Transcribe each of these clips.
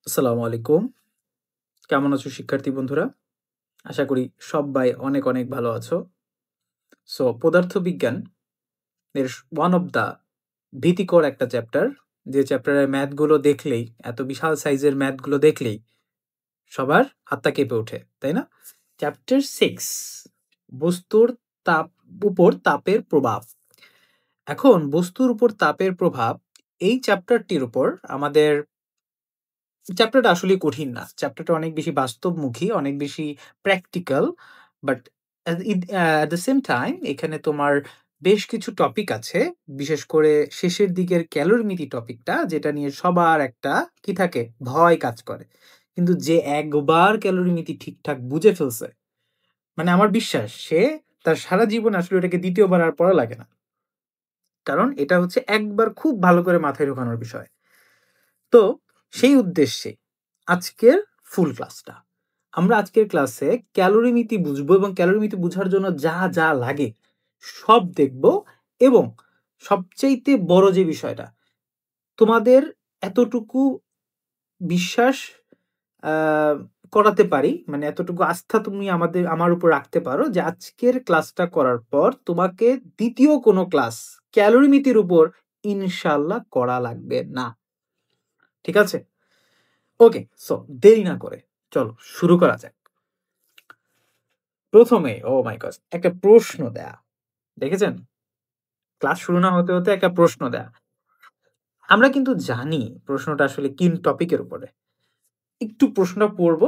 আসসালামু আলাইকুম। কেমন আছো শিক্ষার্থী বন্ধুরা? আশা করি সব্বাই অনেক, অনেক ভালো আছো। পদার্থবিজ্ঞান এর ওয়ান অফ দ্য ভীতিকর একটা চ্যাপ্টার, যে চ্যাপ্টারের ম্যাথগুলো দেখলেই, এত বিশাল সাইজের ম্যাথগুলো দেখলেই সবার হাতটা কেঁপে ওঠে, তাই না? চ্যাপ্টার 6, বস্তুর তাপ উপর তাপের প্রভাব। এখন বস্তুর উপর তাপের প্রভাব, এই চ্যাপ্টারটির উপর আমাদের চ্যাপ্টারটা আসলে কঠিন না। চ্যাপ্টারটা অনেক বেশি বাস্তবমুখী, অনেক বেশি practical. But at the same time এখানে তোমার বেশ কিছু টপিক আছে, বিশেষ করে শেষের দিকের ক্যালোরিমিতি টপিকটা, যেটা নিয়ে সবার একটা কি থাকে, ভয় কাজ করে। কিন্তু যে একবার ক্যালোরিমিতি ঠিকঠাক বুঝে ফেলছে, মানে আমার বিশ্বাস সে তার সারা জীবন আসলে এটাকে দ্বিতীয়বার আর পড়া লাগে না। কারণ এটা হচ্ছে একবার খুব ভালো করে মাথায় ঢোকানোর বিষয়। তো সেই উদ্দেশ্যে আজকের ফুল ক্লাসটা, আমরা আজকের ক্লাসে ক্যালোরিমিতি বুঝবো এবং ক্যালোরিমিতি বোঝার জন্য যা যা লাগে সব দেখব। এবং সবচাইতে বড় যে বিষয়টা, তোমাদের এতটুকু বিশ্বাস করাতে পারি, মানে এতটুকু আস্থা তুমি আমার উপর রাখতে পারো যে আজকের ক্লাসটা করার পর তোমাকে দ্বিতীয় কোনো ক্লাস ক্যালোরিমিতির উপর ইনশাল্লাহ করা লাগবে না। ঠিক আছে? ওকে, সো দেরি না করে চলো শুরু করা যাক। প্রথমে ও মাই গড, একটা প্রশ্ন দেয়া, দেখেছেন? ক্লাস শুরু না হতে হতে একটা প্রশ্ন দেয়া। আমরা কিন্তু জানি প্রশ্নটা আসলে কি টপিকের উপরে। একটু প্রশ্নটা পড়বো,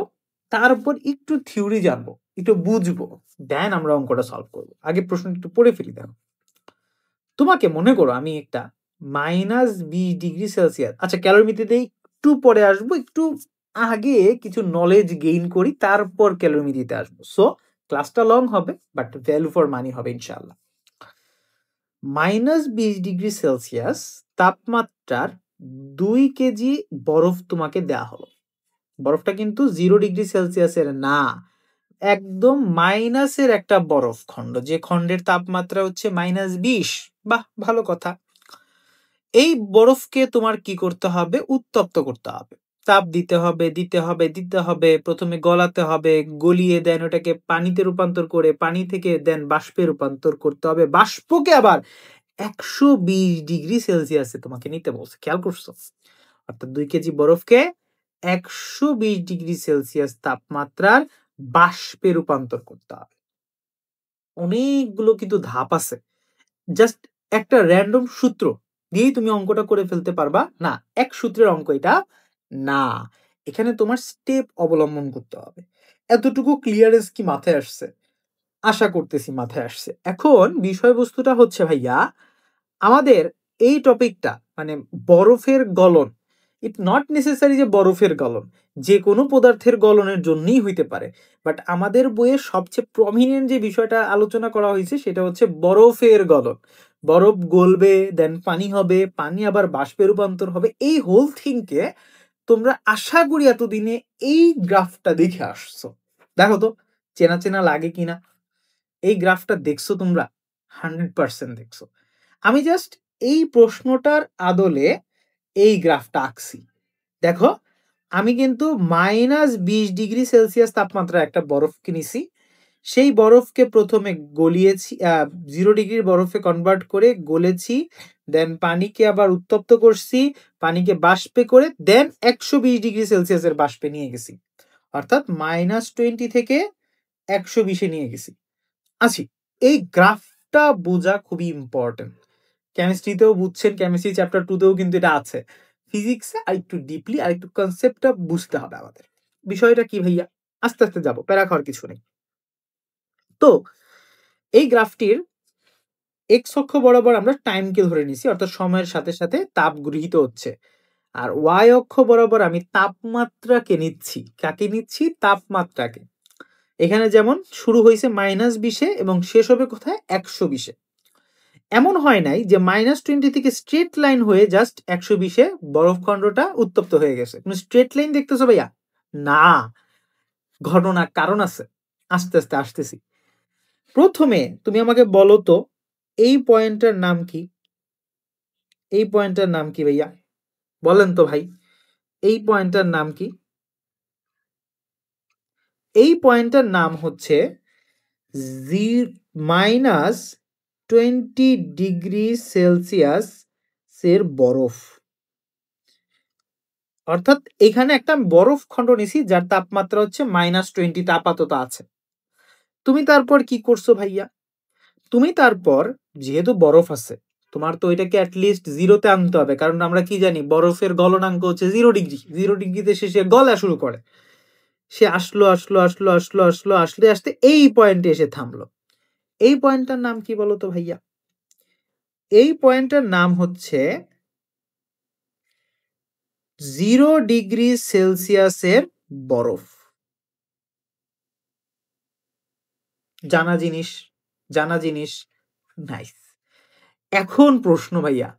তার উপর একটু থিওরি জানবো, একটু বুঝবো, দেন আমরা অঙ্কটা সলভ করবো। আগে প্রশ্নটা একটু পড়ে ফেলি। দেখো, তোমাকে মনে করো আমি একটা -20 ডিগ্রি সেলসিয়াস, আচ্ছা ক্যালোরিমিতিতে একটু পরে আসবো, একটু আগে কিছু নলেজ গেইন করি, তারপর ক্যালোরিমিতিতে আসবো। সো ক্লাসটা লং হবে, বাট ভ্যালু ফর মানি হবে ইনশাআল্লাহ। -20 ডিগ্রি সেলসিয়াস তাপমাত্রার 2 কেজি বরফ তোমাকে দেয়া হলো। বরফটা কিন্তু 0 ডিগ্রি সেলসিয়াসের না, একদম মাইনাসের একটা বরফ খণ্ড, যে খণ্ডের তাপমাত্রা হচ্ছে -20। বাহ, ভালো কথা। এই বরফকে তোমার কি করতে হবে? উত্তপ্ত করতে হবে, তাপ দিতে হবে, দিতে হবে, দিতে হবে। প্রথমে গলাতে হবে, গলিয়ে দেন ওটাকে পানিতে রূপান্তর করে, পানি থেকে দেন বাষ্পে রূপান্তর করতে হবে, বাষ্পকে আবার 120 ডিগ্রি সেলসিয়াসে তোমাকে নিতে বলছে। খেয়াল করছো? অর্থাৎ 2 কেজি বরফকে 120 ডিগ্রি সেলসিয়াস তাপমাত্রার বাষ্পে রূপান্তর করতে হবে। অনেকগুলো কিন্তু ধাপ আছে। জাস্ট একটা র্যান্ডম সূত্র দিয়েই তুমি অঙ্কটা করে ফেলতে পারবা না, এক সূত্রের অঙ্ক এটা না। এখানে তোমার স্টেপ অবলম্বন করতে হবে। এতটুকু ক্লিয়ারেন্স কি মাথায় আসছে? আশা করতেছি মাথায় আসছে। এখন বিষয়বস্তুটা হচ্ছে ভাইয়া, আমাদের এই টপিকটা মানে বরফের গলন, ইট নট নেসেসারি যে বরফের গলন যে কোনো পদার্থের গলনের জন্যই হইতে পারে, বাট আমাদের বইয়ে সবচেয়ে প্রমিনেন্ট যে বিষয়টা আলোচনা করা হয়েছে সেটা হচ্ছে বরফের গলন। বরফ গলবে, দেন পানি হবে, পানি আবার বাষ্পে রূপান্তর হবে। এই হোল থিংকে তোমরা আশা করি এতদিনে এই গ্রাফটা দেখে আসছো। দেখো তো চেনা চেনা লাগে কিনা। এই গ্রাফটা দেখছো তোমরা? 100% দেখছো। আমি জাস্ট এই প্রশ্নটার আদলে এই গ্রাফটা আঁকছি। দেখো, আমি কিন্তু -20 ডিগ্রি সেলসিয়াস তাপমাত্রা একটা বরফ কিনেছি। সেই বরফকে প্রথমে গলিয়েছি, 0 ডিগ্রির বরফে কনভার্ট করে গলেছি, দেন পানিকে আবার উত্তপ্ত করছি, পানিকে বাষ্পে করে দেন 120 ডিগ্রি সেলসিয়াসের বাষ্পে নিয়ে গেছি। অর্থাৎ -20 থেকে 120-এ নিয়ে গেছি। আছি, এই গ্রাফটা বোঝা খুবই ইম্পর্টেন্ট। কেমিস্ট্রিতেও বুঝছেন, কেমিস্ট্রি চ্যাপ্টার 2তেও কিন্তু এটা আছে। ফিজিক্সে আরেকটু ডিপলি আরেকটু কনসেপ্টটা বুঝতে হবে আমাদের। বিষয়টা কি ভাইয়া? আস্তে আস্তে যাবো, প্যারা খাওয়ার কিছু নেই। তো এই গ্রাফটির এক্স অক্ষ বরাবর আমরা টাইমকে ধরে নিছি, অর্থাৎ সময়ের সাথে সাথে তাপ গৃহীত হচ্ছে। আর ওয়াই অক্ষ বরাবর আমি তাপমাত্রাকে নিচ্ছি। কাকে নিচ্ছি? তাপমাত্রাকে। এখানে যেমন শুরু হয়েছে -20-এ এবং শেষ হবে কোথায়? 120-এ। এমন হয় নাই যে -20 থেকে স্ট্রেট লাইন হয়ে জাস্ট 120-এ বরফখণ্ডটা উত্তপ্ত হয়ে গেছে। তুমি স্ট্রেট লাইন দেখতেছো ভাইয়া? না, ঘটনা কারণ আছে। আস্তে আস্তে আসতেছি। প্রথমে তুমি আমাকে বলো তো, এই পয়েন্টটার নাম কি? এই পয়েন্টটার নাম কি ভাইয়া? বলেন তো ভাই। এই পয়েন্টটার নাম কি? এই পয়েন্টটার নাম হচ্ছে -20 ডিগ্রি সেলসিয়াস এর বরফ। অর্থাৎ এখানে একটা বরফ খণ্ড নিছি যার তাপমাত্রা হচ্ছে -20 আপাতত আছে। তুমি তারপর কি করছো ভাইয়া? তুমি তারপর যেহেতু বরফ আছে, তোমার তো এটাকে অ্যাটলিস্ট 0-তে আনতে হবে, কারণ আমরা কি জানি বরফের গলনাঙ্ক হচ্ছে 0 ডিগ্রি। 0 ডিগ্রিতে সে গলা শুরু করে। সে আসলো আসলো আসলো আসলো আসলো আসতে আসতে এই পয়েন্টে এসে থামলো। এই পয়েন্টটার নাম কি বলো তো ভাইয়া? এই পয়েন্টটার নাম হচ্ছে 0 ডিগ্রি সেলসিয়াসের বরফ। জানা জিনিস, জানা জিনিস। নাইস। এখন প্রশ্ন ভাইয়া,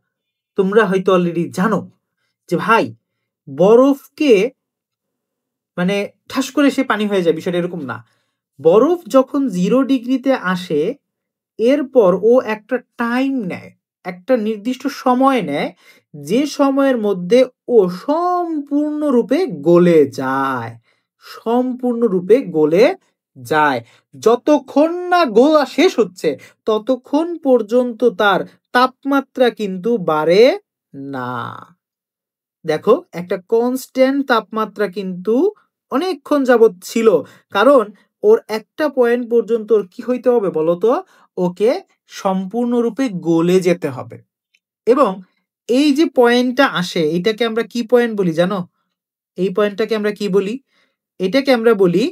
তোমরা হয়তো অলরেডি জানো যে ভাই বরফকে মানে ঠাস করে সে পানি হয়ে যায়, বিষয়টা এরকম না। বরফ যখন 0 ডিগ্রিতে আসে, এরপর ও একটা টাইম নেয়, একটা নির্দিষ্ট সময় নেয়, যে সময়ের মধ্যে ও সম্পূর্ণরূপে গলে যায়। সম্পূর্ণরূপে গলে যায়। যতক্ষণ না গোলা শেষ হচ্ছে ততক্ষণ পর্যন্ত তার তাপমাত্রা কিন্তু বাড়ে না। দেখো, একটা কনস্ট্যান্ট তাপমাত্রা কিন্তু অনেকক্ষণ যাবৎ ছিল, কারণ ওর একটা পয়েন্ট পর্যন্ত ওর কি হইতে হবে বলতো? ওকে সম্পূর্ণরূপে গলে যেতে হবে। এবং এই যে পয়েন্টটা আসে, এটাকে আমরা কি পয়েন্ট বলি জানো? এই পয়েন্টটাকে আমরা কি বলি? এটাকে আমরা বলি,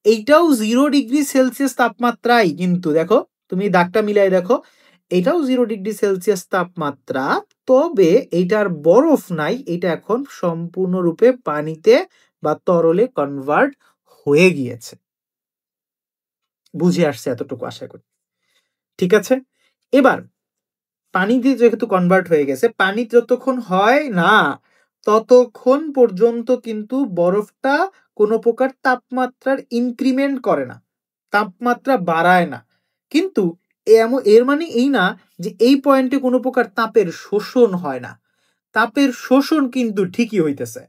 এইটাও 0 ডিগ্রি সেলসিয়াস তাপমাত্রাই, কিন্তু দেখো তুমি দাগটা মিলাই দেখো, এটাও 0 ডিগ্রি সেলসিয়াস তাপমাত্রা, তবে এইটার বরফ নাই, এটা এখন সম্পূর্ণরূপে পানিতে বা তরলে কনভার্ট হয়ে গিয়েছে। বুঝে আসছে এতটুকু আশা করি। ঠিক আছে, এবার পানিতে যেহেতু কনভার্ট হয়ে গেছে, পানি যতক্ষণ হয় না ততক্ষণ পর্যন্ত কিন্তু বরফটা কোনো প্রকার তাপমাত্রার ইনক্রিমেন্ট করে না, তাপমাত্রা বাড়ায় না। কিন্তু এর মানে এই না যে এই পয়েন্টে কোনো প্রকার তাপের শোষণ হয় না। তাপের শোষণ কিন্তু ঠিকই হইতেছে।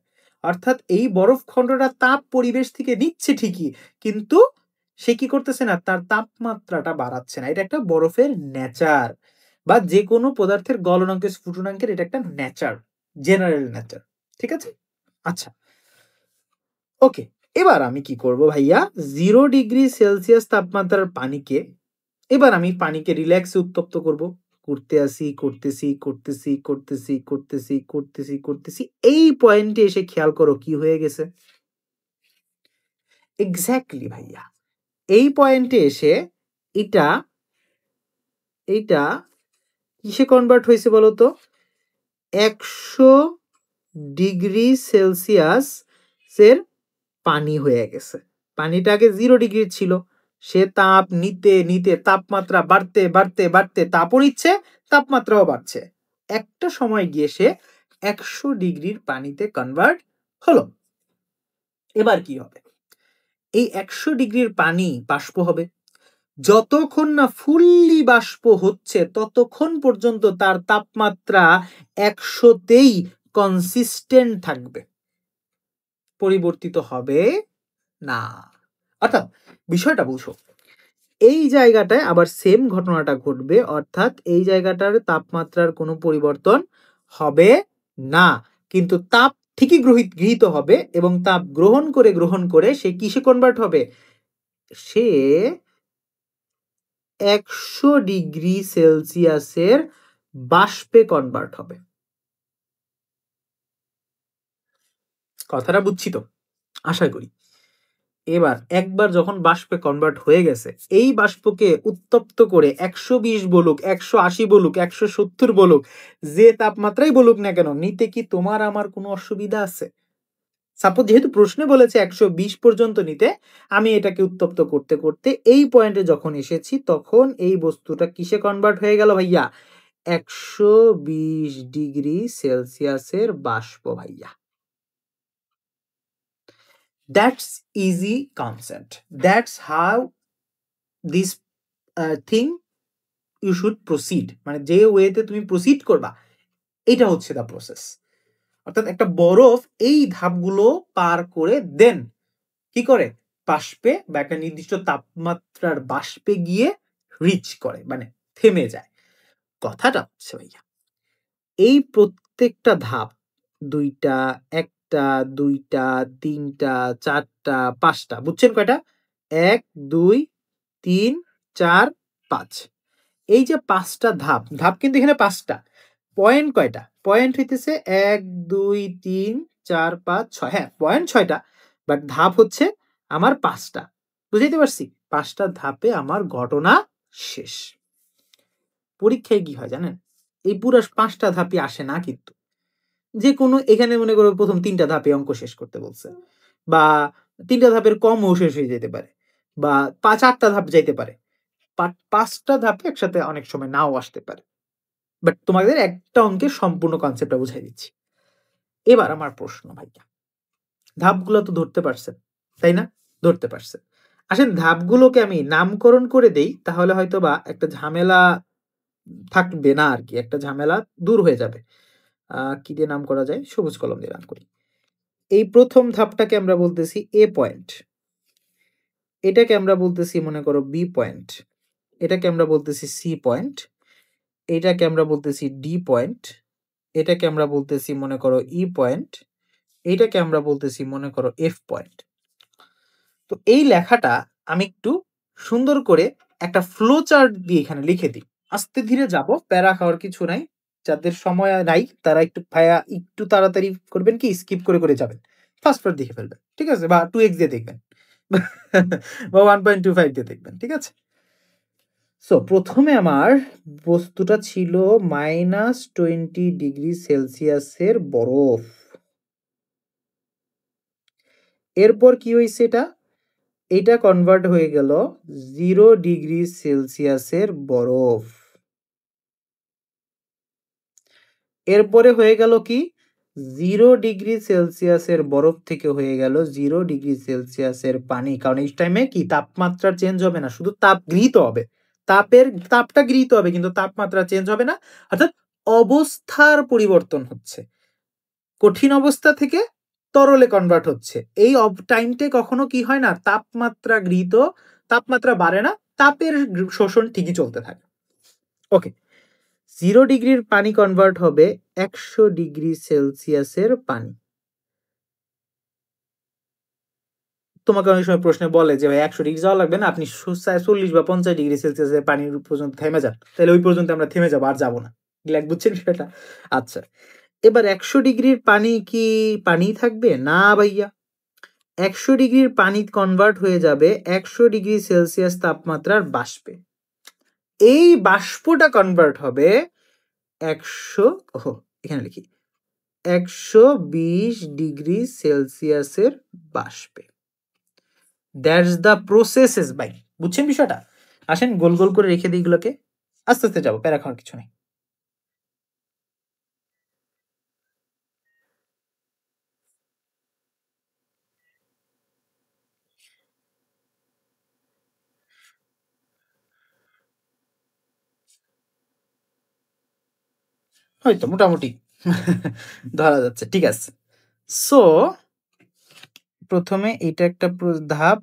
অর্থাৎ এই বরফ খণ্ডটা তাপ পরিবেশ থেকে নিচ্ছে ঠিকই, কিন্তু সে কি করতেছে না, তার তাপমাত্রাটা বাড়াচ্ছে না। এটা একটা বরফের নেচার, বা যে কোনো পদার্থের গলনাঙ্কের স্ফুটনাঙ্কের এটা একটা নেচার, জেনারেল নেচার। ঠিক আছে, আচ্ছা ওকে। এবার আমি কি করব ভাইয়া, 0 ডিগ্রি সেলসিয়াস তাপমাত্রার পানিকে, এবার আমি পানিকে রিল্যাক্সে উত্তপ্ত করব। করতে আসি, করতেছি করতেছি করতেছি করতেছি করতেছি করতেছি, এই পয়েন্টে এসে খেয়াল করো কি হয়ে গেছে। এক্স্যাক্টলি ভাইয়া, এই পয়েন্টে এসে এটা এইটা কিসে কনভার্ট হয়েছে বলতো? 100 ডিগ্রি সেলসিয়াস এর পানি হয়ে গেছে। পানিটা আগে 0 ডিগ্রি ছিল, সে তাপ নিতে নিতে তাপমাত্রা বাড়তে বাড়তে বাড়তে তাপও নিচ্ছে, তাপমাত্রাও বাড়ছে। একটা সময় গিয়ে সে 100 ডিগ্রির পানিতে কনভার্ট হলো। এবার কি হবে? এই 100 ডিগ্রির পানি বাষ্প হবে। যতক্ষণ না ফুললি বাষ্প হচ্ছে ততক্ষণ পর্যন্ত তার তাপমাত্রা 100তেই কনসিস্টেন্ট থাকবে, পরিবর্তিত হবে না। অর্থাৎ বিষয়টা বুঝো, এই জায়গাটায় আবার সেম ঘটনাটা ঘটবে, অর্থাৎ এই জায়গাটার তাপমাত্রার কোনো পরিবর্তন হবে না, কিন্তু তাপ ঠিকই গৃহীত হবে, এবং তাপ গ্রহণ করে সে কিসে কনভার্ট হবে? সে 100 ডিগ্রি সেলসিয়াসের বাষ্পে কনভার্ট হবে। কথাটা বুঝছি তো আশা করি। এবার একবার যখন বাষ্পে কনভার্ট হয়ে গেছে, এই বাষ্পকে উত্তপ্ত করে 120 বলুক, 180 বলুক, 170 বলুক, যে তাপমাত্রাই বলুক না কেন, নিতে কি তোমার আমার কোনো অসুবিধা আছে? সাপোজ যেহেতু প্রশ্নে বলেছে 120 পর্যন্ত নিতে, আমি এটাকে উত্তপ্ত করতে করতে এই পয়েন্টে যখন এসেছি, তখন এই বস্তুটা কিসে কনভার্ট হয়ে গেল ভাইয়া? 120 ডিগ্রি সেলসিয়াসের বাষ্প ভাইয়া। That's easy concept. That's how this thing you should proceed. মানে যে ওয়েতে তুমি প্রসিড করবা, এটা হচ্ছে দা প্রসেস। অর্থাৎ একটা বরফ এই ধাপগুলো পার করে দেন কি করে বাষ্পে বা একটা নির্দিষ্ট তাপমাত্রার বাষ্পে গিয়ে রিচ করে, মানে থেমে যায়। কথাটা হচ্ছে ভাইয়া এই প্রত্যেকটা ধাপ ২টা, ১টা, ২টা, ৩টা, ৪টা, ৫টা, বুঝছেন কয়টা? ১, ২, ৩, ৪, ৫। এই যে ৫টা ধাপ, ধাপ কিন্তু এখানে ৫টা। পয়েন্ট কয়টা? পয়েন্ট হইতেছে ১, ২, ৩, ৪, ৫, ৬। হ্যাঁ, পয়েন্ট ৬টা, বাট ধাপ হচ্ছে আমার ৫টা। বুঝাইতে পারছি? ৫টা ধাপে আমার ঘটনা শেষ। পরীক্ষায় কি হয় জানেন? এই পুরা ৫টা ধাপই আসে না কিন্তু। যেকোনো এখানে মনে করো ১ম ৩টা ধাপে অঙ্ক শেষ করতে বলছে। বা ৩টা ধাপের কমও শেষ হয়ে যেতে পারে। বা ৪টা ধাপ যাইতে পারে। ৫টা ধাপে একসাথে অনেক সময় নাও আসতে পারে। বাট তোমাদের একটা অঙ্কের সম্পূর্ণ কনসেপ্টটা বুঝাই দিচ্ছি। এবার আমার প্রশ্ন ভাইয়া, ধাপগুলো তো ধরতে পারছেন, তাই না? ধরতে পারছেন। আসেন ধাপগুলোকে আমি নামকরণ করে দেই, তাহলে হয়তোবা একটা ঝামেলা থাকবে না আরকি। একটা ঝামেলা দূর হয়ে যাবে। কি দিয়ে নাম করা যায়? সবুজ কলম দিয়ে নাম করি। এই ১ম ধাপটাকে আমরা বলতেছি A পয়েন্ট। এটাকে আমরা বলতেছি মনে করো B পয়েন্ট। এটাকে আমরা বলতেছি C পয়েন্ট। এটাকে আমরা বলতেছি D পয়েন্ট। এটাকে আমরা বলতেছি মনে করো E পয়েন্ট। এইটাকে আমরা বলতেছি মনে করো F পয়েন্ট। তো এই লেখাটা আমি একটু সুন্দর করে একটা ফ্লো চার্ট দিয়ে এখানে লিখে দিই। আস্তে ধীরে যাব, প্যারা খাওয়ার কিছু নাই। যাদের সময় নাই তারা একটু ভাইয়া একটু তাড়াতাড়ি করবেন কি স্কিপ করে যাবেন। ফাস্ট ফরওয়ার্ড দেখে ফেলবেন। ঠিক আছে? বা 2x দিয়ে দেখবেন। বা 1.25 দিয়ে দেখবেন। ঠিক আছে? সো প্রথমে আমার বস্তুটা ছিল -20°C বরফ। এরপর কি হইছে এটা? এটা কনভার্ট হয়ে গেল 0°C বরফ। এরপরে হয়ে গেল কি 0°C বরফ থেকে হয়ে গেল 0°C পানি। কারণ এই টাইমে কি তাপমাত্রা চেঞ্জ হবে না, শুধু তাপ গৃহীত হবে। তাপটা গৃহীত হবে কিন্তু তাপমাত্রা চেঞ্জ হবে না, অর্থাৎ অবস্থার পরিবর্তন হচ্ছে। কঠিন অবস্থা থেকে তরলে কনভার্ট হচ্ছে। এই টাইমটা কখনো কি হয় না তাপমাত্রা গৃহীত, তাপমাত্রা বাড়ে না, তাপের শোষণ ঠিকই চলতে থাকে। ওকে, 0°র পানি কনভার্ট হবে 100°C পানি। তোমাকে অনেক সময় প্রশ্নে বলে যে ভাই 100° যাওয়া লাগবে না, আপনি 40 বা 50°C পানির পর্যন্ত থেমে যান, তাহলে ওই পর্যন্ত আমরা থেমে যাবো, আর যাবো না। বুঝছেন সেটা? আচ্ছা, এবার 100°র পানি কি পানি থাকবে না ভাইয়া? 100°র পানি কনভার্ট হয়ে যাবে 100°C তাপমাত্রার বাষ্পে। এই বাষ্পটা কনভার্ট হবে 100, এখানে লিখি 120°C বাষ্পে। দ্যাটস দ্য প্রসেসেস ভাই। বুঝছেন বিষয়টা? আসেন গোল গোল করে রেখে দিই এগুলোকে, আস্তে আস্তে যাবো, প্যারা খাওয়ার কিছু নেই। হয়তো মোটামুটি ধরা যাচ্ছে। ঠিক আছে, সো প্রথমে এটা একটা ধাপ,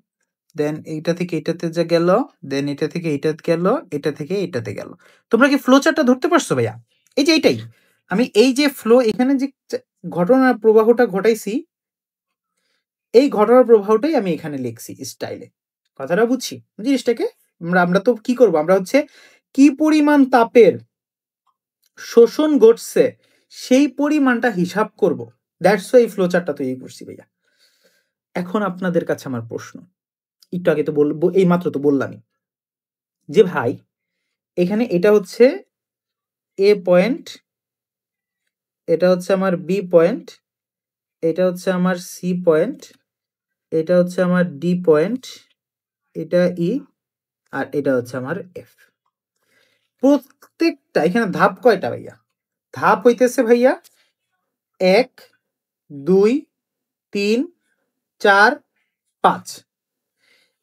দেন এইটা থেকে এটাতে যা গেল, দেন এটা থেকে এইটাতে গেল, এটা থেকে এটাতে গেল। তোমরা কি ফ্লো চার্টটা ধরতে পারছো ভাইয়া? এই যে এইটাই আমি এই যে ফ্লো এখানে যে ঘটনার প্রবাহটা ঘটাইছি, এই ঘটনার প্রবাহটাই আমি এখানে লিখছি স্টাইলে। কথাটা বুঝছি জিনিসটাকে? আমরা তো কি করব, আমরা হচ্ছে কি পরিমাণ তাপের শোষণ ঘটছে সেই পরিমাণটা হিসাব করব। দ্যাটস ওয়াই ফ্লো চার্টটা তৈরি করছি ভাইয়া। এখন আপনাদের কাছে আমার প্রশ্ন, একটু আগে তো বলবো, এই মাত্র তো বললামই যে ভাই এখানে এটা হচ্ছে এ পয়েন্ট, এটা হচ্ছে আমার বি পয়েন্ট, এটা হচ্ছে আমার সি পয়েন্ট, এটা হচ্ছে আমার ডি পয়েন্ট, এটা ই, আর এটা হচ্ছে আমার এফ। প্রত্যেকটা এখানে ধাপ কয়টা ভাইয়া? ধাপ হইতেছে ভাইয়া 1, 2, 3, 4, 5।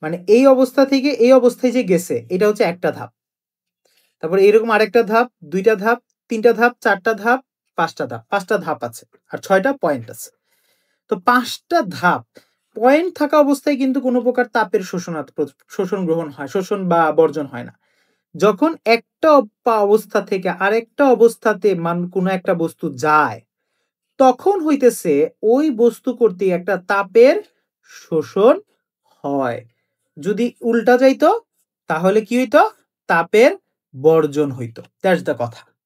মানে এই অবস্থা থেকে এই অবস্থায় যে গেছে এটা হচ্ছে একটা ধাপ। তারপরে এরকম আরেকটা ধাপ, 2টা ধাপ, 3টা ধাপ, 4টা ধাপ, পাঁচটা ধাপ আছে আর 6টা পয়েন্ট আছে। তো 5টা ধাপ পয়েন্ট থাকা অবস্থায় কিন্তু কোনো প্রকার তাপের শোষণ গ্রহণ হয়, শোষণ বা বর্জন হয় না। যখন একটা অবস্থা থেকে আরেকটা অবস্থাতে কোনো একটা বস্তু যায়, তখন হইতেছে ওই বস্তু কর্তৃক একটা তাপের শোষণ হয়। যদি উল্টা যাইতো তাহলে কি হইতো? তাপের বর্জন হইতো। দ্যাটস দ্য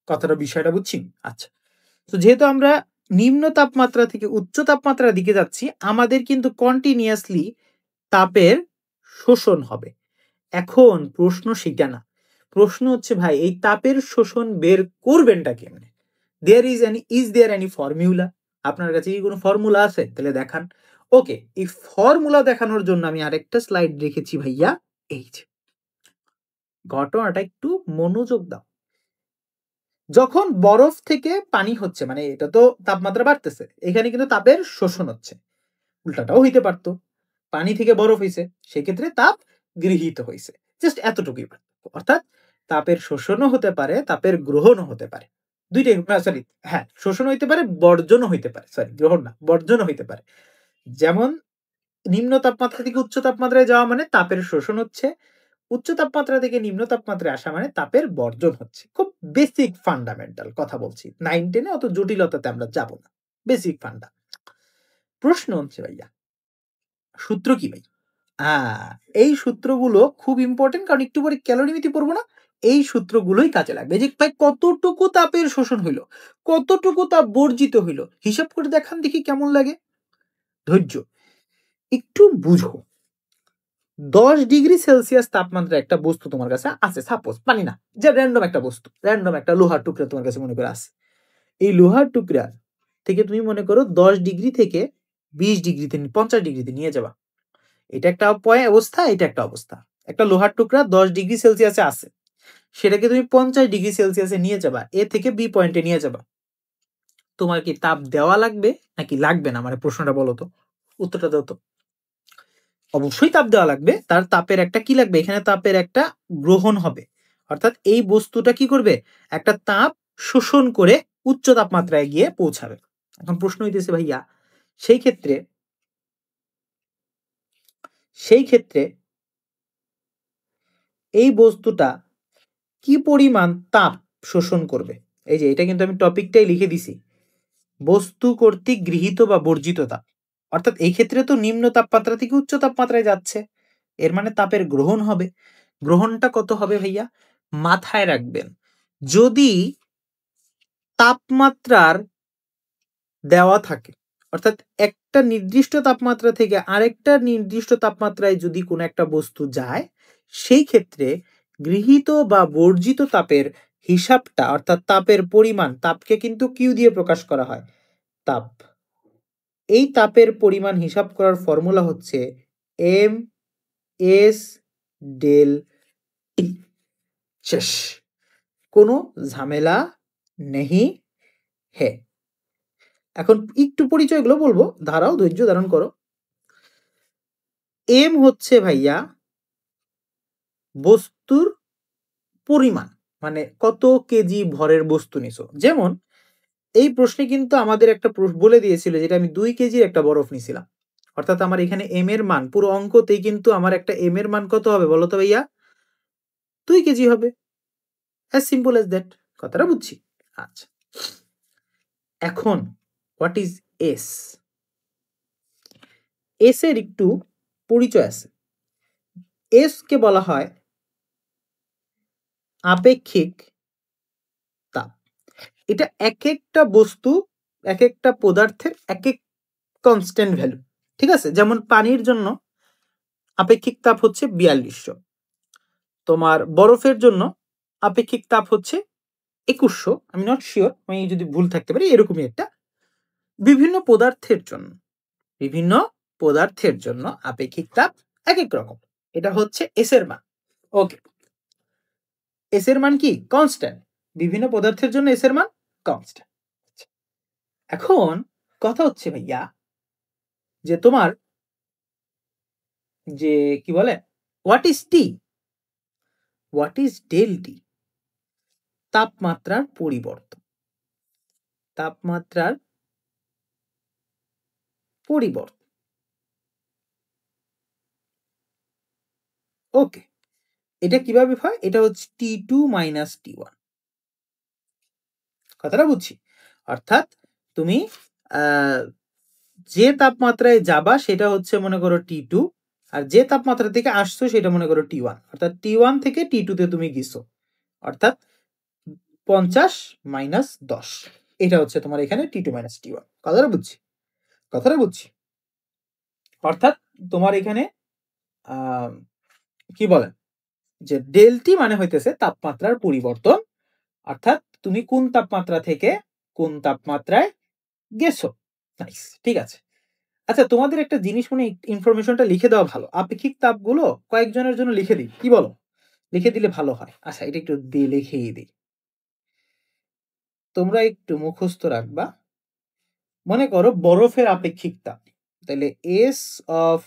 কথাটা বিষয়টা বুঝছি? আচ্ছা, তো যেহেতু আমরা নিম্ন তাপমাত্রা থেকে উচ্চ তাপমাত্রার দিকে যাচ্ছি, আমাদের কিন্তু কন্টিনিউয়াসলি তাপের শোষণ হবে। এখন প্রশ্ন সেটা না, প্রশ্ন হচ্ছে ভাই এই তাপের শোষণ বের করবেনটা কেমনে? Is there any formula? আপনার কাছে কি কোনো ফর্মুলা আছে? তাহলে দেখান। ওকে, এই ফর্মুলা দেখানোর জন্য আমি আরেকটা স্লাইড রেখেছি ভাইয়া, এই যে। ঘটনাটা একটু মনোযোগ দাও। যখন বরফ থেকে পানি হচ্ছে, মানে এটা তো তাপমাত্রা বাড়তেছে, এখানে কিন্তু তাপের শোষণ হচ্ছে। উল্টাটাও হইতে পারতো, পানি থেকে বরফ হইছে, সেক্ষেত্রে তাপ গৃহীত হইছে। জাস্ট এতটুকুই পার্থক্য। অর্থাৎ তাপের শোষণও হতে পারে, তাপের গ্রহণও হতে পারে, দুইটাই। সরি, হ্যাঁ, শোষণ হইতে পারে, বর্জনও হইতে পারে। সরি, গ্রহণ না, বর্জনও হইতে পারে। যেমন নিম্ন তাপমাত্রা থেকে উচ্চ তাপমাত্রায় যাওয়া মানে তাপের শোষণ হচ্ছে, উচ্চ তাপমাত্রা থেকে নিম্ন তাপমাত্রায় আসা মানে তাপের বর্জন হচ্ছে। খুব বেসিক ফান্ডামেন্টাল কথা বলছি, 9-10 অত জটিলতাতে আমরা যাব না, বেসিক ফান্ডা। প্রশ্ন হচ্ছে ভাইয়া, সূত্র কি ভাই? এই সূত্রগুলো খুব ইম্পর্টেন্ট, কারণ একটু পরে ক্যালোরিমিতি পড়বো না, এই সূত্রগুলোই কাজে লাগবে। যে ভাই কতটুকু তাপের শোষণ হইলো, কতটুকু তাপ বর্জিত হইলো, হিসাব করে দেখান দেখি কেমন লাগে। ধৈর্য, একটু বুঝো। 10°C তাপমাত্রা একটা বস্তু তোমার কাছে আছে, সাপোজ পানি না, যে র্যান্ডম একটা বস্তু, র্যান্ডম একটা লোহার টুকরা তোমার কাছে মনে করে আছে। এই লোহার টুকরা থেকে তুমি মনে করো 10° থেকে 20°তে 50°তে নিয়ে যাবা। এটা একটা অবস্থা, এটা একটা অবস্থা। একটা লোহার টুকরা 10°C আছে, সেটাকে তুমি 50°C নিয়ে যাবা, এ থেকে বি পয়েন্টে নিয়ে যাবা। তোমার কি তাপ দেওয়া লাগবে নাকি লাগবে না? মানে প্রশ্নটা বলো তো, উত্তরটা দাও তো। অবশ্যই তাপ দেওয়া লাগবে। তার তাপের একটা কি লাগবে? এখানে তাপের একটা গ্রহণ হবে, অর্থাৎ এই বস্তুটা কি করবে? একটা তাপ শোষণ করে উচ্চ তাপমাত্রায় গিয়ে পৌঁছাবে। এখন প্রশ্ন হইতেছে ভাইয়া, সেই ক্ষেত্রে এই বস্তুটা কি পরিমাণ তাপ শোষণ করবে? এই যে এটা কিন্তু আমি টপিকটাই লিখে দিছি, বস্তু কর্তৃক গৃহীত বা বর্জিত তাপ। অর্থাৎ এই ক্ষেত্রে তো নিম্ন তাপমাত্রা থেকে উচ্চ তাপমাত্রায় যাচ্ছে, এর মানে তাপের গ্রহণ হবে। গ্রহণটা কত হবে ভাইয়া? মাথায় রাখবেন, যদি তাপমাত্রার দেওয়া থাকে, অর্থাৎ একটা নির্দিষ্ট তাপমাত্রা থেকে আরেকটা নির্দিষ্ট তাপমাত্রায় যদি কোনো একটা বস্তু যায়, সেই ক্ষেত্রে গৃহীত বা বর্জিত তাপের হিসাবটা, অর্থাৎ তাপের পরিমাণ, তাপকে কিন্তু কিউ দিয়ে প্রকাশ করা হয়, তাপ। এই তাপের পরিমাণ হিসাব করার ফর্মুলা হচ্ছে এম এস ডেল টি। শেষ, কোনো ঝামেলা নেই হে। এখন একটু পরিচয়গুলো বলবো, ধারাও, ধৈর্য ধারণ করো। এম হচ্ছে ভাইয়া বস্তুর পরিমাণ, মানে কত কেজি ভরের বস্তু নিছো। যেমন এই প্রশ্নে কিন্তু আমাদের একটা বলে দিয়েছিল, যেটা আমি 2 কেজির একটা বরফ নিছিলাম, অর্থাৎ আমার এখানে এম এর মান, পুরো অঙ্কতেই কিন্তু আমার একটা এম এর মান কত হবে বলতো ভাইয়া? 2 কেজি হবে। As simple as that. কথাটা বুঝছি? আচ্ছা, এখন হোয়াট ইজ এস? এস এর একটু পরিচয় আছে। এস কে বলা হয় আপেক্ষিক তাপ। এটা এক একটা বস্তু, এক একটা পদার্থের এক এক কনস্ট্যান্ট ভ্যালু, ঠিক আছে? যেমন পানির জন্য আপেক্ষিক তাপ হচ্ছে 4200, তোমার বরফের জন্য আপেক্ষিক তাপ হচ্ছে 2100, আমি নট শিওর, আমি যদি ভুল থাকতে পারি, এরকমই একটা। বিভিন্ন পদার্থের জন্য আপেক্ষিক তাপ এক এক রকম। এটা হচ্ছে এস এর মান। ওকে, এস এর মান কি? কনস্ট্যান্ট। বিভিন্ন পদার্থের জন্য এস এর মান কনস্ট্যান্ট। এখন কথা হচ্ছে ভাইয়া, যে তোমার যে কি বলে, what is T, what is del T? তাপমাত্রার পরিবর্তন। তাপমাত্রার পরিবর্তন। ওকে, এটা কিভাবে হয়? এটা হচ্ছে T2 মাইনাস T1। কথাটা বুঝছি। অর্থাৎ তুমি যে তাপমাত্রায় যাবা সেটা হচ্ছে মনে করো T2, আর যে তাপমাত্রা থেকে আসছো সেটা মনে করো T1। অর্থাৎ T1 থেকে T2 তে তুমি গেছো, অর্থাৎ 50 মাইনাস 10, এটা হচ্ছে তোমার এখানে T2 মাইনাস T1। কথাটা বুঝছি, কথাটা বুঝছি। অর্থাৎ তোমার এখানে কি বলে যে ডেলটি মানে হইতেছে তাপমাত্রার পরিবর্তন, অর্থাৎ তুমি কোন তাপমাত্রা থেকে কোন তাপমাত্রায় গেছো। নাইস, ঠিক আছে। আচ্ছা, তোমাদের একটা জিনিস মনে ইনফরমেশনটা লিখে দেওয়া ভালো। আপেক্ষিক তাপগুলো কয়েকজনের জন্য লিখে দিই, কি বলো? লিখে দিলে ভালো হয়। আচ্ছা, এটা একটু দিয়ে লিখেই দিই, তোমরা একটু মুখস্থ রাখবা। মনে করো বরফের আপেক্ষিক তাপ, তাহলে এস অফ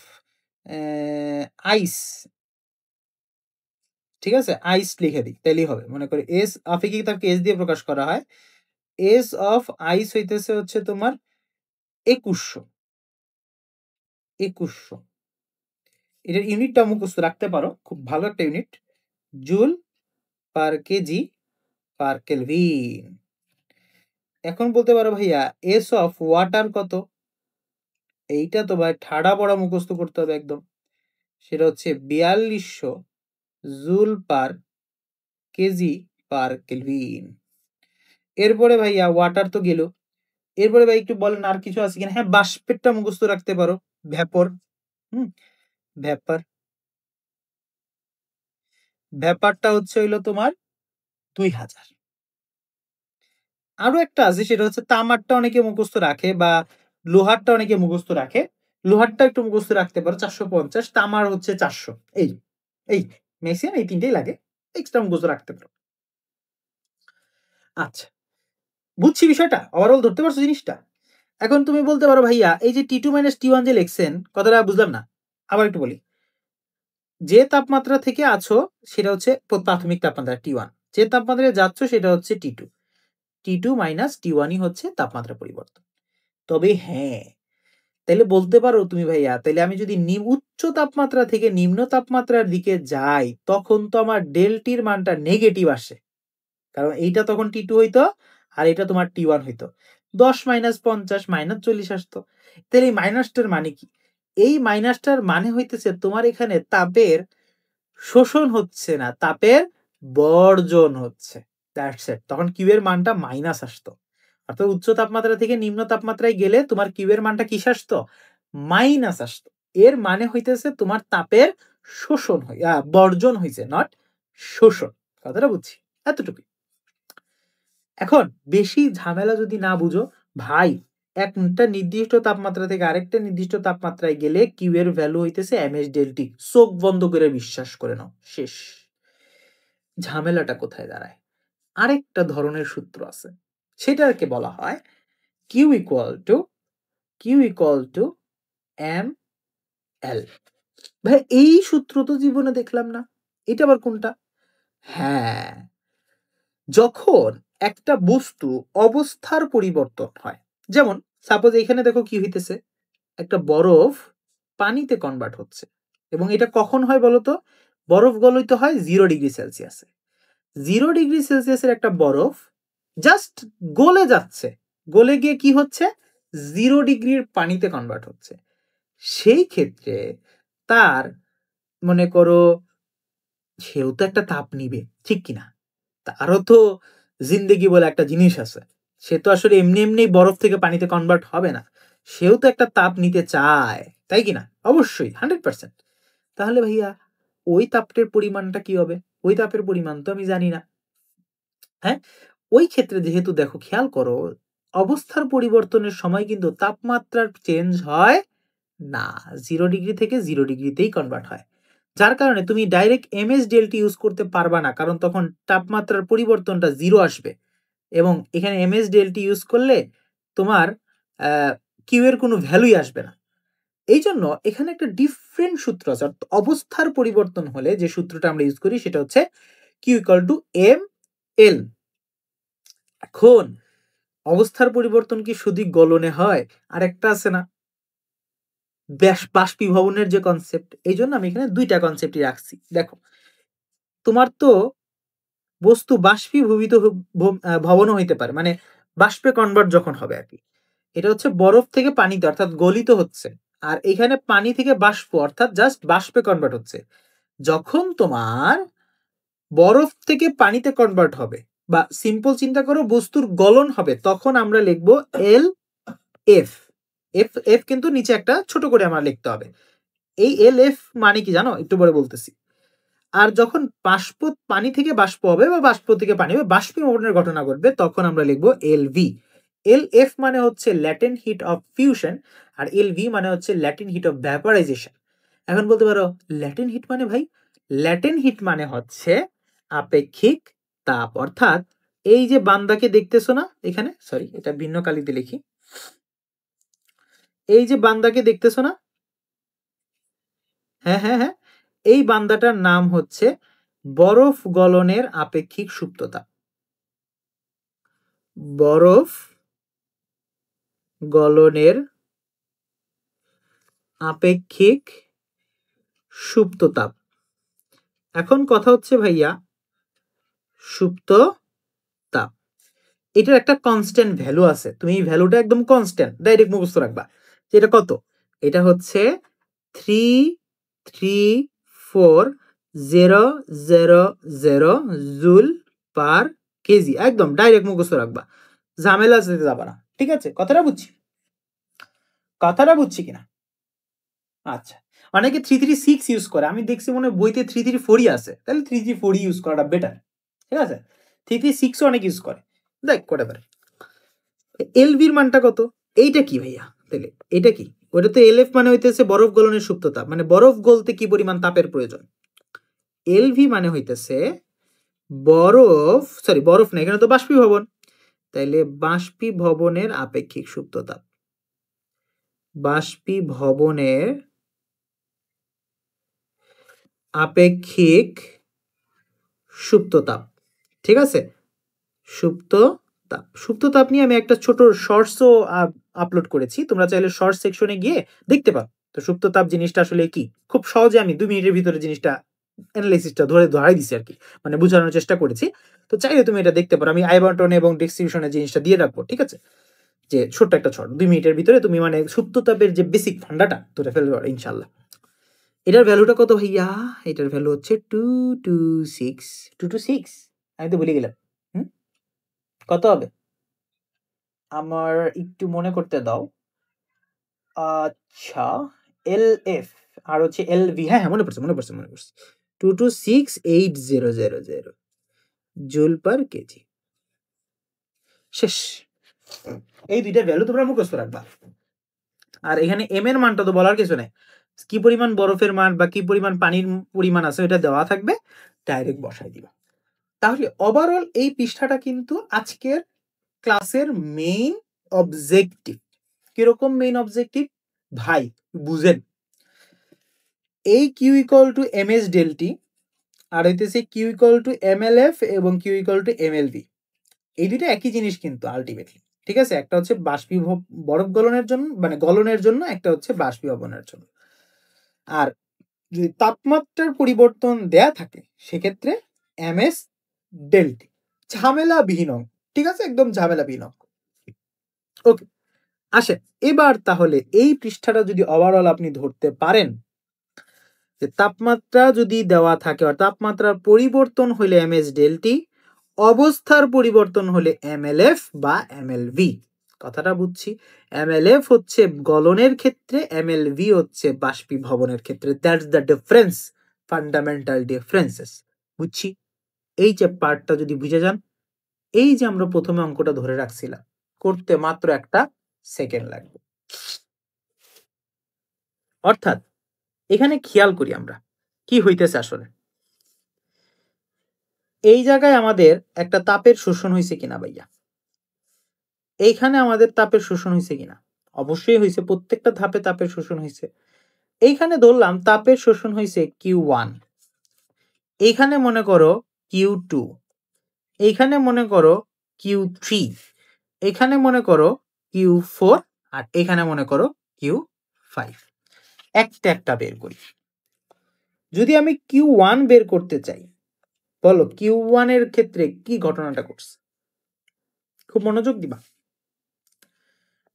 আইস, ঠিক আছে, আইস লিখে দিই তাইলেই হবে। মনে করো এস আপেক্ষিক তাপকে এস দিয়ে প্রকাশ করা হয়। এস অফ আইস হইতেছে হচ্ছে তোমার 2100। এটার ইউনিটটা মুখস্থ রাখতে পারো, খুব ভালো একটা unit, joule per kg per kelvin. এখন বলতে পারো ভাইয়া এস অফ ওয়াটার কত? এইটা তো ভাই ঠাড়া পড়া মুখস্থ করতে হবে একদম। সেটা হচ্ছে 4200 joule per kg per kelvin. এরপরে ভাইয়া ওয়াটার তো গেল, এরপরে ভাই একটু বলেন আর কিছু আছে কিনা? হ্যাঁ, বাষ্পেরটা মুখস্থ রাখতে পারো, ভ্যাপর। হুম, ভ্যাপার, ভ্যাপারটা হচ্ছে হইলো তোমার 2000। আরো একটা আছে, সেটা হচ্ছে তামারটা অনেকে মুখস্থ রাখে, বা লোহারটা অনেকে মুখস্থ রাখে। লোহারটা একটু মুখস্থ রাখতে পারো 450, তামার হচ্ছে 400। এই এই ম্যাক্সিমাম এই তিনটেই লাগে, এক্সট্রা মুখস্থ রাখতে পারো। আচ্ছা, বুঝছি বিষয়টা, ওভারঅল ধরতে পারছো জিনিসটা। এখন তুমি বলতে পারো ভাইয়া এই যে T2 মাইনাস T1 যে লিখছেন, কথাটা বুঝলাম না, আবার একটু বলি। যে তাপমাত্রা থেকে আছো সেটা হচ্ছে প্রাথমিক তাপমাত্রা T1, যে তাপমাত্রায় যাচ্ছ সেটা হচ্ছে T2। T2 মাইনাস T1ই হচ্ছে তাপমাত্রা পরিবর্তন। তবে হ্যাঁ, তাইলে বলতে পারো তুমি ভাইয়া, তাইলে আমি যদি উচ্চ তাপমাত্রা থেকে নিম্ন তাপমাত্রার দিকে যাই তখন তো আমার ডেলটির মানটা নেগেটিভ আসে, কারণ এইটা তখন T2 হইতো আর এটা তোমার T1 হইতো। 10 মাইনাস 50 মাইনাস 40 আসতো। তাহলে এই মাইনাসটার মানে কি? এই মাইনাসটার মানে হইতেছে তোমার এখানে তাপের শোষণ হচ্ছে না, তাপের বর্জন হচ্ছে। That's it. তখন কিউ এর মানটা মাইনাস আসতো। অর্থাৎ উচ্চ তাপমাত্রা থেকে নিম্ন তাপমাত্রায় গেলে তোমার কিউ এর মানটা কিস আসতো? মাইনাস আসতো। এর মানে হইতেছে তোমার তাপের শোষণ বর্জন হইছে, নট শোষণ। কথাটা বুঝছি, এতটুকুই। এখন বেশি ঝামেলা যদি না বুঝো ভাই, একটা নির্দিষ্ট তাপমাত্রা থেকে আরেকটা নির্দিষ্ট তাপমাত্রায় গেলে কিউ এর ভ্যালু হইতেছে এমএস ডেলটি। চোখ বন্ধ করে বিশ্বাস করে নাও, শেষ। ঝামেলাটা কোথায় দাঁড়ায়? আরেকটা ধরনের সূত্র আছে, সেটাকে বলা হয় Q equal to M L. ভাই এই সূত্র তো জীবনে দেখলাম না, এটা আবার কোনটা? হ্যাঁ, যখন একটা বস্তু অবস্থার পরিবর্তন হয়, যেমন সাপোজ এখানে দেখো কি হইতেছে, একটা বরফ পানিতে কনভার্ট হচ্ছে, এবং এটা কখন হয় বলতো? বরফ গলিত হয় 0 ডিগ্রি সেলসিয়াসে। 0 ডিগ্রি সেলসিয়াসের একটা বরফ জাস্ট গলে যাচ্ছে, গলে গিয়ে কি হচ্ছে? 0 ডিগ্রির পানিতে কনভার্ট হচ্ছে। সেই ক্ষেত্রে তার, মনে করো, সেও তো একটা তাপ নিবে, ঠিক কিনা? তারও তো জিন্দেগি বলে একটা জিনিস আছে, সে তো আসলে এমনি এমনি বরফ থেকে পানিতে কনভার্ট হবে না, সেও তো একটা তাপ নিতে চায়, তাই কিনা? অবশ্যই, 100%। তাহলে ভাইয়া ওই তাপের পরিমাণটা কি হবে? ওই তাপের পরিমাণ তো আমি জানি না। হ্যাঁ, ওই ক্ষেত্রে যেহেতু দেখো, খেয়াল করো, অবস্থার পরিবর্তনের সময় কিন্তু তাপমাত্রার চেঞ্জ হয় না, 0 ডিগ্রি থেকে 0 ডিগ্রিতেই কনভার্ট হয়। যার কারণে তুমি ডাইরেক্ট এমএস ডেলটি ইউজ করতে পারবা না, কারণ তখন তাপমাত্রার পরিবর্তনটা 0 আসবে, এবং এখানে এমএস ডেলটি ইউজ করলে তোমার কিউ এর কোনো ভ্যালুই আসবে না। এই জন্য এখানে একটা ডিফারেন্ট সূত্র আছে। অবস্থার পরিবর্তন হলে যে সূত্রটা আমরা ইউজ করি সেটা হচ্ছে Q equal to M L. এখন অবস্থার পরিবর্তন কি শুধু গলনে হয়? আরেকটা আছে না, বাষ্পীভবনের যে কনসেপ্ট, এই জন্য আমি এখানে দুইটা কনসেপ্টই রাখছি। দেখো, তোমার তো বস্তু বাষ্পীভূত ভবনও হইতে পারে, মানে বাষ্পে কনভার্ট যখন হবে আর কি। এটা হচ্ছে বরফ থেকে পানিতে অর্থাৎ গলিত হচ্ছে, আর এখানে পানি থেকে বাষ্প অর্থাৎ জাস্ট বাষ্পে কনভার্ট হচ্ছে। যখন তোমার বরফ থেকে পানিতে কনভার্ট হবে বা সিম্পল চিন্তা করো বস্তুর গলন হবে, তখন আমরা লিখব এল এফ। এফ এফ কিন্তু নিচে একটা ছোট করে আমার লিখতে হবে। এই এল এফ মানে কি জানো, একটু পরে বলতেছি। আর যখন বাষ্প পানি থেকে বাষ্প হবে বা বাষ্প থেকে পানি হবে, বাষ্পীভবনের ঘটনা ঘটবে, তখন আমরা লিখবো এল ভি। এল এফ মানে হচ্ছে ল্যাটেন্ট হিট অফ ফিউশন, আর এল ভি মানে হচ্ছে ল্যাটেন্ট হিট অফ ভ্যাপারাইজেশন। এখন বলতে পারো ল্যাটেন্ট হিট মানে, ভাই ল্যাটেন্ট হিট মানে হচ্ছে আপেক্ষিক তাপ। অর্থাৎ এই যে বান্দাকে দেখতেছো না এখানে, সরি এটা ভিন্ন কালিতে লিখি, এই যে বান্দাকে দেখতেছো না, হ্যাঁ হ্যাঁ হ্যাঁ, এই বান্দাটার নাম হচ্ছে বরফ গলনের আপেক্ষিক সুপ্ততা। বরফ গলনের আপেক্ষিক সুপ্ততাপ। এখন কথা হচ্ছে ভাইয়া, সুপ্ত তাপ এটার একটা কনস্ট্যান্ট ভ্যালু আছে, তুমি এই ভ্যালুটা একদম কনস্ট্যান্ট ডাইরেক্ট মুখস্থ রাখবা যে এটা কত। এটা হচ্ছে 334000 জুল পার কেজি, একদম ডাইরেক্ট মুখস্থ রাখবা, ঝামেলা যেতে যাবা না। ঠিক আছে, কথাটা বুঝছি, কথাটা বুঝছি কিনা? আচ্ছা, অনেকে 336 ইউজ করে, আমি দেখছি মনে হয় বইতে 334ই আছে, তাহলে 334 ইউজ করাটা বেটার। ঠিক আছে, 336 অনেক ইউজ করে, দেখ কোটা পারে। এলভির মানটা কত? এইটা কি ভাইয়া, তাহলে এটা কি? ওটা তো এলএফ মানে হইতেছে বরফ গলনের সুপ্ত তাপ, মানে বরফ গলতে কি পরিমাণ তাপের প্রয়োজন। এলভি মানে হইতেছে বরফ, সরি বরফ না, এখানে তো বাষ্পীভবন, তাইলে বাষ্পীভবনের আপেক্ষিক সুপ্ত তাপ, বাষ্পীভবনের আপেক্ষিক সুপ্ত তাপ। ঠিক আছে, সুপ্ত তাপ, সুপ্ত তাপ নিয়ে আমি একটা ছোট শর্টসও আপলোড করেছি, তোমরা চাইলে শর্ট সেকশনে গিয়ে দেখতে পাও। তো সুপ্ত তাপ জিনিসটা আসলে কি, খুব সহজে আমি 2 মিনিটের ভিতরে জিনিসটা অ্যানালাইসিসটা ধরাই দিছি আর কি, মানে বোঝানোর চেষ্টা করেছি। তো চাইলে তুমি এটা দেখতে পারো, আমি আই বাটনে এবং ডেসক্রিপশনে জিনিসটা দিয়ে রাখবো। ঠিক আছে, যে ছোট্ট একটা শর্ট 2 মিনিটের ভিতরে তুমি মানে সুপ্ত তাপের যে বেসিক ফান্ডাটা ধরে ফেলবে পারো ইনশাল্লাহ। এটার ভ্যালুটা কত ভাইয়া? এটার ভ্যালু হচ্ছে 226। 226 আমি তো ভুলে গেলাম। হুম, কত হবে আমার একটু মনে করতে দাও। আচ্ছা, এল এফ আর হচ্ছে এল ভি, হ্যাঁ হ্যাঁ মনে পড়ছে মনে পড়ছে মনে পড়ছে, 2268000 জুল পার কেজি। শেষ, এই দুইটা ভ্যালু তোমরা মুখস্থ রাখবা। আর এখানে এম এর মানটা তো বলার কিছু নেই, কি পরিমাণ বরফের মান বা কি পরিমাণ পানির পরিমাণ আছে এটা দেওয়া থাকবে, ডাইরেক্ট বসাই দিবা। তাহলে ওভারঅল এই পৃষ্ঠাটা কিন্তু আজকের ক্লাসের মেইন অবজেক্টিভ। কিরকম মেইন অবজেক্টিভ ভাই বুঝেন, এই Q equal to M S del T আর হইতেছে Q equal to M L F এবং Q equal to M L V, এই দুইটা একই জিনিস কিন্তু আলটিমেটলি। ঠিক আছে, একটা হচ্ছে বরফ গলনের জন্য মানে গলনের জন্য, একটা হচ্ছে বাষ্পীভবনের জন্য। আর যদি তাপমাত্রার পরিবর্তন দেয়া থাকে সেক্ষেত্রে এম এস ডেল টি, ঝামেলাবিহীন অঙ্ক। ঠিক আছে, একদম ঝামেলাবিহীন অঙ্ক। ওকে, আসে এবার তাহলে এই পৃষ্ঠাটা যদি ওভারঅল আপনি ধরতে পারেন, যে তাপমাত্রা যদি দেওয়া থাকে আর তাপমাত্রার পরিবর্তন হলে এম এস ডেল টি, অবস্থার পরিবর্তন হলে এম এল এফ বা এম এল ভি। কথাটা বুঝছি, এম এল এফ হচ্ছে গলনের ক্ষেত্রে, এম এল ভি হচ্ছে বাষ্পীভবনের ক্ষেত্রে, that's the difference, fundamental differences. বুঝছি, এই যে পার্টটা যদি বুঝে যান, এই যে আমরা প্রথমে অঙ্কটা ধরে রাখছিলাম করতে মাত্র 1 সেকেন্ড লাগবে। অর্থাৎ এখানে খেয়াল করি আমরা কি হইতেছে আসলে, এই জায়গায় আমাদের একটা তাপের শোষণ হয়েছে কিনা ভাইয়া, এইখানে আমাদের তাপের শোষণ হয়েছে কিনা? অবশ্যই হয়েছে, প্রত্যেকটা ধাপে তাপের শোষণ হয়েছে। এইখানে ধরলাম তাপের শোষণ হয়েছে Q1, এইখানে মনে করো Q2, এইখানে মনে করো Q3, এখানে মনে করো Q4 আর এখানে মনে করো Q5, একটা একটা বের করি। যদি আমি Q1 বের করতে চাই, বলো Q1 এর ক্ষেত্রে কি ঘটনাটা ঘটছে? খুব মনোযোগ দিবা।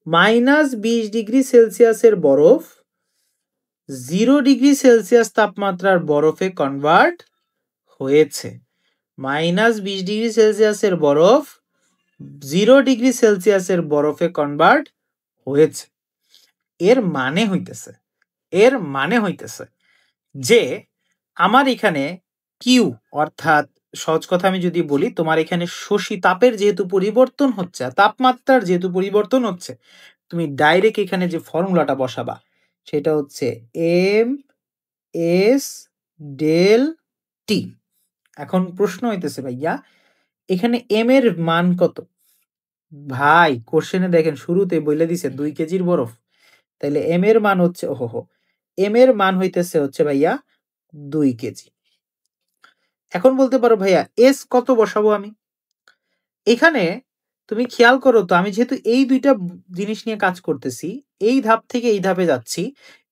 -20°C বরফ 0°C তাপমাত্রার বরফে কনভার্ট হয়েছে। -20°C বরফ 0°C বরফে কনভার্ট হয়েছে। এর মানে হইতেছে যে আমার এখানে কিউ, অর্থাৎ সহজ কথা আমি যদি বলি, তোমার এখানে শোষী তাপের যেহেতু পরিবর্তন হচ্ছে, তাপমাত্রার যেহেতু পরিবর্তন হচ্ছে, তুমি ডাইরেক্ট এখানে যে ফর্মুলাটা বসাবা সেটা হচ্ছে এম এস ডেল টি। এখন প্রশ্ন হইতেছে ভাইয়া, এখানে এম এর মান কত? ভাই কোশ্চেনে দেখেন শুরুতে বলে দিছে 2 কেজির বরফ, তাইলে এম এর মান হচ্ছে এম এর মান হইতেছে হচ্ছে ভাইয়া 2 কেজি। এখন বলতে পারো ভাইয়া এস কত বসাবো আমি? এখানে তুমি খেয়াল করো তো, আমি যেহেতু এই দুইটা জিনিস নিয়ে কাজ করতেছি, এই ধাপ থেকে এই ধাপে যাচ্ছি,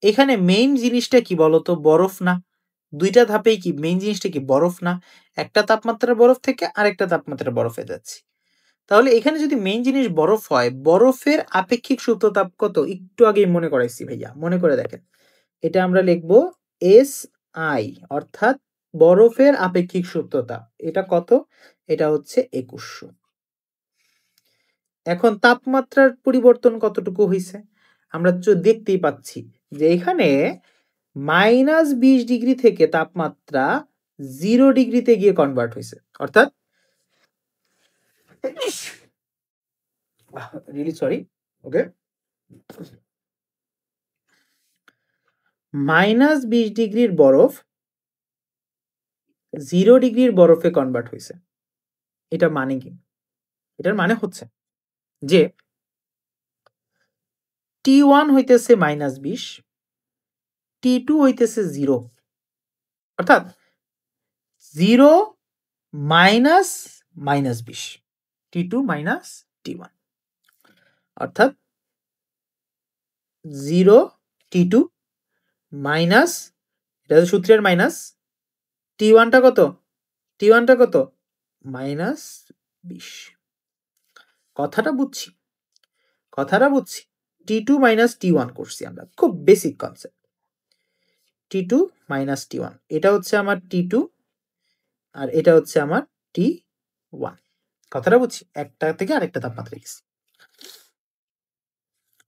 এখানে মেইন জিনিসটা কি বলতো? বরফ না? দুইটা ধাপেই কি মেইন জিনিসটা কি? বরফ না? একটা তাপমাত্রার বরফ থেকে আরেকটা তাপমাত্রার বরফে যাচ্ছি। তাহলে এখানে যদি মেইন জিনিস বরফ হয়, বরফের আপেক্ষিক সুপ্ত তাপ কত? একটু আগেই মনে করাইছি ভাইয়া, মনে করে দেখেন। এটা আমরা লিখবো এস আই, অর্থাৎ বরফের আপেক্ষিক সুপ্ত তাপ। এটা কত? এটা হচ্ছে 2100। এখন তাপমাত্রার পরিবর্তন কতটুকু হয়েছে? আমরা দেখতেই পাচ্ছি যে এখানে -20 ডিগ্রি থেকে তাপমাত্রা 0 ডিগ্রিতে গিয়ে কনভার্ট হয়েছে, অর্থাৎ রিয়েলি সরি, ওকে, -20 ডিগ্রির বরফ 0 ডিগ্রির বরফে কনভার্ট হয়েছে। এটা মানে কি? এটার মানে হচ্ছে যে T1 হইতেছে -20, T2 হইতেছে 0, অর্থাৎ 0 মাইনাস -20, T2 মাইনাস T1, অর্থাৎ 0 T2 মাইনাস, এটা হচ্ছে সূত্রের মাইনাস, T1টা কত? T1টা কত? -20। কথাটা বুঝছি, T2 মাইনাস T1 করছি আমরা, খুব basic concept. T2 minus T1, এটা হচ্ছে আমার T2 আর এটা হচ্ছে আমার T1। কথাটা বুঝছি, একটা থেকে আরেকটা তাপমাত্রা গেছি।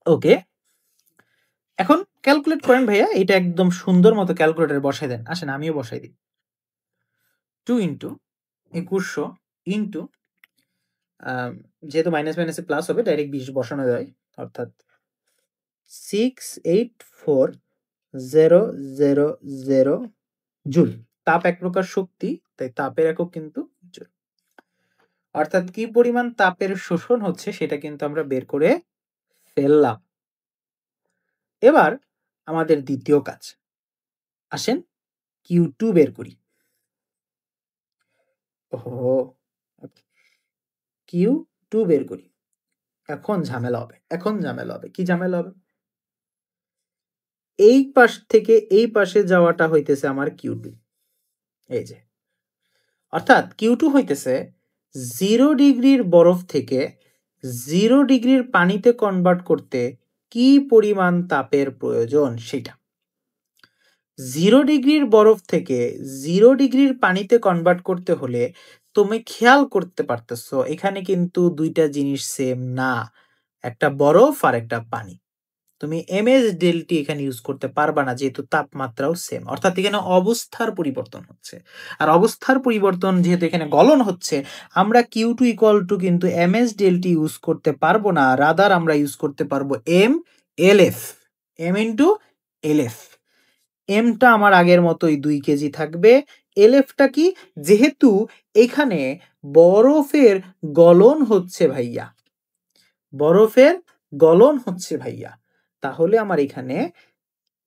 ওকে, এখন ক্যালকুলেট করেন ভাইয়া, এটা একদম সুন্দর মতো ক্যালকুলেটরে বসাই দেন। আসেন আমিও বসাই দিই। 2 ইন্টু 2100 ইন্টু, যেহেতু মাইনাস মাইনাসে প্লাস হবে, ডাইরেক্ট 20 বসানো যায়, অর্থাৎ 684000 জুল। তাপ এক প্রকার শক্তি, তাই তাপের একক কিন্তু জুল। অর্থাৎ কি পরিমাণ তাপের শোষণ হচ্ছে সেটা কিন্তু আমরা বের করে ফেললাম। এবার আমাদের দ্বিতীয় কাজ, আসেন Q2 বের করি। Q2 বের করি। এখন ঝামেলা হবে। কি ঝামেলা হবে? এই পাশ থেকে এই পাশে যাওয়াটা হইতেছে আমার Q2, এই যে, অর্থাৎ Q2 হইতেছে 0 ডিগ্রির বরফ থেকে 0 ডিগ্রির পানিতে কনভার্ট করতে কি পরিমাণ তাপের প্রয়োজন সেটা। 0 ডিগ্রির বরফ থেকে 0 ডিগ্রির পানিতে কনভার্ট করতে হলে তুমি খেয়াল করতে পারতেছো এখানে কিন্তু দুইটা জিনিস সেম না, একটা বরফ আর একটা পানি। তুমি এমএস ডেলটি এখানে ইউজ করতে পারবা না, যেহেতু তাপমাত্রাও সেম, অর্থাৎ এখানে অবস্থার পরিবর্তন হচ্ছে। আর অবস্থার পরিবর্তন যেহেতু এখানে গলন হচ্ছে, আমরা Q2 ইকুয়াল টু কিন্তু এমএস ডেলটি ইউজ করতে পারবো না, রাদার আমরা ইউজ করতে পারবো M L F, M into L F. এমটা আমার আগের মতোই 2 কেজি থাকবে। এলএফটা কি? যেহেতু এখানে বরফের গলন হচ্ছে ভাইয়া, তাহলে আমার এখানে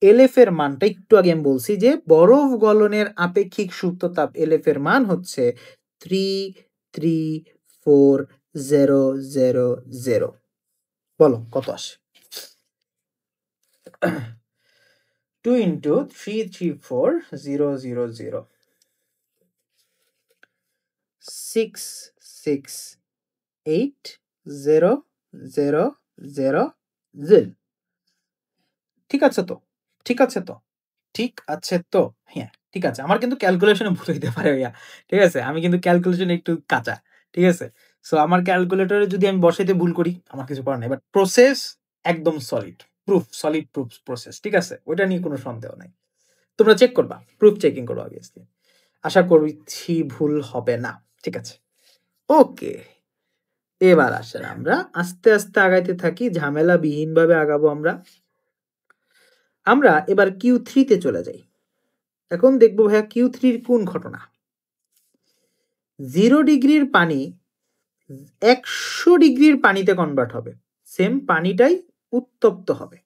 এলএফ এর মানটা একটু আগে আমি বলছি যে বরফ গলনের আপেক্ষিক সুপ্ত তাপ এলএফ এর মান হচ্ছে 3340 000। বলো কত আসে? 2 into 334,000 668,000। ঠিক আছে তো? ঠিক আছে তো? ঠিক আছে তো? হ্যাঁ, ঠিক আছে। আমার কিন্তু ক্যালকুলেশনে ভুল হইতে পারে ভাইয়া। ঠিক আছে? আমি কিন্তু ক্যালকুলেশনে একটু কাঁচা। ঠিক আছে? সো আমার ক্যালকুলেটরে যদি আমি বসাইতে ভুল করি, আমার কিছু করার নাই। বাট প্রসেস একদম সলিড। Solid proof process. ঠিক আছে? ওইটা নিয়ে কোনো সন্দেহ নাই। তোমরা চেক করবা। প্রুফ চেকিং করবা অবভিয়াসলি। আশা করছি ভুল হবে না। ঠিক আছে? ওকে। এবার আসেন আমরা আস্তে, আস্তে আগাইতে থাকি। ঝামেলাবিহীনভাবে আগাবো আমরা। আমরা এবার Q3 তে চলে যাই। এখন দেখব ভাইয়া Q3 এর কোন ঘটনা? 0 ডিগ্রির পানি 100 ডিগ্রির পানিতে কনভার্ট হবে। সেম পানিটাই উত্তপ্ত হবে।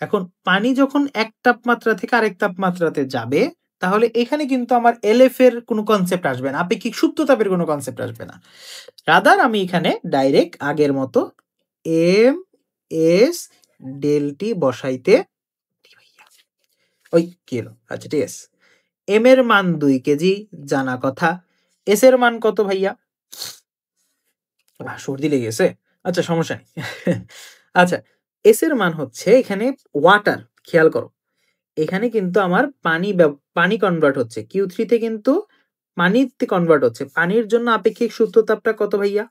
এখন পানি যখন এক তাপমাত্রা থেকে আরেক তাপমাত্রাতে যাবে, তাহলে এখানে কিন্তু আমার এলএফ এর কোনো কনসেপ্ট আসবে না, আপেক্ষিক সুপ্ততাপের কোনো কনসেপ্ট আসবে না। রাদার আমি এখানে ডাইরেক্ট আগের মতো এম এস ডেল টি বসাইতে ওই কি হলো? আচ্ছা ঠিক আছে। এম এর মান 2 কেজি জানা কথা। এস এর মান কত ভাইয়া? সর্দি লেগে গেছে। আচ্ছা সমস্যা নেই। আচ্ছা এস এর মান হচ্ছে এখানে ওয়াটার। খেয়াল করো এখানে কিন্তু আমার পানি কনভার্ট হচ্ছে। Q3 তে কিন্তু পানিতে কনভার্ট হচ্ছে। পানির জন্য আপেক্ষিক সুপ্ততাপটা কত ভাইয়া?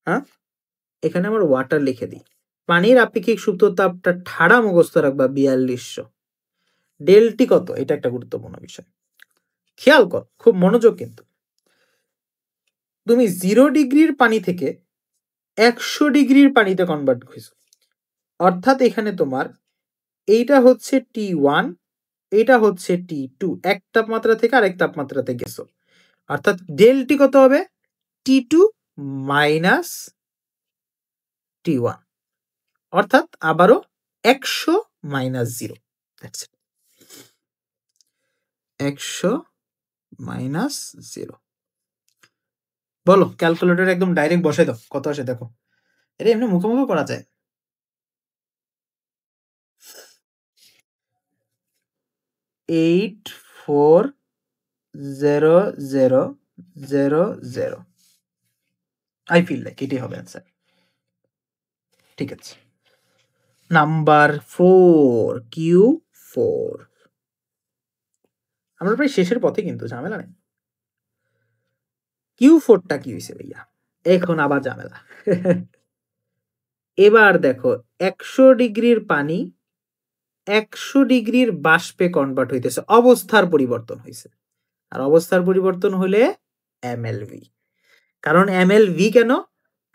হ্যাঁ, এখানে আমার ওয়াটার লিখে দিই। পানির আপেক্ষিক সুপ্ততাপটা ঠাড়া মুখস্থ রাখবা 4200। ডেলটি কত? এটা একটা গুরুত্বপূর্ণ বিষয়। খেয়াল কর, খুব মনোযোগ কিন্তু। তুমি 0 ডিগ্রির পানি থেকে 100 ডিগ্রির পানিতে কনভার্ট হয়েছে। অর্থাৎ এখানে তোমার এইটা হচ্ছে T1, এটা হচ্ছে T2। এক তাপমাত্রা থেকে আরেক তাপমাত্রাতে গেছো। অর্থাৎ ডেলটি কত হবে? T2 minus T1। অর্থাৎ আবারও 100 মাইনাস 0। 100 মাইনাস 0। বলো ক্যালকুলেটর একদম ডাইরেক্ট বসাই দাও, কত আসে দেখো। এটা এমনি মুখোমুখি করা যায়। 840000। আই ফিল লাইক এটাই হবে অ্যান্সার। ঠিক আছে, নাম্বার 4 Q4। আমরা প্রায় শেষের পথে, কিন্তু ঝামেলা নেই। Q4টা কি হয়েছে ভাইয়া? এখন আবার ঝামেলা। এবার দেখো 100 ডিগ্রির পানি 100 ডিগ্রির বাষ্পে কনভার্ট হইতেছে, অবস্থার পরিবর্তন হয়েছে। আর অবস্থার পরিবর্তন হলে এমএলভি। কারণ এমএলভি কেন?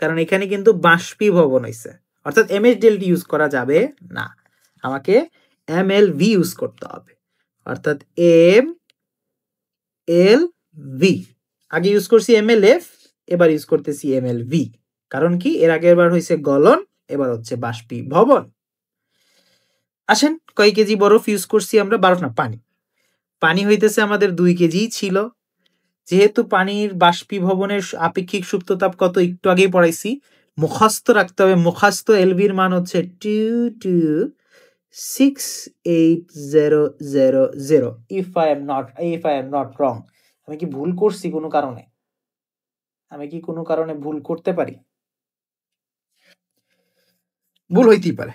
কারণ এখানে কিন্তু বাষ্পীভবন হয়েছে। অর্থাৎ এমএস ডেলটি ইউজ করা যাবে না, আমাকে এমএলভি ইউজ করতে হবে। অর্থাৎ এম এল ভি। আগে ইউজ করছি এমএলএফ, এবার ইউজ করতেছি এমএলভি। কারণ কি? এর আগের বার হয়েছে গলন, এবার হচ্ছে বাষ্পীভবন। আসেন, কয় কেজি বরফ ইউজ করছি আমরা? বরফ না, পানি। পানি হইতেছে আমাদের 2 কেজি ছিল। যেহেতু পানির বাষ্পীভবনের আপেক্ষিক সুপ্ততাপ কত একটু আগেই পড়াইছি, মুখস্থ রাখতে হবে। মুখস্থ এলভির মান হচ্ছে 2268000। ইফ আই এম নট রং। আমি কি ভুল করছি কোনো কারণে? আমি কি কোনো কারণে ভুল করতে পারি? ভুল হইতেই পারে।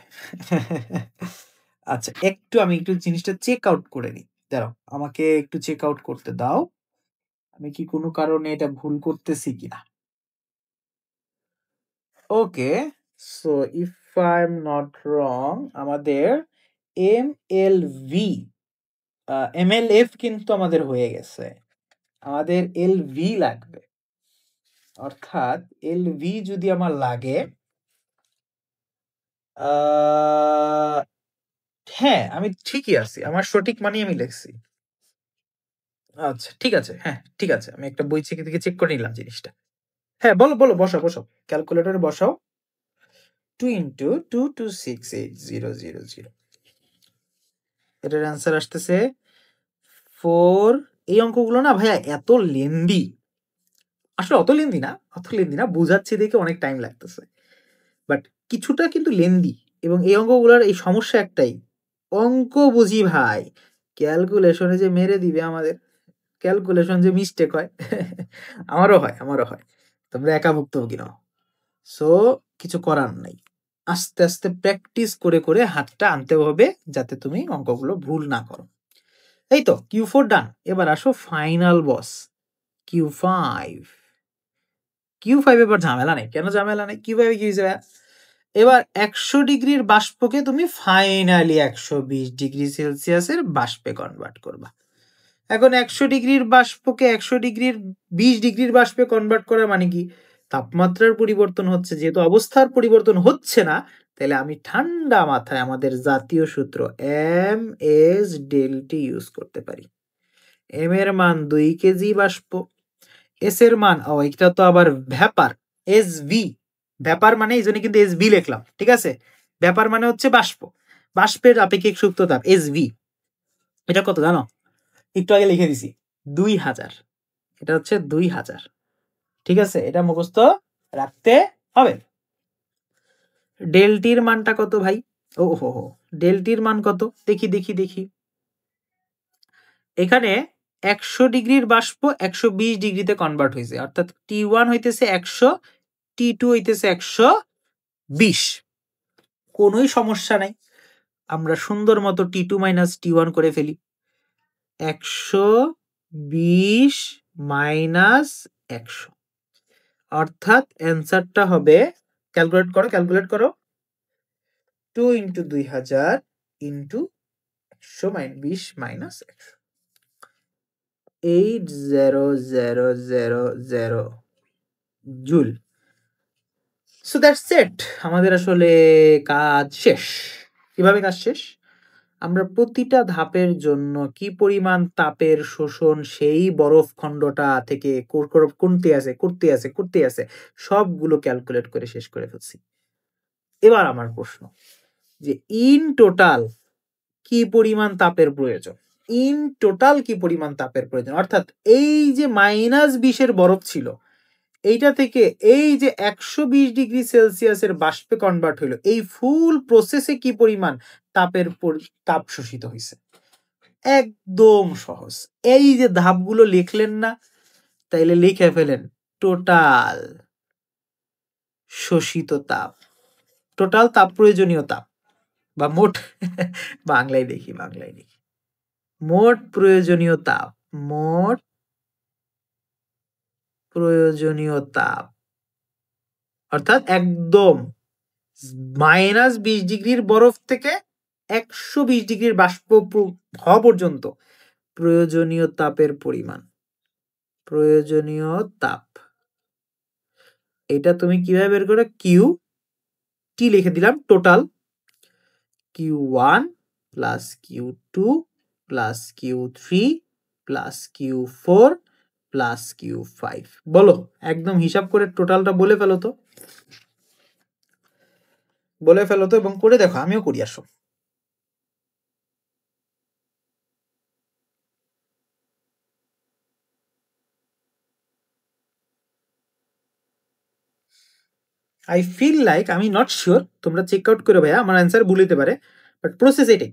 আচ্ছা একটু আমি একটু জিনিসটা চেক আউট করে নিই। দাঁড়াও, আমাকে একটু চেক আউট করতে দাও, আমি কি কোনো কারণে এটা ভুল করতেছি কিনা। Okay, so if I am not wrong, আমাদের M L V, M L F কিন্তু আমাদের হয়ে গেছে, আমাদের এল ভি লাগবে। অর্থাৎ এল ভি যদি আমার লাগে, হ্যাঁ আমি ঠিকই আছি, আমার সঠিক মানই আমি লিখছি। আচ্ছা ঠিক আছে, হ্যাঁ ঠিক আছে, আমি একটা বই থেকে চেক করে নিলাম জিনিসটা। হ্যাঁ বলো বলো, বসাও বসাও, ক্যালকুলেটরে বসাও। 2 into 2268000। এটার অ্যান্সার আসতেছে 4। এই অঙ্কগুলো না ভাইয়া এত লেন্দি, আসলে অত লেন্দি না, বুঝাচ্ছি দেখে অনেক টাইম লাগতেছে, বাট কিছুটা কিন্তু লেন্দি। এবং এই অঙ্কগুলোর এই সমস্যা একটাই, অঙ্ক বুঝি ভাই, ক্যালকুলেশনে যে মেরে দিবে আমাদের, ক্যালকুলেশন যে মিস্টেক হয় আমারও হয়, তোমরা একা ভুক্তভোগী নাও। সো কিছু করার নাই, আস্তে আস্তে প্র্যাকটিস করে করে হাতটা আনতে হবে যাতে তুমি অঙ্কগুলো ভুল না করো। এই তো Q4 ডান। এবার আসো ফাইনাল বস, Q5। Q5 এবার ঝামেলা নেই। কেন ঝামেলা নেই? Q5 কি হয়েছে? এবার 100 ডিগ্রির বাষ্পকে তুমি ফাইনালি 120 ডিগ্রি সেলসিয়াসের বাষ্পে কনভার্ট করবা। এখন 100 ডিগ্রির বাষ্পকে 120 ডিগ্রির বাষ্পে কনভার্ট করা মানে কি? তাপমাত্রার পরিবর্তন হচ্ছে, যেহেতু অবস্থার পরিবর্তন হচ্ছে না, তাহলে আমি ঠান্ডা মাথায় আমাদের জাতীয় সূত্র এম এস ডেল্টি ইউজ করতে পারি। এম এর মান 2 কেজি বাষ্প, এস এর মান, এটা তো আবার ভ্যাপার, এস ভি, ব্যাপার মানে এই জন্য কিন্তু এস ভি লিখলাম, ঠিক আছে? ব্যাপার মানে হচ্ছে বাষ্প, বাষ্পের আপেক্ষিক সুপ্ত তাপ এস ভি। এটা কত জানো? একটু আগে লিখে দিছি, 2000। এটা হচ্ছে 2000, ঠিক আছে? এটা মুখস্থ রাখতে হবে। ডেলটির মানটা কত ভাই? ও হো হো, ডেলটির মান কত? দেখি দেখি দেখি, এখানে 100 ডিগ্রির বাষ্প 120 ডিগ্রিতে কনভার্ট হয়েছে, অর্থাৎ T1 হইতেছে 100, T2 হইতেছে 120। কোনোই সমস্যা নাই, আমরা সুন্দর মতো T2 মাইনাস T1 করে ফেলি। 120 মাইনাস 100, অর্থাৎ অ্যান্সারটা হবে, ক্যালকুলেট করো 2 into 2000 into 120 minus 100, 8000 joule. So that's it, আমাদের আসলে কাজ শেষ। কিভাবে কাজ শেষ? আমরা প্রতিটা ধাপের জন্য কি পরিমাণ তাপের শোষণ সেই বরফ খণ্ডটা থেকে করতে আছে সবগুলো ক্যালকুলেট করে শেষ করে ফেলছি। এবার আমার প্রশ্ন যে ইন টোটাল কি পরিমাণ তাপের প্রয়োজন, অর্থাৎ এই যে -20 বরফ ছিল, এইটা থেকে এই যে 120 ডিগ্রি সেলসিয়াসের বাষ্পে কনভার্ট হইলো, এই ফুল প্রসেসে কি পরিমাণ তাপ শোষিত হয়েছে। একদম সহজ, এই যে ধাপগুলো লিখলেন না, তাইলে লিখে ফেলেন টোটাল শোষিত তাপ, টোটাল তাপ প্রয়োজনীয় তাপ, বা মোট বাংলায় দেখি, মোট প্রয়োজনীয় তাপ, অর্থাৎ একদম -20 ডিগ্রির বরফ থেকে 120 ডিগ্রির বাষ্প হওয়া পর্যন্ত প্রয়োজনীয় তাপের পরিমাণ, প্রয়োজনীয় তাপ। এটা তুমি কিভাবে বের করে? টি লিখে দিলাম, total Q1 plus Q2 plus Q3 plus Q4 plus Q5। বলো, একদম হিসাব করে টোটালটা বলে ফেলো তো, এবং করে দেখো, আমিও করি, আসো। আই ফিল লাইক, আমি নট শিওর, তোমরা চেক আউট করে ভাইয়া, আমার অ্যান্সার ভুল হতে পারে, বাট প্রসেস এটাই।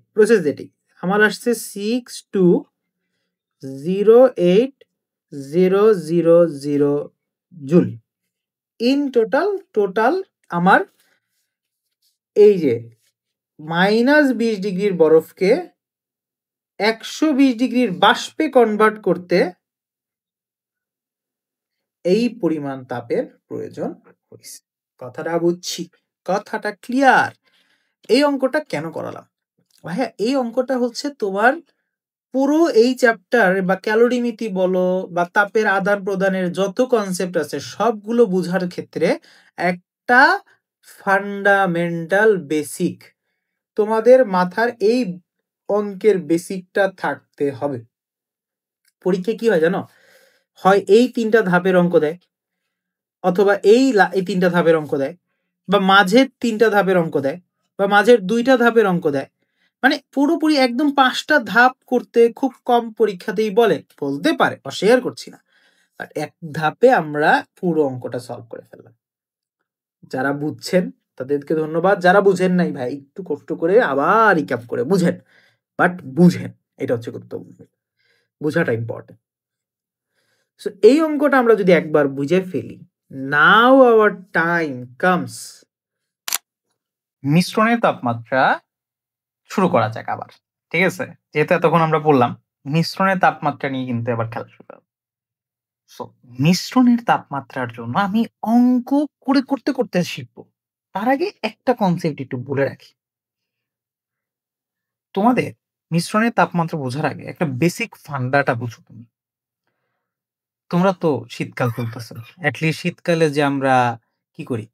আমার আসছে 6208,000 জুল। ইন টোটাল আমার এই যে -20 ডিগ্রির বরফকে 120 ডিগ্রির বাষ্পে কনভার্ট করতে এই পরিমাণ তাপের প্রয়োজন হয়েছে। কথাটা বুঝছি, কথাটা ক্লিয়ার। এই অঙ্কটা কেন করালাম ভাইয়া? এই অঙ্কটা হচ্ছে তোমার পুরো এই চ্যাপ্টার বা ক্যালোরিমিতি বলো বা তাপের আদান প্রদানের যত কনসেপ্ট আছে সবগুলো বোঝার ক্ষেত্রে একটা ফান্ডামেন্টাল বেসিক, তোমাদের মাথার এই অঙ্কের বেসিকটা থাকতে হবে। পরীক্ষা কি হয় জানো? হয় এই 3টা ধাপের অঙ্ক দেয়, অথবা এই 3টা ধাপের অঙ্ক দেয়, বা মাঝের 3টা ধাপের অঙ্ক দেয়, বা মাঝের 2টা ধাপের অঙ্ক দেয়। মানে পুরোপুরি একদম 5টা ধাপ করতে খুব কম পরীক্ষাতেই বলতে পারে, অস্বীকার করছি না, আর এক ধাপে আমরা পুরো অঙ্কটা সলভ করে ফেললাম। যারা বুঝছেন তাদেরকে ধন্যবাদ, যারা বুঝেন নাই ভাই একটু কষ্ট করে আবার রিক্যাপ করে বুঝেন, বাট বুঝেন, এটা হচ্ছে গুরুত্বপূর্ণ, বুঝাটা ইম্পর্টেন্ট। সো এই অঙ্কটা আমরা যদি একবার বুঝে ফেলি, নাও আওয়ার টাইম কামস মিশ্রণের তাপমাত্রা শুরু করা যাক আবার। ঠিক আছে, যেহেতু এতক্ষণ আমরা বললাম মিশ্রণের তাপমাত্রা নিয়ে কিন্তু এবার খেলা শুরু করব। সো মিশ্রণের তাপমাত্রার জন্য আমি অঙ্ক করে করতে করতে শিখবো। তার আগে একটা কনসেপ্ট একটু বলে রাখি, তোমাদের মিশ্রণের তাপমাত্রা বোঝার আগে একটা বেসিক ফান্ডাটা বুঝো। তোমরা তো শীতকাল চলতেছে, অ্যাটলিস্ট শীতকালে যে আমরা কি করি,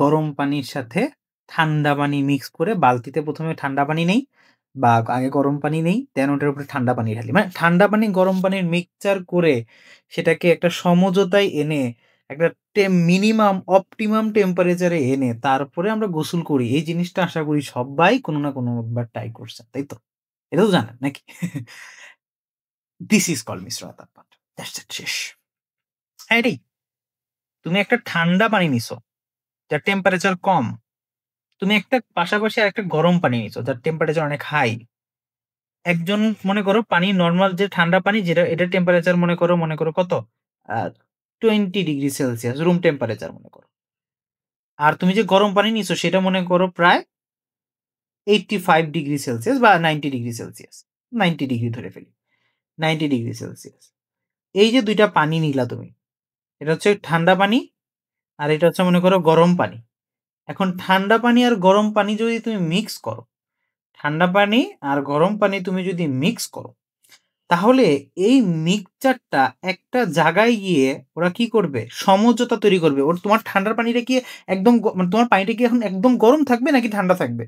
গরম পানির সাথে ঠান্ডা পানি মিক্স করে বালতিতে প্রথমে ঠান্ডা পানি নেই, বা আগে গরম পানি নেই, দেন ওটার উপরে ঠান্ডা পানি ঢালি, মানে ঠান্ডা পানি গরম পানির মিক্সচার করে সেটাকে একটা সমঝোতায় এনে একটা মিনিমাম অপটিমাম টেম্পারেচারে এনে তারপরে আমরা গোসল করি। এই জিনিসটা আশা করি সবাই কোনো না কোনো একবার ট্রাই করছে, তাই তো? এটা তো জানেন নাকি? দিস ইজ কল মিশ্রণ তাপমাত্রা। দ্যাটস ইট, শেষ। হ্যাঁ, এটাই। তুমি একটা ঠান্ডা পানি নিছো যার টেম্পারেচার কম, তুমি একটা পাশাপাশি আরেকটা গরম পানি নিছো যার টেম্পারেচার অনেক হাই। একজন মনে করো পানি নরমাল যে ঠান্ডা পানি যেটা, এটার টেম্পারেচার মনে করো কত, 20 ডিগ্রি সেলসিয়াস রুম টেম্পারেচার মনে করো। আর তুমি যে গরম পানি নিছো সেটা মনে করো প্রায় 85 ডিগ্রি সেলসিয়াস বা 90 ডিগ্রি সেলসিয়াস, 90 ডিগ্রি ধরে ফেলি, 90 ডিগ্রি সেলসিয়াস। এই যে দুইটা পানি নিলা তুমি, এটা হচ্ছে ঠান্ডা পানি আর এটা হচ্ছে মনে করো গরম পানি। এখন ঠান্ডা পানি আর গরম পানি যদি তুমি মিক্স করো, ঠান্ডা পানি আর গরম পানি তুমি যদি মিক্স করো, তাহলে এই মিক্সচারটা একটা জায়গায় গিয়ে ওরা কি করবে, সমঝোতা তৈরি করবে। ওর তোমার ঠান্ডার পানিটা কি একদম মানে তোমার পানিটা কি এখন একদম গরম থাকবে নাকি ঠান্ডা থাকবে?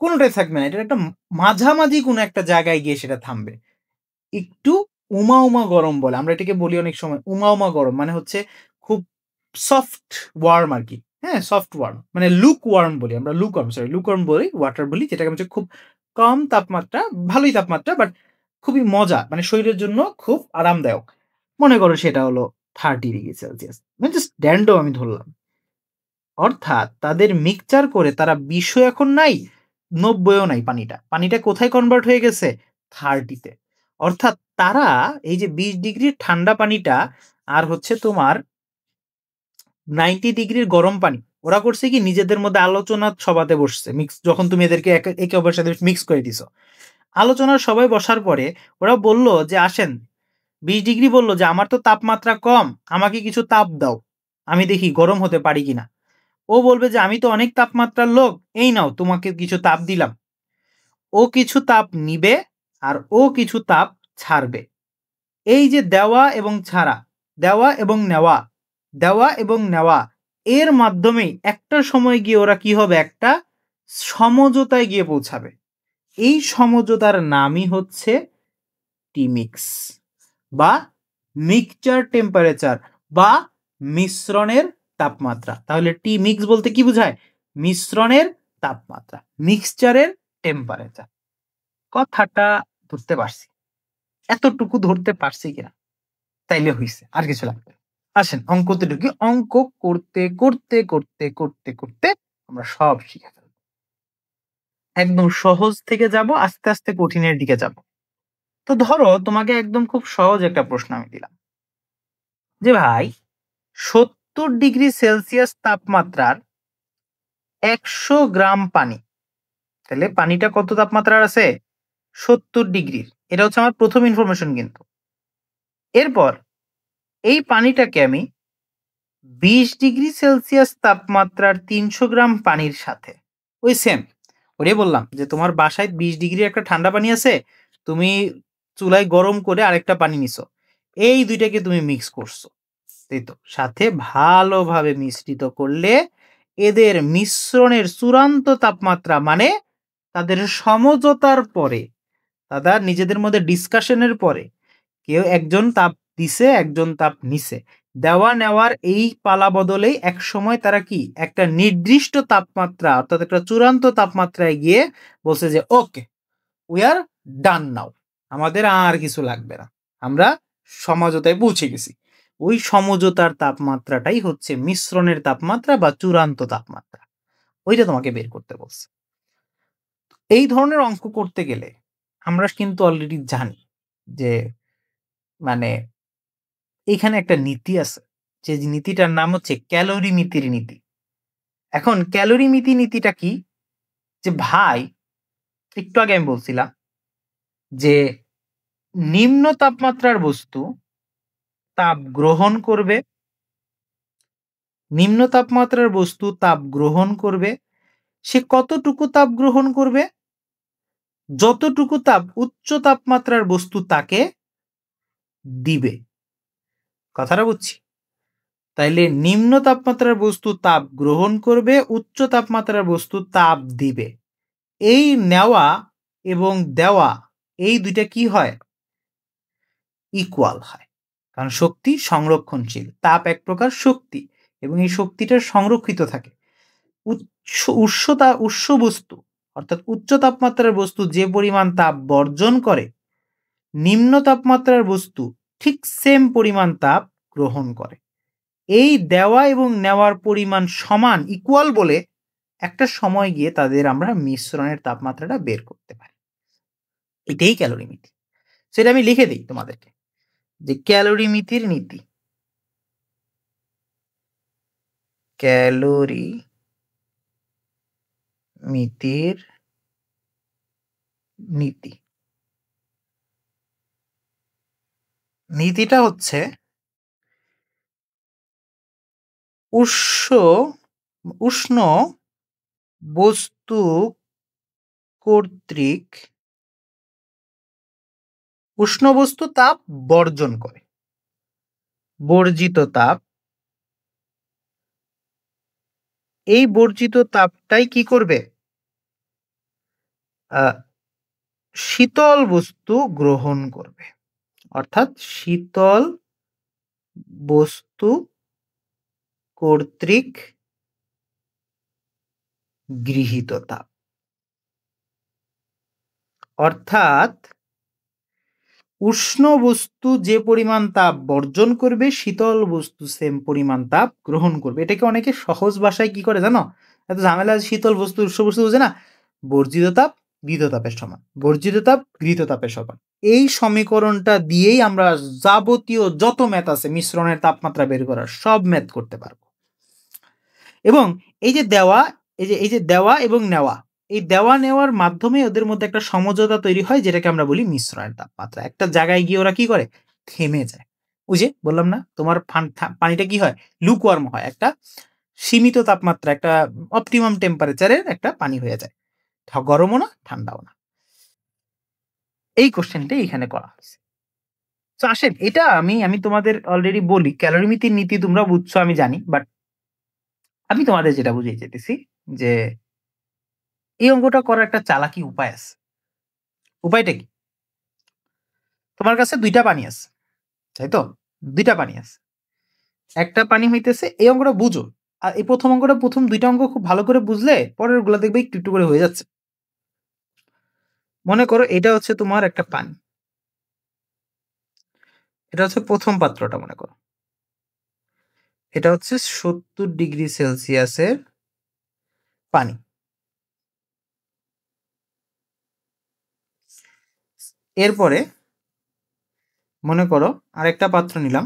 কোনোটাই থাকবে না, এটা একটা মাঝামাঝি কোনো একটা জায়গায় গিয়ে সেটা থামবে। একটু উমা, উমা গরম বলে। আমরা এটাকে বলি অনেক সময় উমা, উমা গরম। মানে হচ্ছে খুব সফট ওয়ার্ম আরকি। হ্যাঁ? Soft warm. মানে লুক ওয়ার্ম বলি আমরা। লুক ওয়ার্ম বলি, ওয়াটার বলি, যেটাকে হচ্ছে খুব কম তাপমাত্রা, ভালোই তাপমাত্রা বাট খুবই মজা। মানে শরীরের জন্য খুব আরামদায়ক। মনে করো সেটা হলো 30 ডিগ্রি সেলসিয়াস। মানে জাস্ট র‍্যান্ডম আমি ধরলাম। অর্থাৎ তাদের মিক্সচার করে তারা ২০ ও এখন নাই, ৯০ ও নাই পানিটা। পানিটা কোথায় কনভার্ট হয়ে গেছে? 30 তে। অর্থাৎ তারা এই যে ২০ ডিগ্রির ঠান্ডা পানিটা আর হচ্ছে তোমার 90 ডিগ্রির গরম পানি, ওরা করছে কি নিজেদের মধ্যে আলোচনা সভাতে বসছে। যখন তুমি এদেরকে একে অপরের সাথে মিক্স করে দিছো। আলোচনার সবাই বসার পরে ওরা বলল যে, "আসেন।" ২০ ডিগ্রি বলল যে, "আমার তো তাপমাত্রা কম। আমাকে কিছু তাপ দাও। আমি দেখি গরম হতে পারি কিনা।" ও বলবে যে, "আমি তো অনেক তাপমাত্রার লোক। এই নাও তোমাকে কিছু তাপ দিলাম।" ও কিছু তাপ নিবে আর ও কিছু তাপ ছাড়বে। এই যে দেওয়া এবং ছাড়া, দেওয়া এবং নেওয়া, দেওয়া এবং নেওয়া, এর মাধ্যমেই একটা সময় গিয়ে ওরা কি হবে, একটা সমঝোতায় গিয়ে পৌঁছাবে। এই সমঝোতার নামই হচ্ছে টিমিক্স বা মিক্সচার টেম্পারেচার বা মিশ্রণের তাপমাত্রা। তাহলে টি মিক্স বলতে কি বোঝায়? মিশ্রণের তাপমাত্রা, মিক্সচারের টেম্পারেচার। কথাটা ধরতে পারছি? এতটুকু ধরতে পারছি কিনা তাইলে হইছে, আর কিছু লাগবে না। আসেন অঙ্কতে ঢুকি। অঙ্ক করতে করতে করতে করতে করতে আমরা সব শিখে ফেলবো। একদম সহজ থেকে যাব, আস্তে আস্তে কঠিনের দিকে যাব। তো ধরো তোমাকে একদম খুব সহজ একটা প্রশ্ন আমি দিলাম যে ভাই ৭০ ডিগ্রি সেলসিয়াস তাপমাত্রার ১০০ গ্রাম পানি, তাহলে পানিটা কত তাপমাত্রার আছে? ৭০ ডিগ্রির। এটা হচ্ছে আমার প্রথম ইনফরমেশন কিন্তু। এরপর এই পানিটাকে আমি ২০ ডিগ্রি সেলসিয়াস তাপমাত্রার ৩০০ গ্রাম পানির সাথে, ওই সেম, ওটাই বললাম যে তোমার বাসায় ২০ ডিগ্রি একটা ঠান্ডা পানি আছে, তুমি চুলায় গরম করে আরেকটা পানি নিছো, এই দুইটাকে তুমি মিক্স করছো, তাই তো? সাথে ভালোভাবে মিশ্রিত করলে এদের মিশ্রণের চূড়ান্ত তাপমাত্রা, মানে তাদের সমঝোতার পরে, তারা নিজেদের মধ্যে ডিসকাশনের পরে কেউ একজন তাপ দিছে, একজন তাপ নিছে। দেওয়া নেওয়ার এই পালা বদলেই একসময় তারা কি একটা নির্দিষ্ট তাপমাত্রা, অর্থাৎ একটা চূড়ান্ত তাপমাত্রায় গিয়ে বলছে যে ওকে, উই আর ডান নাও। আমাদের আর কিছু লাগবে না। আমরা সমঝোতায় পৌঁছে গেছি। ওই সমঝোতার তাপমাত্রাটাই হচ্ছে মিশ্রণের তাপমাত্রা বা চূড়ান্ত তাপমাত্রা। ওইটা তোমাকে বের করতে বলছে। এই ধরনের অঙ্ক করতে গেলে আমরা কিন্তু অলরেডি জানি যে মানে এখানে একটা নীতি আছে, যে নীতিটার নাম হচ্ছে ক্যালোরিমিতির নীতি। এখন ক্যালোরিমিতি নীতিটা কি? যে ভাই, একটু আগে আমি বলছিলাম যে নিম্ন তাপমাত্রার বস্তু তাপ গ্রহণ করবে, নিম্ন তাপমাত্রার বস্তু তাপ গ্রহণ করবে। সে কতটুকু তাপ গ্রহণ করবে? যতটুকু তাপ উচ্চ তাপমাত্রার বস্তু তাকে দিবে। কথাটা বুঝছি? তাইলে নিম্ন তাপমাত্রার বস্তু তাপ গ্রহণ করবে, উচ্চ তাপমাত্রার বস্তু তাপ দিবে। এই নেওয়া এবং দেওয়া, এই দুইটা কি হয়? ইকুয়াল হয়। কারণ শক্তি সংরক্ষণশীল, তাপ এক প্রকার শক্তি এবং এই শক্তিটা সংরক্ষিত থাকে। উৎস বস্তু অর্থাৎ উচ্চ তাপমাত্রার বস্তু যে পরিমাণ তাপ বর্জন করে, নিম্ন তাপমাত্রার বস্তু ঠিক সেম পরিমাণ তাপ গ্রহণ করে। এই দেওয়া এবং নেওয়ার পরিমাণ সমান, ইকুয়াল বলে একটা সময় গিয়ে তাদের আমরা মিশ্রণের তাপমাত্রাটা বের করতে পারি। এটাই ক্যালোরিমিতি। সেটা আমি লিখে দিই তোমাদেরকে, যে ক্যালোরিমিতির নীতি, ক্যালোরিমিতির নীতি, নীতিটা হচ্ছে উষ্ণ বস্তু কর্তৃক উষ্ণ বস্তু তাপ বর্জন করে, বর্জিত তাপ, এই বর্জিত তাপটাই কি করবে? শীতল বস্তু গ্রহণ করবে। অর্থাৎ শীতল বস্তু কর্তৃক গৃহীত তাপ। অর্থাৎ উষ্ণ বস্তু যে পরিমাণ তাপ বর্জন করবে, শীতল বস্তু সেম পরিমাণ তাপ গ্রহণ করবে। এটাকে অনেকে সহজ ভাষায় কি করে জানো? এত ঝামেলা, শীতল বস্তু উষ্ণ বস্তু বুঝে না। বর্জিত তাপ গৃহীত তাপের সমান, বর্জিত তাপ গৃহীত তাপের সমান। এই সমীকরণটা দিয়েই আমরা যাবতীয় যত ম্যাথ আছে মিশ্রণের তাপমাত্রা বের করার, সব ম্যাথ করতে পারবো। এবং এই যে দেওয়া, এই যে দেওয়া এবং নেওয়া, এই দেওয়া নেওয়ার মাধ্যমে ওদের মধ্যে একটা সমঝোতা তৈরি হয়, যেটাকে আমরা বলি মিশ্রণের তাপমাত্রা। একটা জায়গায় গিয়ে ওরা কি করে? থেমে যায়। ওই যে বললাম না, তোমার পানিটা কি হয়? লুকওয়ার্ম হয়, একটা সীমিত তাপমাত্রা, একটা অপটিমাম টেম্পারেচারের একটা পানি হয়ে যায়, গরমও না ঠান্ডাও না। এই কোশ্চেনটাই এখানে করা হয়েছে। তো আসেন, এটা আমি তোমাদের অলরেডি বলি, ক্যালোরিমিতির নীতি তোমরা বুঝছো আমি জানি, বাট আমি তোমাদের যেটা বুঝিয়ে যেতেছি যে এই অঙ্কটা করার একটা চালাকি উপায় আছে। উপায়টা কি? তোমার কাছে দুইটা পানি আছে, তাই তো? দুইটা পানি আছে। একটা পানি হইতেছে, এই অঙ্কটা বুঝো, আর এই প্রথম অঙ্কটা, প্রথম দুইটা অঙ্ক খুব ভালো করে বুঝলে পরের গুলা দেখবে একটু একটু করে হয়ে যাচ্ছে। মনে করো এটা হচ্ছে তোমার একটা পানি, এটা হচ্ছে প্রথম পাত্রটা। মনে করো এটা হচ্ছে 70°C পানি। এরপরে মনে করো আরেকটা পাত্র নিলাম,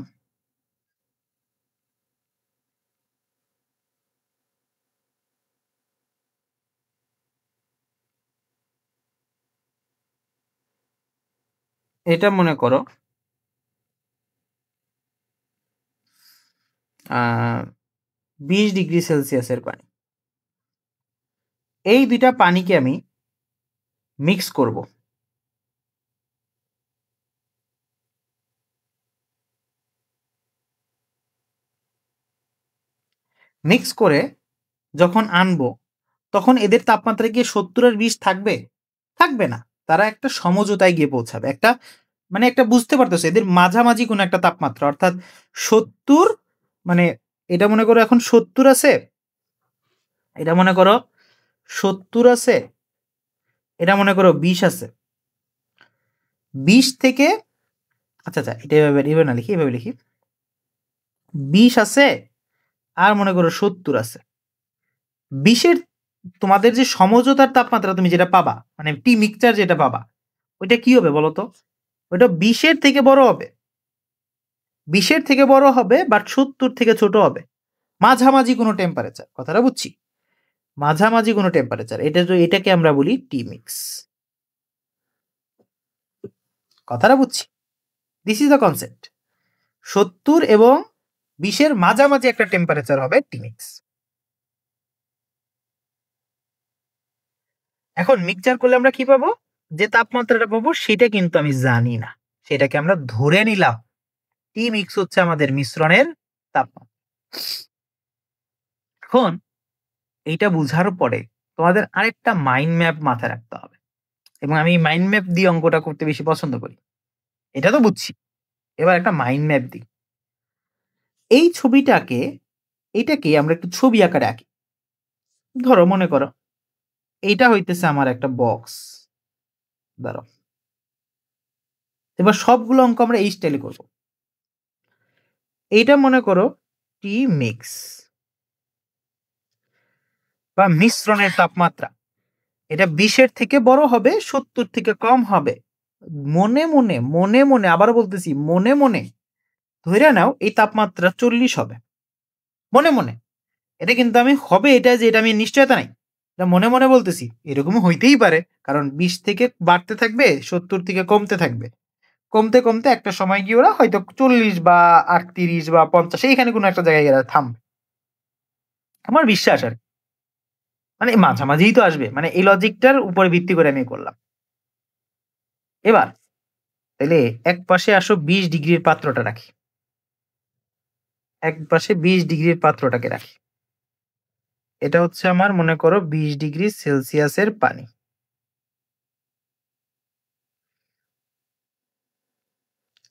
এটা মনে করো 20°C পানি। এই দুইটা পানিকে আমি মিক্স করব। মিক্স করে যখন আনবো, তখন এদের তাপমাত্রা কি 70 আর 20 থাকবে? থাকবে না। তারা একটা সমঝোতায় গিয়ে পৌঁছাবে, একটা মানে একটা, বুঝতে পারতেছে এদের মাঝামাঝি কোন একটা তাপমাত্রা। অর্থাৎ 70, মানে এটা মনে করো এখন 70 আছে, এটা মনে করো 70 আছে, এটা মনে করো 20 আছে। 20 থেকে, আচ্ছা আচ্ছা, এটা এভাবে এভাবে না লিখি, এভাবে লিখি। 20 আছে আর মনে করো 70 আছে। 20-এর তোমাদের যে সমঝোতার তাপমাত্রা তুমি যেটা পাবা, মানে টি মিক্সচার যেটা পাবা, ওইটা কি হবে বলো তো? ওইটা 20-এর থেকে বড় হবে। 20-এর থেকে বড় হবে, বাট 70 থেকে ছোট হবে। মাঝামাঝি কোনো টেম্পারেচার, কথাটা বুঝছি? মাঝামাঝি কোনো টেম্পারেচার, এটাকে আমরা বলি টি মিক্স। কথাটা বুঝছি? This is the concept. 70 এবং 20-এর মাঝামাঝি একটা টেম্পারেচার হবে টি মিক্স। এখন মিক্সচার করলে আমরা কি পাবো? যে তাপমাত্রাটা পাবো সেটা কিন্তু আমি জানি না, সেটাকে আমরা ধরে নিলাম টি মিক্স হচ্ছে আমাদের মিশ্রণের তাপমাত্রা। এখন এইটা বুঝার পরে তোমাদের আরেকটা মাইন্ড ম্যাপ মাথায় রাখতে হবে, এবং আমি মাইন্ড ম্যাপ দিয়ে অঙ্কটা করতে বেশি পছন্দ করি। এটা তো বুঝছি, এবার একটা মাইন্ড ম্যাপ দিই। এই ছবিটাকে, এটাকে আমরা একটু ছবি আকারে আঁকি। ধরো মনে করো এইটা হইতেছে আমার একটা বক্স। দাঁড়াও, এবার সবগুলো অঙ্ক আমরা এই স্টাইলে করব। এইটা মনে করো টি মিক্স বা মিশ্রণের তাপমাত্রা। এটা 20-এর থেকে বড় হবে, 70 থেকে কম হবে। মনে মনে মনে মনে আবার বলতেছি, মনে মনে ধরে নাও এই তাপমাত্রা 40 হবে। মনে মনে, এটা কিন্তু আমি হবে এটা যে এটা আমি নিশ্চয়তা নাই, এটা মনে মনে বলতেছি। এরকম হইতেই পারে, কারণ 20 থেকে বাড়তে থাকবে, 70 থেকে কমতে থাকবে। কমতে কমতে একটা সময় গিয়ে ওরা হয়তো 40 বা 38 বা 50 এইখানে কোনো একটা জায়গায় গেলে থামবে। আমার বিশ্বাস আর কি। মানে মাঝামাঝিই তো আসবে, মানে এই লজিকটার উপরে ভিত্তি করে আমি করলাম। এবার তাহলে এক পাশে আসো 20 ডিগ্রির পাত্রটা রাখি, এক পাশে 20 ডিগ্রির পাত্রটাকে রাখি। এটা হচ্ছে আমার মনে করো 20 ডিগ্রি সেলসিয়াসের পানি।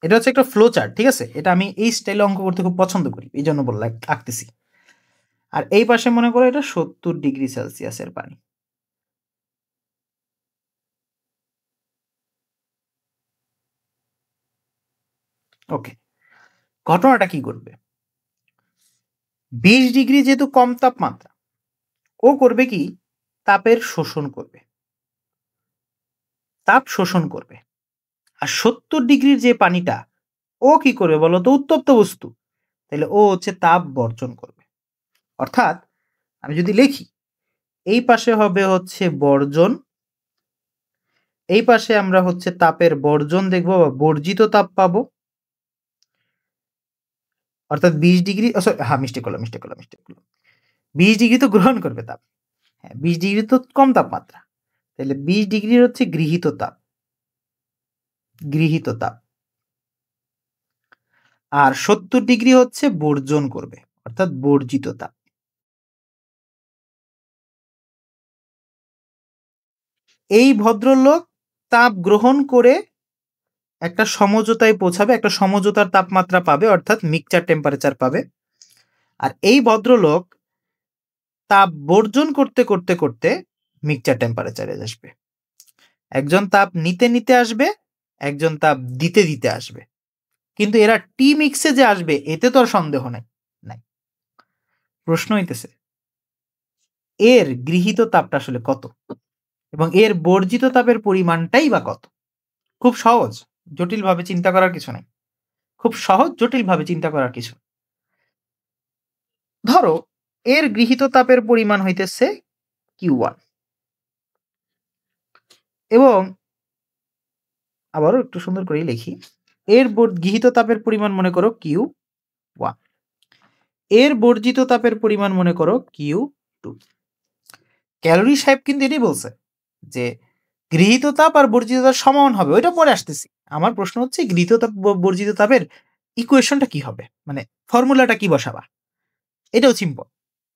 এটা হচ্ছে একটা ফ্লো চার্ট, ঠিক আছে? এটা আমি এই স্টাইলে অঙ্ক করতে খুব পছন্দ করি, এই জন্য বললাম আঁকতেছি। আর এই পাশে মনে করো এটা 70 ডিগ্রি সেলসিয়াসের পানি। ওকে, ঘটনাটা কি ঘটবে? 20 ডিগ্রি যেহেতু কম তাপমাত্রা, ও করবে কি? তাপের শোষণ করবে, তাপ শোষণ করবে। আর 70 ডিগ্রির যে পানিটা, ও কি করবে বলতো? উত্তপ্ত বস্তু, তাহলে ও হচ্ছে তাপ বর্জন করবে। অর্থাৎ আমি যদি লিখি, এই পাশে হবে হচ্ছে বর্জন, এই পাশে আমরা হচ্ছে তাপের বর্জন দেখবো বা বর্জিত তাপ পাবো। অর্থাৎ 20 ডিগ্রি, হ্যাঁ মিস্টেক করলাম 20 ডিগ্রি তো গ্রহণ করবে তাপ, হ্যাঁ 20 ডিগ্রি তো কম তাপমাত্রা, তাহলে 20 ডিগ্রির হচ্ছে গৃহীত তাপ, গৃহীত তাপ। আর 70 ডিগ্রি হচ্ছে বর্জন করবে, অর্থাৎ বর্জিত তাপ। এই ভদ্রলোক তাপ গ্রহণ করে একটা সমঝোতায় পৌঁছাবে, একটা সমঝোতার তাপমাত্রা পাবে, অর্থাৎ মিক্সচার টেম্পারেচার পাবে। আর এই ভদ্রলোক তাপ বর্জন করতে করতে করতে মিক্সচার টেম্পারেচারে আসবে। একজন তাপ নিতে নিতে আসবে, একজন তাপ দিতে দিতে আসবে। কিন্তু এরা টি মিক্সে যে আসবে এতে তো আর সন্দেহ নাই। প্রশ্ন হইতেছে এর গৃহীত তাপটা আসলে কত, এবং এর বর্জিত তাপের পরিমাণটাই বা কত? খুব সহজ, জটিলভাবে চিন্তা করার কিছু নাই। খুব সহজ, জটিলভাবে চিন্তা করার কিছু। ধরো এর গৃহীত তাপের পরিমাণ হইতেছে Q1, এবং আবারও একটু সুন্দর করে লিখি, এর গৃহীত তাপের পরিমাণ মনে করো Q1, এর বর্জিত তাপের পরিমাণ মনে করো Q2। ক্যালোরি সাহেব কিন্তু এটাই বলছে যে গৃহীত তাপ আর বর্জিত তাপ সমান হবে, ওইটা পরে আসতেছি। আমার প্রশ্ন হচ্ছে গৃহীত তাপ বর্জিত তাপের ইকুয়েশনটা কি হবে, মানে ফর্মুলাটা কি বসাবা? এটাও সিম্পল।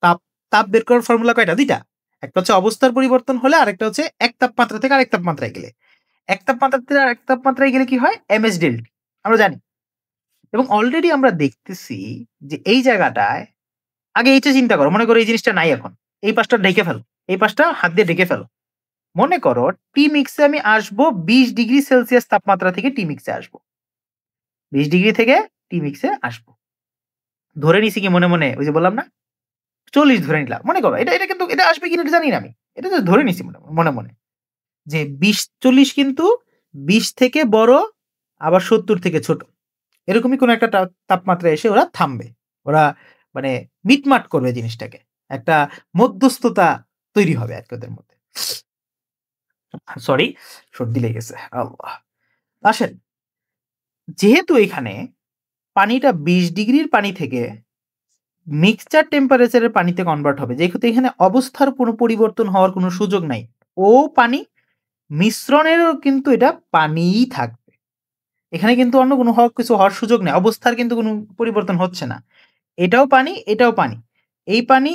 তাপ তাপ বের করার ফর্মুলা কয়টা? দুইটা। একটা হচ্ছে অবস্থার পরিবর্তন হলে, আরেকটা হচ্ছে এক তাপমাত্রা থেকে আরেক তাপমাত্রায় গেলে। এক তাপমাত্রা থেকে আরেক তাপমাত্রায় গেলে কি হয়? এমএস ডেল্টি আমরা জানি। এবং অলরেডি আমরা দেখতেছি যে এই জায়গাটায়, আগে এইটা চিন্তা করো, মনে করো এই জিনিসটা নাই এখন, এই পাশটা ঢেকে ফেলো, এই পাশটা হাত দিয়ে ঢেকে ফেলো। মনে করো টি মিক্সে আমি আসবো 20 ডিগ্রি সেলসিয়াস তাপমাত্রা থেকে টি মিক্সে আসবো, 20 ডিগ্রি থেকে টি মিক্সে আসবো। ধরে নিছি কি মনে মনে, ওই যে বললাম না 40 ধরে নিলাম, মনে করো এটা কিন্তু এটা আসবে কিনা এটা জানি না আমি, এটা তো ধরে নিছি মনে মনে যে 20-40 কিন্তু 20 থেকে বড় আবার 70 থেকে ছোট, এরকমই কোন একটা তাপমাত্রা এসে ওরা থামবে, ওরা মানে মিটমাট করবে জিনিসটাকে, একটা মধ্যস্থতা তৈরি হবে আর কি ওদের মধ্যে। সরি, সর্দি লেগেছে, আল্লাহ। আসেন, যেহেতু এখানে পানিটা 20 ডিগ্রির পানি থেকে মিক্সচার টেম্পারেচারের পানিতে কনভার্ট হবে, যেহেতু এখানে অবস্থার কোনো পরিবর্তন হওয়ার কোনো সুযোগ নাই, ও পানি মিশ্রণেরও কিন্তু এটা পানিই থাকবে, এখানে কিন্তু অন্য কোনো কিছু হওয়ার সুযোগ নেই, অবস্থার কিন্তু কোনো পরিবর্তন হচ্ছে না, এটাও পানি এটাও পানি, এই পানি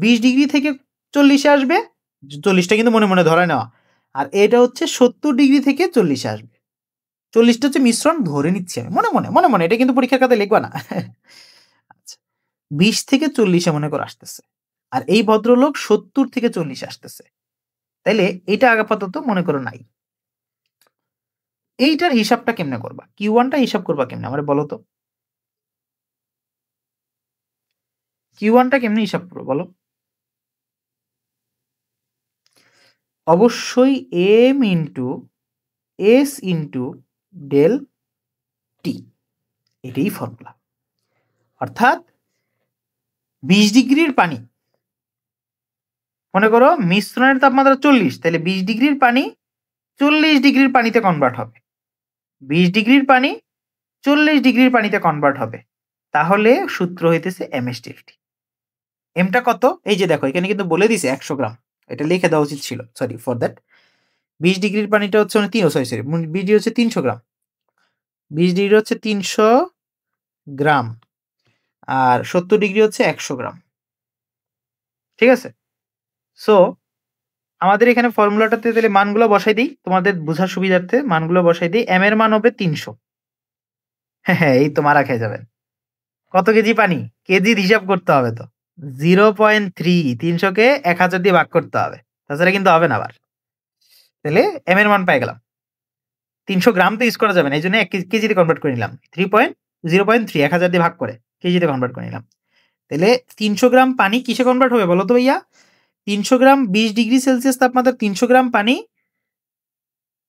20 ডিগ্রি থেকে 40-এ আসবে, 40টা কিন্তু মনে মনে ধরে নেওয়া, আর এটা হচ্ছে 70 ডিগ্রি থেকে 40-এ আসবে, 40টা হচ্ছে মিশ্রণ ধরে নিচ্ছি আমি মনে মনে মনে মনে, এটা কিন্তু পরীক্ষার খাতায় লিখবা না। আচ্ছা, 20 থেকে 40-এ মনে করো আসতেছে, আর এই ভদ্রলোক 70 থেকে 40-এ আসতেছে, তাইলে এটা আপাতত মনে করো নাই। এইটার হিসাবটা কেমনে করবা, Q1টা হিসাব করবা কেমনে আমারে বলো তো, Q1টা কেমনে হিসাব করবো বলো? অবশ্যই m into s into delta, এটাই ফর্মুলা। অর্থাৎ 20 ডিগ্রির পানি, মনে করো মিশ্রণের তাপমাত্রা 40, তাহলে 20 ডিগ্রির পানি 40 ডিগ্রির পানিতে কনভার্ট হবে, 20 ডিগ্রির পানি 40 ডিগ্রির পানিতে কনভার্ট হবে, তাহলে সূত্র হইতেছে msdt। এমটা কত, এই যে দেখো এখানে কিন্তু বলে দিছে 100 গ্রাম, এটা লিখে দেওয়া উচিত ছিল, সরি ফর দ্যাট। 20 ডিগ্রির পানিটা হচ্ছে 20 ডিগ্রি হচ্ছে 300 গ্রাম, 20 ডিগ্রি হচ্ছে 300 গ্রাম, আর 70 ডিগ্রি হচ্ছে 100 গ্রাম, ঠিক আছে? সো আমাদের এখানে ফর্মুলাটাতে তাহলে মানগুলো বসাই দিই, তোমাদের বোঝার সুবিধার্থে মানগুলো বসাই দিই। এম এর মান হবে 300, হ্যাঁ এই তো মারা খেয়ে যাবেন। কত কেজি পানি, কেজির হিসাব করতে হবে তো, 0.3, 300-কে 1000 দিয়ে ভাগ করতে হবে, তাছাড়া কিন্তু হবে না আবার। তাহলে এম এর মান পাই গেলাম, 300 গ্রাম তো ইউজ করা যাবে না, এই জন্য 1 কেজিতে কনভার্ট করে নিলাম, 0.3 1000 দিয়ে ভাগ করে কেজিতে কনভার্ট করে নিলাম। তাহলে 300 গ্রাম পানি কিসে কনভার্ট হবে বলো তো ভাইয়া? 300 গ্রাম 20 ডিগ্রি সেলসিয়াস তাপমাত্রা, 300 গ্রাম পানি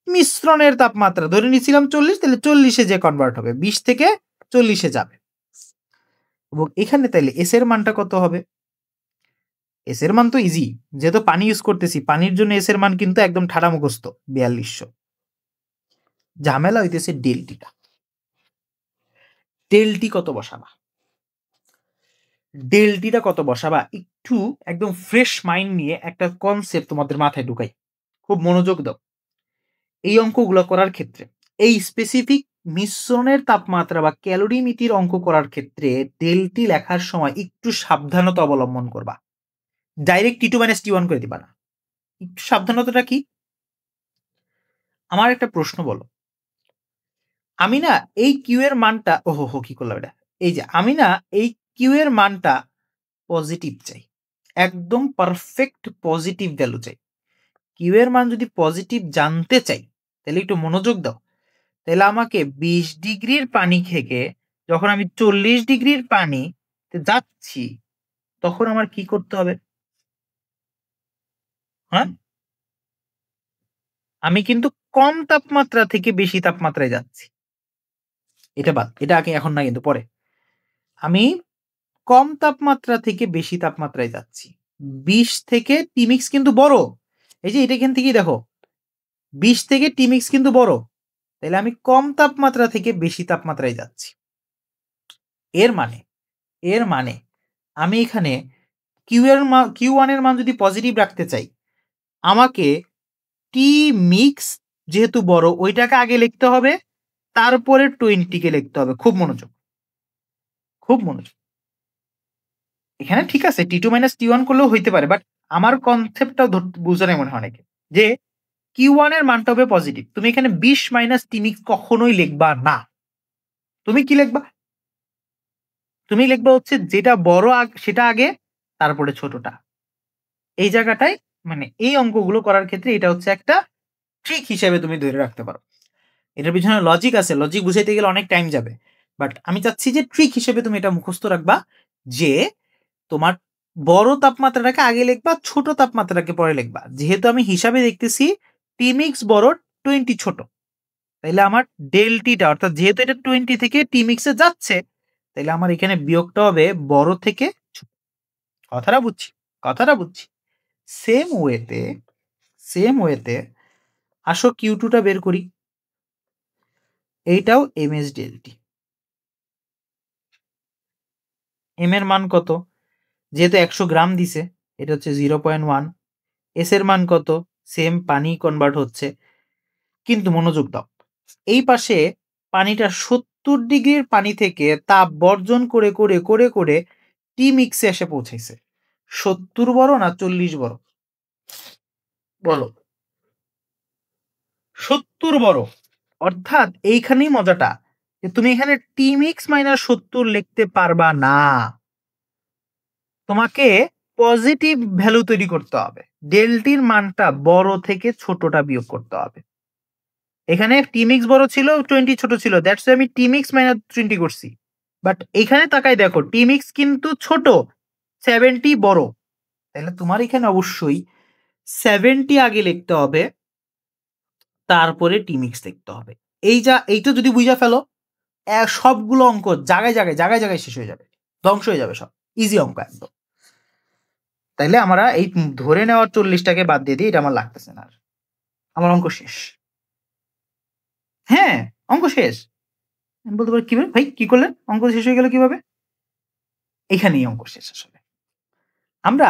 মিশ্রণের তাপমাত্রা ধরে নিয়েছিলাম 40, তাহলে 40-এ যে কনভার্ট হবে, 20 থেকে 40-এ যাবে। এবং এখানে তাইলে এস এর মানটা কত হবে? এস এর মান তো ইজি, যেহেতু পানি ইউজ করতেছি, পানির জন্য এস এর মান কিন্তু একদম ঠাড়া মুখস্থ, 4200। ঝামেলা হইতেছে ডেলটিটা, ডেলটি কত বসাবা, ডেলটিটা কত বসাবা, একটু একদম ফ্রেশ মাইন্ড নিয়ে একটা কনসেপ্ট তোমাদের মাথায় ঢুকাই, খুব মনোযোগ দাও। এই অঙ্কগুলো করার ক্ষেত্রে, এই স্পেসিফিক মিশ্রণের তাপমাত্রা বা ক্যালোরিমিতির অঙ্ক করার ক্ষেত্রে ডেলটি লেখার সময় একটু সাবধানতা অবলম্বন করবা, ডাইরেক্ট T2 - T1 করে দিবা না, একটু সাবধানতাটা কি? আমার একটা প্রশ্ন বলো, আমি না এই কিউ এর মানটা, ওহো কি করলাম এটা, এই যে আমি না এই কিউ এর মানটা পজিটিভ চাই, একদম পারফেক্ট পজিটিভ ভ্যালু চাই। কিউ এর মান যদি পজিটিভ জানতে চাই, তাহলে একটু মনোযোগ দাও, তাহলে আমাকে 20 ডিগ্রির পানি থেকে যখন আমি 40 ডিগ্রির পানি যাচ্ছি, তখন আমার কি করতে হবে? হ্যাঁ, আমি কিন্তু কম তাপমাত্রা থেকে বেশি তাপমাত্রায় যাচ্ছি, এটা বাদ, এটা আগে এখন না কিন্তু পরে। আমি কম তাপমাত্রা থেকে বেশি তাপমাত্রায় যাচ্ছি, 20 থেকে টিমিক্স কিন্তু বড়, এই যে এটা এখান থেকেই দেখো 20 থেকে টিমিক্স কিন্তু বড়, তাহলে আমি কম তাপমাত্রা থেকে বেশি তাপমাত্রায় যাচ্ছি। এর মানে আমি এখানে Q1 এর মান যদি পজিটিভ রাখতে চাই, আমাকে টি মিক্স যেহেতু বড় ওইটাকে আগে লিখতে হবে, তারপরে 20-কে লিখতে হবে। খুব মনোযোগ, খুব মনোযোগ। এখানে ঠিক আছে T2 - T1 করলেও হইতে পারে, বাট আমার কনসেপ্টটাও বুঝে নেই মনে হয় অনেকে, যে Q1 এর মানটা হবে পজিটিভ, তুমি এখানে 20 - T মিক্স কখনোই লিখবা না। তুমি কি লিখবা? তুমি লিখবা হচ্ছে যেটা বড় সেটা আগে, তারপরে ছোটটা। এই জায়গাটায় মানে এই অঙ্কগুলো করার ক্ষেত্রে এটা হচ্ছে একটা ট্রিক হিসেবে তুমি ধরে রাখতে পারো। এটার পিছনে লজিক আছে, লজিক বুঝাইতে গেলে অনেক টাইম যাবে, বাট আমি চাচ্ছি যে ট্রিক হিসেবে তুমি এটা মুখস্থ রাখবা যে তোমার বড় তাপমাত্রাটাকে আগে লিখবা, ছোট তাপমাত্রাটাকে পরে লিখবা। যেহেতু আমি হিসাবে দেখতেছি টিমিক্স বড় 20 ছোট, তাইলে আমার ডেলটিটা অর্থাৎ যেহেতু এটা 20 থেকে টিমিক্সে যাচ্ছে, তাইলে আমার এখানে বিয়োগটা হবে বড় থেকে ছোট। কথাটা বুঝছি। সেম ওয়েতে আসো কিউ2টা বের করি। এইটাও এমএস ডেলটি। এম এর মান কত? যেহেতু 100 গ্রাম দিছে, এটা হচ্ছে 0.1। এস এর মান কত? সেম, পানি কনভার্ট হচ্ছে। কিন্তু মনোযোগ দাও, এই পাশে পানিটা 70 ডিগ্রির পানি থেকে তাপ বর্জন করে করে করে করে টি মিক্সে এসে পৌঁছাইছে। 70 বড় না 40 বড়? বলো। 70 বড়। অর্থাৎ এইখানেই মজাটা, যে তুমি এখানে টি মিক্স মাইনাস 70 লিখতে পারবা না। তোমাকে পজিটিভ ভ্যালু তৈরি করতে হবে, ডেলটির মানটা বড় থেকে ছোটটা বিয়োগ করতে হবে। এখানে টিমিক্স বড় ছিল, 20 ছোট ছিল, দ্যাটস আমি টিমিক্স মাইনাস 20 করছি। বাট এখানে তাকাই দেখো, টিমিক্স কিন্তু ছোট, 70 বড়। তাহলে তোমার এখানে অবশ্যই 70 আগে লিখতে হবে, তারপরে টিমিক্স লিখতে হবে। এইটা যদি বুঝা ফেলো, সবগুলো অঙ্ক জায়গায় জায়গায় শেষ হয়ে যাবে, ধ্বংস হয়ে যাবে সব। ইজি অঙ্ক একদম। তাইলে আমরা এই ধরে নেওয়ার 40টাকে বাদ দিয়ে দিই, এটা আমার লাগতেছে না আর। আমার অঙ্ক শেষ। হ্যাঁ, অঙ্ক শেষ। আমি বলতে পারি কিভাবে ভাই, কি করলেন, অঙ্ক শেষ হয়ে গেল কিভাবে? এখানেই অঙ্ক শেষ। আসলে আমরা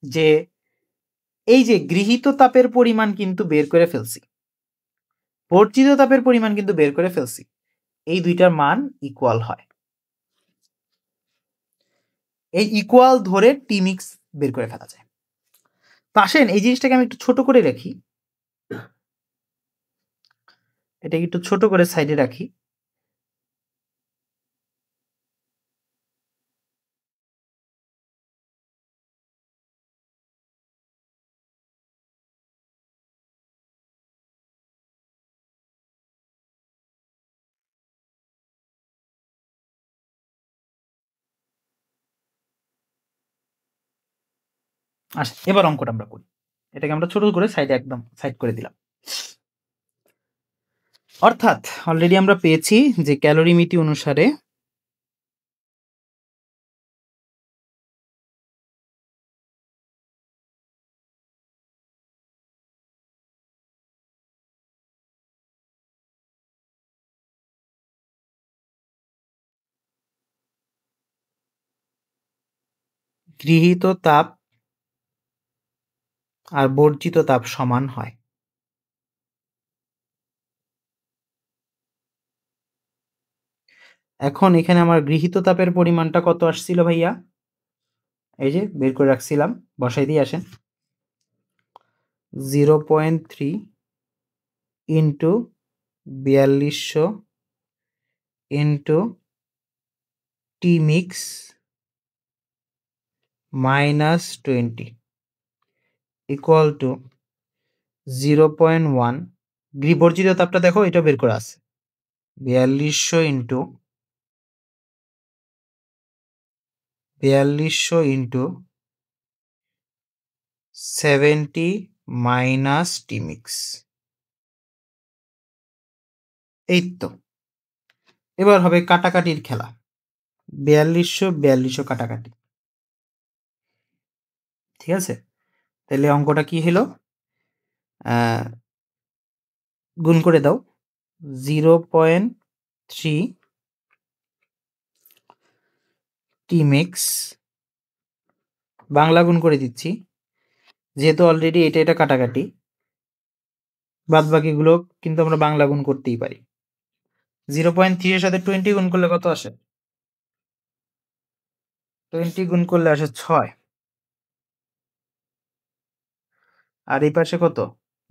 যে এই যে গৃহীত তাপের পরিমাণ কিন্তু বের করে ফেলছি, বর্জিত তাপের পরিমাণ কিন্তু বের করে ফেলছি, এই দুইটার মান ইকুয়াল হয়। এই ইকুয়াল ধরে টিমিক্স বের করে ফেলা যায়। তো আসেন এই জিনিসটাকে আমি একটু ছোট করে রাখি, এটাকে একটু ছোট করে সাইডে রাখি। আচ্ছা, এবার অঙ্কটা আমরা করি। এটাকে আমরা ছোট করে সাইডে একদম সাইড করে দিলাম। অর্থাৎ অলরেডি আমরা পেয়েছি যে ক্যালোরিমিতি অনুসারে গৃহীত তাপ আর বর্জিত তাপ সমান হয়। এখন এখানে আমার গৃহীত তাপের পরিমাণটা কত আসছিল ভাইয়া? এই যে বের করে রাখছিলাম, বসাই দিয়ে আসেন। 0.3 into 4200 into T mix minus 20 equal to 0.1। বর্জিত তাপটা দেখো, এটা বের করে আছে 4200 ইন্টু 70 মাইনাস টি মিক্স। এই তো এবার হবে কাটাকাটির খেলা। 4200 কাটাকাটি, ঠিক আছে? তাহলে অঙ্কটা কি হলো? গুণ করে দাও। 0.3 টি মিক্স, বাংলা গুণ করে দিচ্ছি যেহেতু অলরেডি এটা কাটাকাটি, বাদ বাকিগুলো কিন্তু আমরা বাংলা গুণ করতেই পারি। 0.3 এর সাথে 20 গুণ করলে কত আসে? 20 গুণ করলে আসে 6। আর এই পাশে কত?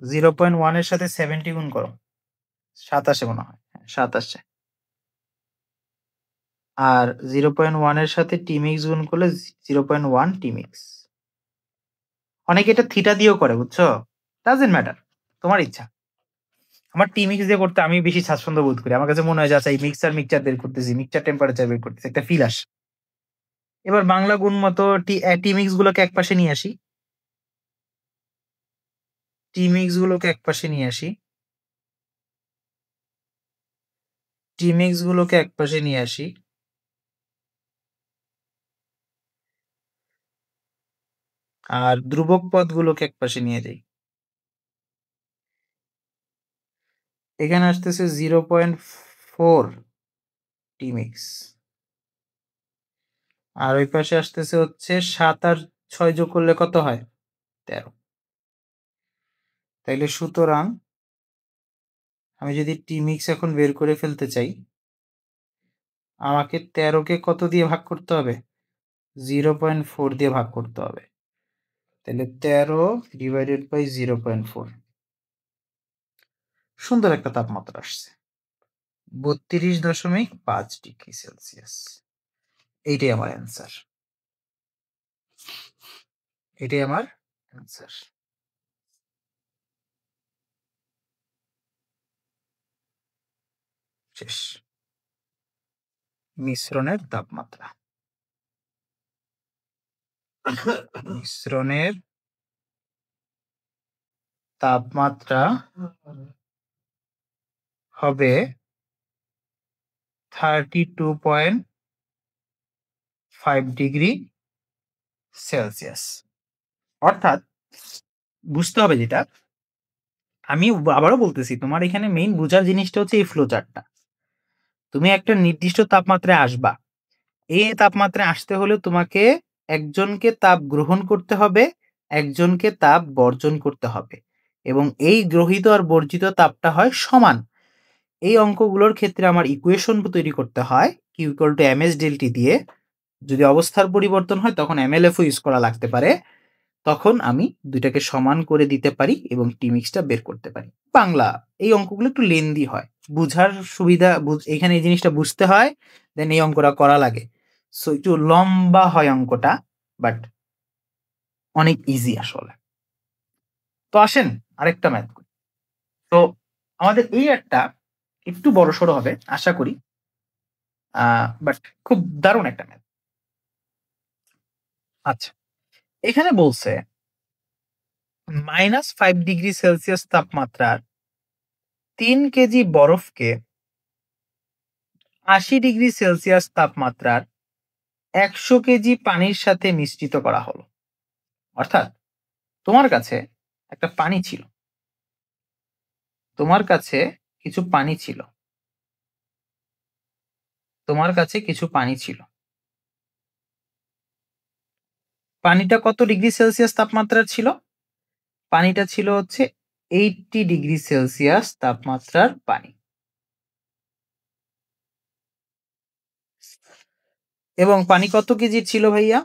0.1 এর সাথে 70 গুণ করো, 7 আসে মনে হয়। 7 আসে। আর 0.1 এর সাথে টি মিক্স গুণ করলে 0.1 টি মিক্স। অনেকে এটা থিটা দিয়েও করে, বুঝছো? ডাজন্ট ম্যাটার, তোমার ইচ্ছা। আমার টি মিক্স দিয়ে করতে আমি বেশি স্বাচ্ছন্দ্য বোধ করি। আমার কাছে মনে হয় যে আচ্ছা এই মিক্সচার বের করতেছি, মিক্সচার টেম্পারেচার বের করতেছি, একটা ফিল আসে। এবার বাংলা গুণমত টি মিক্স গুলোকে একপাশে নিয়ে আসি। টি মিক্স গুলোকে একপাশে নিয়ে আসি। টি মিক্স গুলোকে একপাশে নিয়ে আসি। আর ধ্রুবক পদগুলোকে একপাশে নিয়ে যাই। এখানে আসতেছে 0.4 টি মিক্স। আর ওই পাশে আসতেছে হচ্ছে 7 আর 6 যোগ করলে কত হয়? 13। তাইলে সুতরাং আমি যদি টি মিক্স এখন বের করে ফেলতে চাই, আমাকে 13কে কত দিয়ে ভাগ করতে হবে? 0.4 দিয়ে ভাগ করতে হবে। তাহলে 13 ডিভাইডেড বাই 0.4। সুন্দর একটা তাপমাত্রা আসছে, 32.5 ডিগ্রি সেলসিয়াস। এইটাই আমার অ্যান্সার। এটাই আমার অ্যান্সার। শেষ। মিশ্রণের তাপমাত্রা। মিশ্রণের তাপমাত্রা হবে 32.5 ডিগ্রি সেলসিয়াস। অর্থাৎ বুঝতে হবে যেটা, আমি আবারও বলতেছি, তোমার এখানে মেইন বোঝার জিনিসটা হচ্ছে এই ফ্লো চার্টটা। তুমি একটা নির্দিষ্ট তাপমাত্রায় আসবা, এই তাপমাত্রায় আসতে হলে তোমাকে একজনকে তাপ গ্রহণ করতে হবে, একজনকে তাপ বর্জন করতে হবে, এবং এই গ্রহীত আর বর্জিত তাপটা হয় সমান। এই অঙ্কগুলোর ক্ষেত্রে আমার ইকুয়েশন তৈরি করতে হয় Q equal to M S del T দিয়ে। যদি অবস্থার পরিবর্তন হয় তখন এমএলএফও ইউজ করা লাগতে পারে, তখন আমি দুইটাকে সমান করে দিতে পারি এবং টি মিক্সটা বের করতে পারি। বাংলা এই অঙ্কগুলো একটু লেন্দি হয়, বুঝার সুবিধা, এখানে এই জিনিসটা বুঝতে হয়, দেন এই অঙ্কটা করা লাগে। সো একটু লম্বা হয় অঙ্কটা, বাট অনেক ইজি আসলে। তো আসেন আরেকটা ম্যাথ করি। তো আমাদের এই একটা একটু বড় সড়ো হবে আশা করি, বাট খুব দারুণ একটা ম্যাথ। আচ্ছা, এখানে বলছে -5 ডিগ্রি সেলসিয়াস তাপমাত্রার 3 কেজি বরফকে 80 ডিগ্রি সেলসিয়াস তাপমাত্রার 100 কেজি পানির সাথে মিশ্রিত করা হলো। অর্থাৎ তোমার কাছে একটা পানি ছিল, তোমার কাছে কিছু পানি ছিল, তোমার কাছে কিছু পানি ছিল। পানিটা কত ডিগ্রি সেলসিয়াস তাপমাত্রার ছিল? পানিটা ছিল হচ্ছে 80 ডিগ্রি সেলসিয়াস তাপমাত্রার পানি। এবং পানি কত কেজির ছিল ভাইয়া?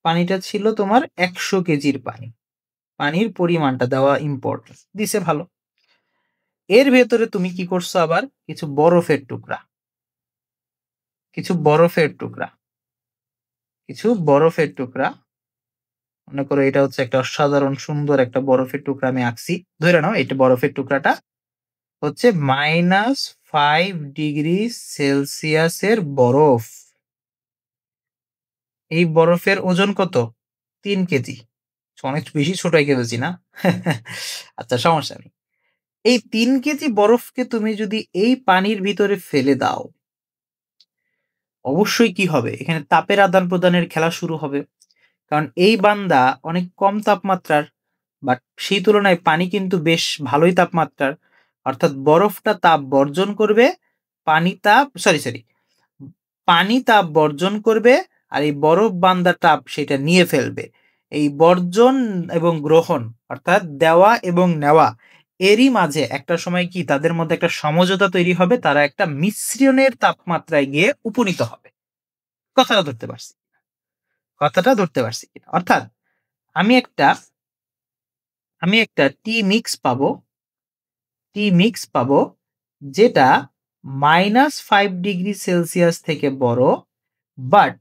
পানিটা ছিল তোমার 100 কেজির পানি। পানির পরিমাণটা দেওয়া ইম্পর্টেন্ট, দিছে ভালো। এর ভেতরে তুমি কি করছো? আবার কিছু বরফের টুকরা, কিছু বরফের টুকরা, কিছু বরফের টুকরা, মনে করো এটা হচ্ছে একটা অসাধারণ সুন্দর একটা বরফের টুকরা আমি আঁকছি, ধরে নাও এটা বরফের টুকরাটা হচ্ছে -5 ডিগ্রি সেলসিয়াসের বরফ। এই বরফের ওজন কত? 3 কেজি। অনেক বেশি ছোট এঁকে ফেলছি না? আচ্ছা সমস্যা নেই। এই 3 কেজি বরফকে তুমি যদি এই পানির ভিতরে ফেলে দাও, অবশ্যই কি হবে? এখানে তাপের আদান প্রদানের খেলা শুরু হবে। কারণ এই বান্দা অনেক কম তাপমাত্রার, বাট সেই তুলনায় পানি কিন্তু বেশ ভালোই তাপমাত্রার। অর্থাৎ বরফটা তাপ বর্জন করবে, পানি তাপ বর্জন করবে, আর এই বরফ বান্দা তাপ সেটা নিয়ে ফেলবে। এই বর্জন এবং গ্রহণ অর্থাৎ দেওয়া এবং নেওয়া, এরই মাঝে একটা সময় কি তাদের মধ্যে একটা সমঝোতা তৈরি হবে, তারা একটা মিশ্রণের তাপমাত্রায় গিয়ে উপনীত হবে। কথাটা ধরতে পারছি? কথাটা ধরতে পারছি কিনা? অর্থাৎ আমি একটা টি মিক্স পাবো, টি মিক্স পাবো যেটা -5 ডিগ্রি সেলসিয়াস থেকে বড়, বাট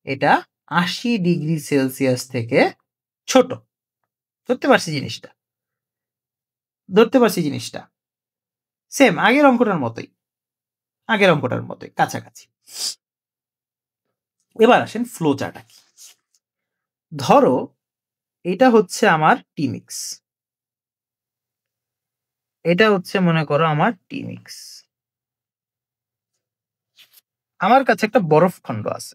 এটা 80 ডিগ্রি সেলসিয়াস থেকে ছোট। ধরতে পারছি জিনিসটা? ধরতে পারছি জিনিসটা? সেম আগের অঙ্কটার মতোই কাছাকাছি। এবার আসেন ফ্লো চার্ট আঁকি। ধরো এটা হচ্ছে আমার টি মিক্স, এটা হচ্ছে মনে করো আমার টি মিক্স। আমার কাছে একটা বরফ খণ্ড আছে,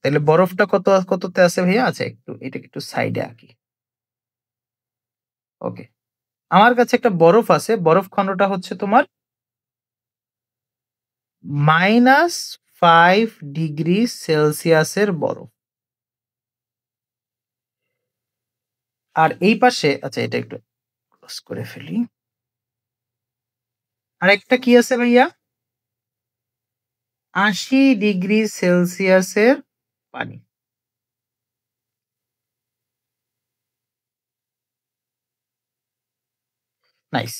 তাহলে বরফটা কততে আছে ভাইয়া? আছে এটাকে একটু সাইডে আঁকি। ওকে, আমার কাছে একটা বরফ আছে, বরফ খণ্ডটা হচ্ছে তোমার -5 ডিগ্রি সেলসিয়াসের বরফ। আর এই পাশে, আচ্ছা এটা একটু ক্লোজ করে ফেলি। আর একটা কি আছে ভাইয়া? 80 ডিগ্রি সেলসিয়াসের পানি। নাইস।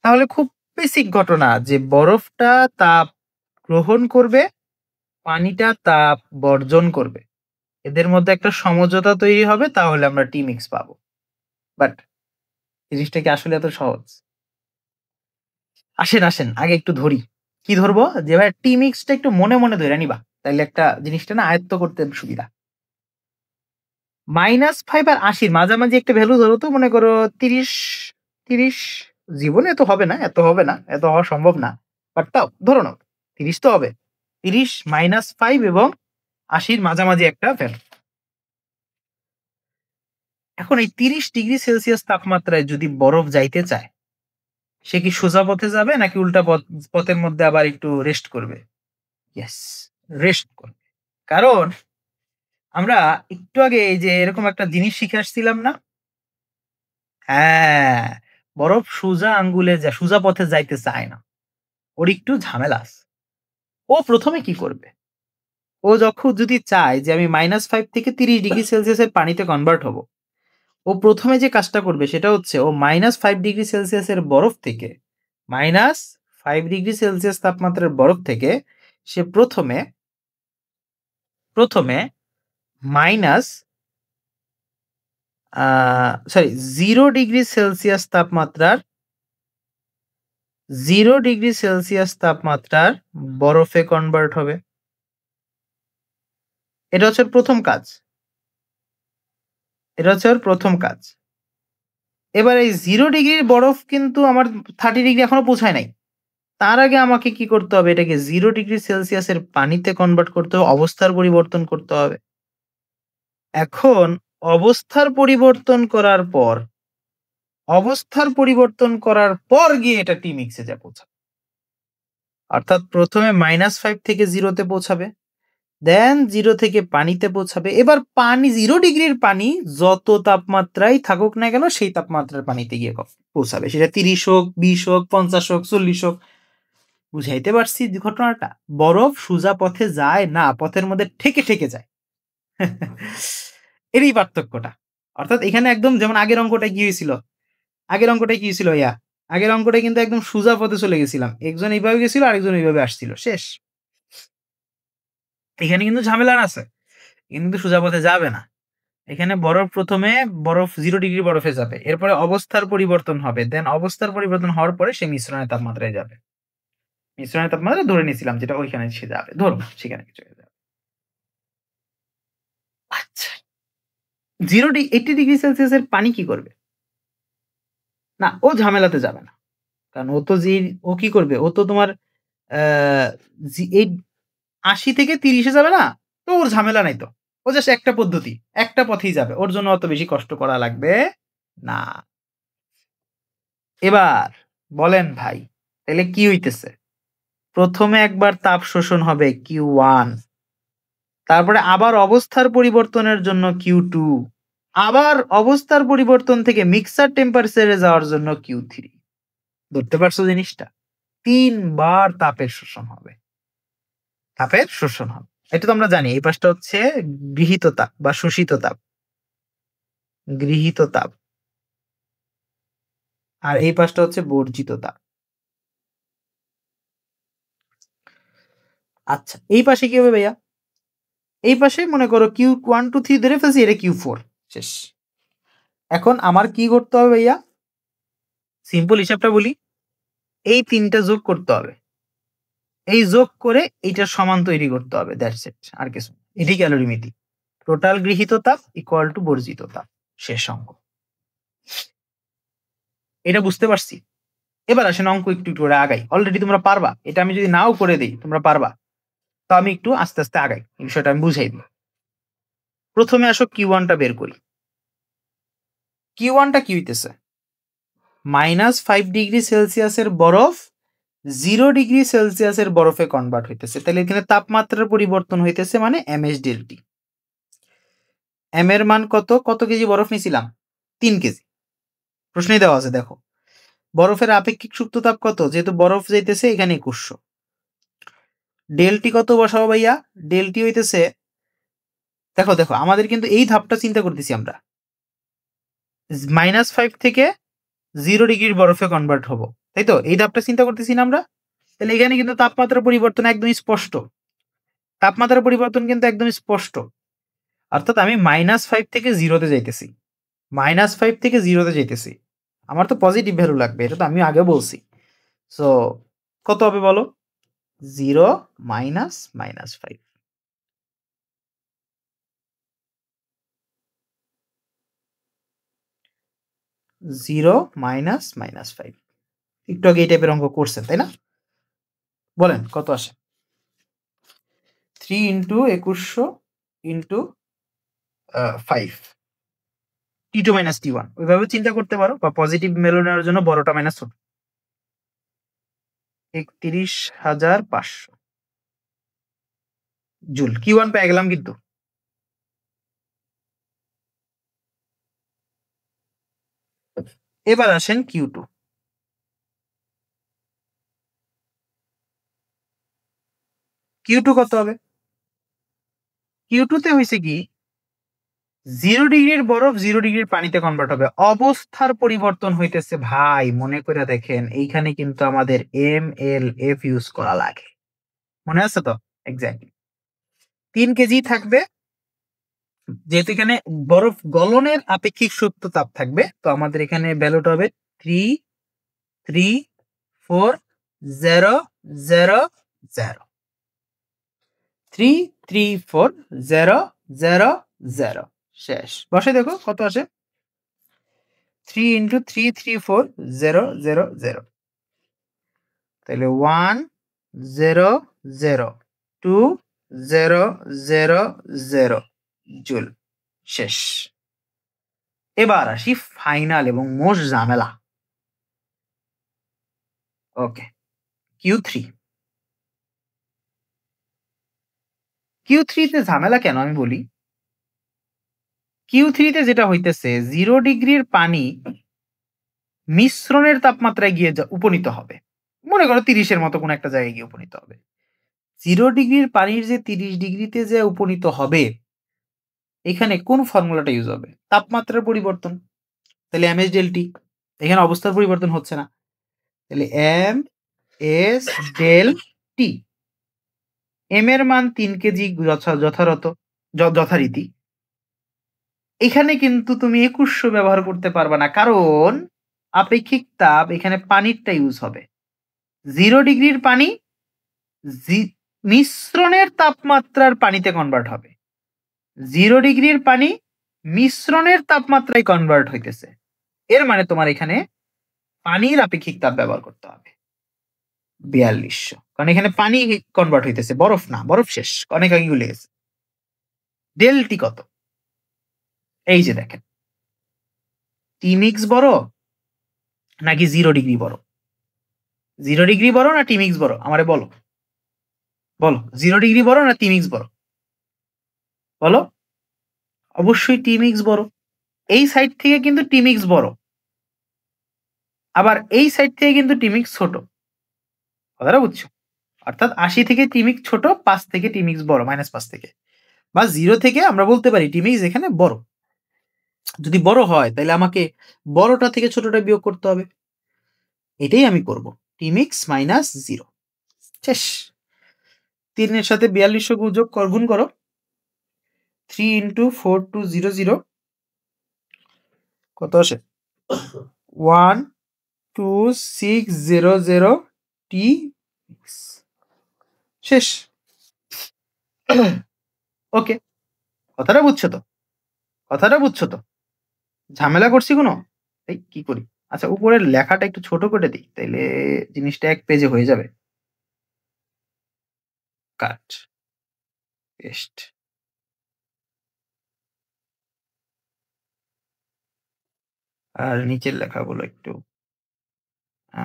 তাহলে খুব বেসিক ঘটনা যে বরফটা তাপ গ্রহণ করবে, পানিটা তাপ বর্জন করবে, এদের মধ্যে একটা সমঝোতা তৈরি হবে, তাহলে আমরা টি মিক্স পাবো। বাট জিনিসটা কি আসলে এত সহজ? আসেন আগে একটু ধরি। কি ধরবো? যে ভাই টি মিক্সটা একটু মনে মনে ধরে নিবা, তাইলে একটা জিনিসটা না আয়ত্ত করতে সুবিধা। -5 আর 80 মাঝামাঝি একটা ভ্যালু ধরো তো, মনে করো 30। জীবনে এত হবে না, এত হওয়া সম্ভব না, বাট তাও ধরো নাও 30 তো হবে। 30 -5 এবং 80 মাঝামাঝি একটা ভ্যালু। এখন এই 30 ডিগ্রি সেলসিয়াস তাপমাত্রায় যদি বরফ যাইতে চায়, সে কি সোজা পথে যাবে নাকি উল্টা পথের মধ্যে আবার একটু রেস্ট করবে? ইয়েস, রেস্ট করবে। কারণ আমরা একটু আগে এই যে এরকম একটা জিনিস শিখে আসছিলাম না? হ্যাঁ, বরফ সোজা পথে যাইতে চায় না, ওর একটু ঝামেলা আছে। ও প্রথমে কি করবে? ও যখন যদি চায় যে আমি -5 থেকে 30 ডিগ্রি সেলসিয়াসের পানিতে কনভার্ট হব, ও প্রথমে যে কাজটা করবে সেটা হচ্ছে ও -5 ডিগ্রি সেলসিয়াসের বরফ থেকে, -5 ডিগ্রি সেলসিয়াস তাপমাত্রার বরফ থেকে সে প্রথমে মাইনাস 0 ডিগ্রি সেলসিয়াস তাপমাত্রার বরফে কনভার্ট হবে। এটা হচ্ছে ওর প্রথম কাজ। এবার এই 0 ডিগ্রির বরফ কিন্তু আমার 30 ডিগ্রি এখনো পৌঁছায় নাই। তার আগে আমাকে কি করতে হবে? এটাকে 0 ডিগ্রি সেলসিয়াসের পানিতে কনভার্ট করতে হবে, অবস্থার পরিবর্তন করতে হবে। এখন অবস্থার পরিবর্তন করার পর গিয়ে এটা টি মিক্সে যা পৌঁছাবে। অর্থাৎ প্রথমে -5 থেকে 0 তে পৌঁছাবে, দেন 0 থেকে পানিতে পৌঁছাবে। এবার 0 ডিগ্রির পানি যত তাপমাত্রায় থাকুক না কেন, সেই তাপমাত্রার পানিতে গিয়ে পৌঁছাবে। সেটা 30 হোক, 20 হোক, 50 হোক, 40 হোক। বুঝাইতে পারছি ঘটনাটা? বরফ সোজা পথে যায় না, পথের মধ্যে ঠেকে যায়। এরই পার্থক্যটা। অর্থাৎ এখানে একদম যেমন আগের অঙ্কটায় কি হয়েছিল? ভাইয়া? আগের অঙ্কটায় কিন্তু একদম সোজা পথে চলে গেছিলাম। একজন এইভাবে গেছিল, আরেকজন এইভাবে আসছিল। শেষ। এখানে কিন্তু ঝামেলা আছে। এখানে কিন্তু সোজা পথে যাবে না। এখানে প্রথমে 0 ডিগ্রি বরফে যাবে। এরপরে অবস্থার পরিবর্তন হবে। দেন অবস্থার পরিবর্তন হওয়ার পরে সে মিশ্রণের তাপমাত্রায় যাবে। মিশ্রণের তাপমাত্রা ধরে নিয়েছিলাম যেটা ওইখানে সে যাবে। ধরুন সেখানে কিছু যাবে। আচ্ছা, 80 ডিগ্রি সেলসিয়াসের পানি কি করবে? না, ও ঝামেলাতে যাবে না। কারণ ও কি করবে? ও তো তোমার এই 80 থেকে 30 এ যাবে না? তো ওর ঝামেলা নাই তো। ও জাস্ট একটা পদ্ধতি, একটা পথেই যাবে। ওর জন্য অত বেশি কষ্ট করা লাগবে না। এবার বলেন ভাই, তাহলে কি হইতেছে? প্রথমে একবার তাপ শোষণ হবে Q1, তারপরে আবার অবস্থার পরিবর্তনের জন্য Q2, আবার অবস্থার পরিবর্তন থেকে মিক্সার টেম্পারেচারে যাওয়ার জন্য Q3। ধরতে পারছো জিনিসটা? 3 বার তাপের শোষণ হবে। এটা তো আমরা জানি। এই পাশটা হচ্ছে গৃহীত তাপ বা শোষিত তাপ। আর এই পাশটা হচ্ছে বর্জিত তাপ। আচ্ছা, এই পাশে কি হবে ভাইয়া? এই পাশে মনে করো Q1 2 3 ধরে ফেলছি, এটা Q4। শেষ। এখন আমার কি করতে হবে ভাইয়া? সিম্পল হিসাবটা বলি। এই তিনটা যোগ করতে হবে, এই যোগ করে এইটার সমান তৈরি করতে হবে, দ্যাটস ইট, আর কিছু। এটি ক্যালোরিমিতি। টোটাল গৃহীত তাপ ইকুয়াল টু বর্জিত তাপ, শেষ অঙ্ক। এটা বুঝতে পারছি। এবার আসেন অঙ্ক একটু একটু করে আগাই। অলরেডি তোমরা পারবা, এটা আমি যদি নাও করে দিই তোমরা পারবা, তো আমি একটু আস্তে আস্তে আগাই, এই বিষয়টা আমি বুঝাই দিই। প্রথমে আসো Q1টা বের করি। Q1টা কি হইতেছে? -5 ডিগ্রি সেলসিয়াসের বরফ 0 ডিগ্রি সেলসিয়াসের বরফে কনভার্ট হইতেছে। তাহলে এখানে তাপমাত্রার পরিবর্তন হইতেছে, মানে mH ΔT। m এর মান কত? কত কেজি বরফ নিছিলাম? 3 কেজি। প্রশ্নেই দেওয়া আছে, দেখো বরফের আপেক্ষিক সুপ্ত তাপ কত? যেহেতু বরফ যাইতেছে এখানে 2100। ΔT কত বসাবো ভাইয়া? ΔT হইতেছে, দেখো দেখো আমাদের কিন্তু এই ধাপটা চিন্তা করতেছি আমরা, -5 থেকে 0 ডিগ্রির বরফে কনভার্ট হবো, তাই তো? এই ধাপটা চিন্তা করতেছি না আমরা? তাহলে এখানে কিন্তু তাপমাত্রার পরিবর্তন একদম স্পষ্ট, তাপমাত্রার পরিবর্তন কিন্তু একদম স্পষ্ট। অর্থাৎ আমি -5 থেকে 0-তে যাইতেছি, -5 থেকে 0-তে যাইতেছি। আমার তো পজিটিভ ভ্যালু লাগবে, এটা তো আমি আগে বলছি। সো কত হবে বলো? 0 -5। 0 -5। একটু আগে এই টাইপের অঙ্ক করছেন, তাই না? বলেন কত আসে? 3 × 2100 × 5, T2 - T1 ওইভাবে চিন্তা করতে পারো, বা পজিটিভ ভ্যালু নেওয়ার জন্য বড়টা মাইনাস ছোট। 31500 জুল। Q1 পেয়ে গেলাম কিন্তু। এবার আসেন Q2। Q2 কত হবে? Q2 তে হইছে কি, 0 ডিগ্রির বরফ 0 ডিগ্রির পানিতে কনভার্ট হবে। অবস্থার পরিবর্তন হইতেছে ভাই, মনে করে দেখেন এইখানে কিন্তু আমাদের MLF ইউজ করা লাগে, মনে আছে তো? এক্স্যাক্টলি 3 কেজি থাকবে, যেহেতু এখানে বরফ গলনের আপেক্ষিক সুপ্ত তাপ থাকবে, তো আমাদের এখানে ভ্যালুটা হবে 334,000। 334,000 শেষ। বসে দেখো কত আসে। 3 × 334,000, তাহলে 1,002,000 জুল। শেষ। এবার আসি ফাইনাল এবং মোস্ট ঝামেলা। ওকে, Q3। Q3 তে ঝামেলা কেন আমি বলি। Q3 তে যেটা হইতেছে, 0 ডিগ্রির পানি মিশ্রণের তাপমাত্রায় গিয়ে উপনীত হবে। মনে করো 30-এর মতো কোন একটা জায়গায় গিয়ে উপনীত হবে। 0 ডিগ্রির পানির যে 30 ডিগ্রিতে যে উপনীত হবে, এখানে কোন ফর্মুলাটা ইউজ হবে? তাপমাত্রার পরিবর্তন। তাহলে mH ΔT, এখানে অবস্থার পরিবর্তন হচ্ছে না, তাহলে mS ΔT। m এর মান 3 কেজি যথারীতি। এখানে কিন্তু তুমি 2100 ব্যবহার করতে পারবা না, কারণ আপেক্ষিক তাপ এখানে পানিরটা ইউজ হবে। 0 ডিগ্রির পানি মিশ্রণের তাপমাত্রার পানিতে কনভার্ট হবে। 0 ডিগ্রির পানি মিশ্রণের তাপমাত্রায় কনভার্ট হইতেছে, এর মানে তোমার এখানে পানির আপেক্ষিক তাপ ব্যবহার করতে হবে 4200, কারণ এখানে পানি কনভার্ট হইতেছে, বরফ না, বরফ শেষ, অনেক আগে গলে গেছে। ΔT কত? এই যে দেখেন, টিমিক্স বড় নাকি 0 ডিগ্রি বড়? 0 ডিগ্রি বড় না টিমিক্স বড়? আমারে বলো বলো, 0 ডিগ্রি বড় না টিমিক্স বড়? বলো। অবশ্যই টিমিক্স বড়। এই সাইড থেকে কিন্তু টিমিক্স বড়, আবার এই সাইড থেকে কিন্তু টিমিক্স ছোট। কথাটা বুঝছো? অর্থাৎ 80 থেকে টিমিক্স ছোট, 5 থেকে টিমিক্স বড়, -5 থেকে, বা 0 থেকে আমরা বলতে পারি টিমিক্স এখানে বড়। যদি বড় হয় তাহলে আমাকে বড়টা থেকে ছোটটা বিয়োগ করতে হবে, এটাই আমি করব। টিমিক্স -0 শেষ। 3 এর সাথে 4200 গুণ করো। 3 × 4200 কত আসে? 2600 টি শেষ। ওকে, কথাটা বুঝছো তো? কথাটা বুঝছো তো? ঝামেলা করছি কোনো? এই কি করি? আচ্ছা, উপরের লেখাটা একটু ছোট করে দিই, তাইলে জিনিসটা 1 পেজে হয়ে যাবে। কাট, পেস্ট। আর নিচের লেখাগুলো একটু আ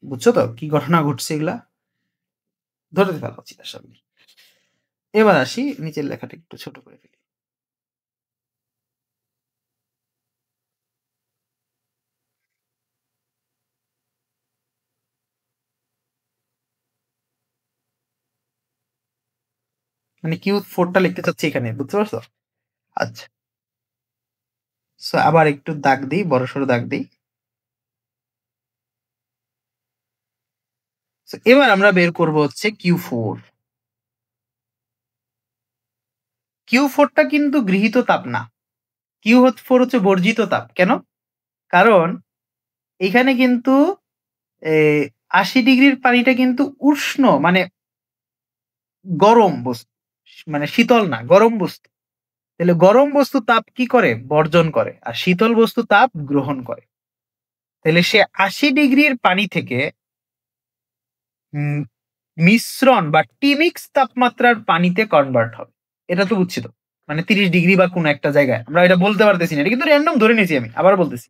বুঝছো তো কি ঘটনা ঘটছে এগুলা? ধরে ফেলা উচিত আসলে। এবার আসি, নিচের লেখাটা একটু ছোট করে ফেলি। মানে Q4 টা লিখতে চাচ্ছি এখানে, বুঝতে পারছো? আচ্ছা। সো আবার একটু দাগ দেই, বড়সড় দাগ দেই। সো এবার আমরা বের করব হচ্ছে Q4. Q4 টা কিন্তু গৃহীত তাপ না। Q4 হচ্ছে বর্জিত তাপ। কেন? কারণ এখানে কিন্তু এ ৮০ ডিগ্রির পানিটা কিন্তু উষ্ণ, মানে গরম বস্তু। মানে শীতল না, গরম বস্তু। তাহলে গরম বস্তু তাপ কি করে? বর্জন করে। আর শীতল বস্তু তাপ গ্রহণ করে। তাহলে সে ৮০ ডিগ্রির পানি থেকে উম মিশ্রণ বা টিমিক্স তাপমাত্রার পানিতে কনভার্ট হবে। এটা তো বুঝছি তো? মানে ৩০ ডিগ্রি বা কোনো একটা জায়গায়। আমরা এটা বলতে পারতেছি না। এটা কিন্তু র‍্যান্ডম ধরে নিয়েছি আমি। আবার বলতেছি।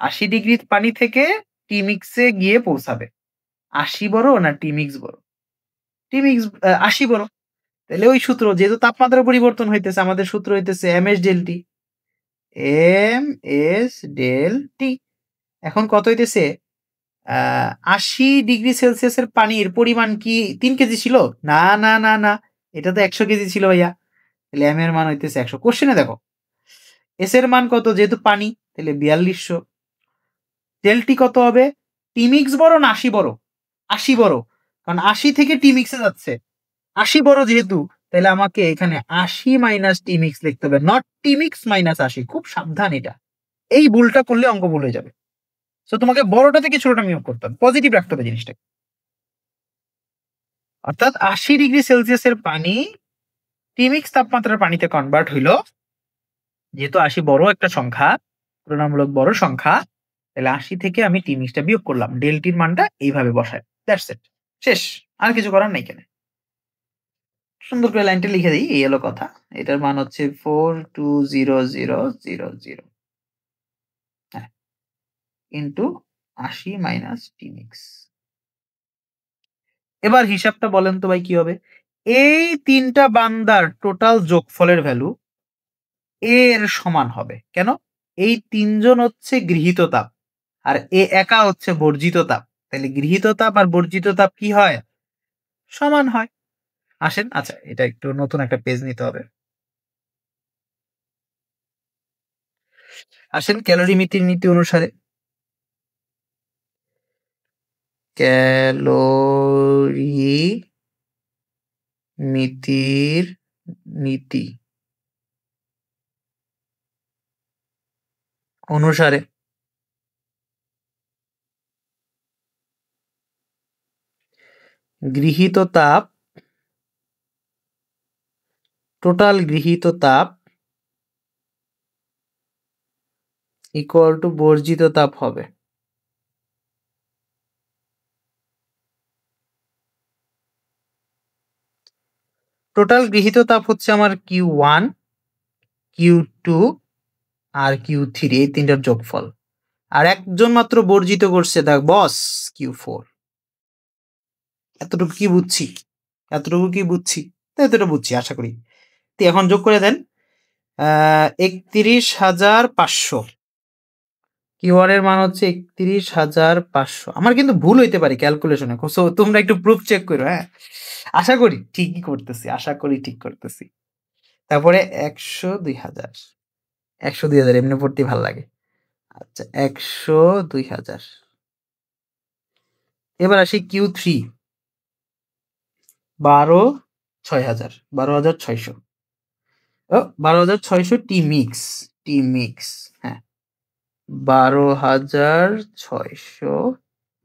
৮০ ডিগ্রির পানি থেকে টিমিক্সে গিয়ে পৌঁছাবে। ৮০ বড় না টিমিক্স বড়? টিমিক্স ৮০ বড়। তাহলে ওই সূত্র, যেহেতু তাপমাত্রা পরিবর্তন হইতেছে, আমাদের সূত্র হইতেছে MS delta. MS delta. এখন কত হইতেছে? ৮০ ডিগ্রি সেলসিয়াসের পানির পরিমাণ কি ৩ কেজি ছিল? না, না, না, না। এটা তো ১০০ কেজি ছিল ভাইয়া। তাহলে এম এর মান হইতেছে ১০০। কোশ্চেনে দেখো। এস এর মান কত? যেহেতু পানি, তাহলে ৪২০০। ডেল টি কত হবে? টিমিক্স বড় না ৮০ বড়? ৮০ বড়। কারণ ৮০ থেকে টিমিক্সে যাচ্ছে। ৮০ বড় যেহেতু, তাহলে আমাকে এখানে ৮০ মাইনাস টিমিক্স লিখতে হবে। Not T mix minus ৮০। খুব সাবধান এটা। এই ভুলটা করলে অঙ্ক ভুল হয়ে যাবে। সো তোমাকে বড়টা থেকে ছোটটা বিয়োগ করতে হবে। পজিটিভ রাখতে হবে জিনিসটা। অর্থাৎ ৮০ ডিগ্রি সেলসিয়াসের পানি টিমিক্স তাপমাত্রার পানিতে কনভার্ট হইল। যেহেতু ৮০ বড় একটা সংখ্যা, তুলনামূলক বড় সংখ্যা, তাহলে ৮০ থেকে আমি টিমিক্সটা বিয়োগ করলাম। ডেলটির মানটা এইভাবে বসায়। That's it. শেষ। আর কিছু করার নাই এখানে। সুন্দর করে লাইনটা লিখে দিই, এই হলো কথা। এটার মান হচ্ছে 4200000, হ্যাঁ, ইনটু ৮০ মাইনাস টিমিক্স। এবার হিসাবটা বলেন তো ভাই কি হবে? এই ৩টা বান্দার টোটাল যোগফলের ভ্যালু এর সমান হবে। কেন? এই ৩ জন হচ্ছে গৃহীত তাপ, আর এ একা হচ্ছে বর্জিত তাপ। তাহলে গৃহীত তাপ আর বর্জিত তাপ কি হয়? সমান হয়। আসেন, আচ্ছা, এটা একটু নতুন একটা পেজ নিতে হবে। আসেন ক্যালোরিমিতির নীতি অনুসারে, ক্যালোরিমিতির নীতি অনুসারে গৃহীত তাপ, টোটাল গৃহীত তাপ ইকুয়াল টু বর্জিত তাপ হবে। টোটাল গৃহীত তাপ হচ্ছে আমার Q1, Q2 আর Q3, এই ৩টার যোগফল। আর একজন মাত্র বর্জিত করছে, দেখ বস, Q4। এতটুকু কি বুঝছি? এতটুকু কি বুঝছি? এতটুকু বুঝছি আশা করি। তো এখন যোগ করে দেন ৩১৫০০। Q1 এর মান হচ্ছে ৩১৫০০। আমার কিন্তু ভুল হইতে পারে ক্যালকুলেশনে। সো তোমরা একটু প্রুফ চেক করো, হ্যাঁ? আশা করি ঠিকই করতেছি। আশা করি ঠিক করতেছি। তারপরে ১০০ ২০০০। ১০০ ২০০০ এমনি পড়তেই ভাল লাগে। আচ্ছা, ১০০ ২০০০। এবার আসি Q3, ১২ 6000 12600 12600 টি মিক্স হ্যাঁ 12600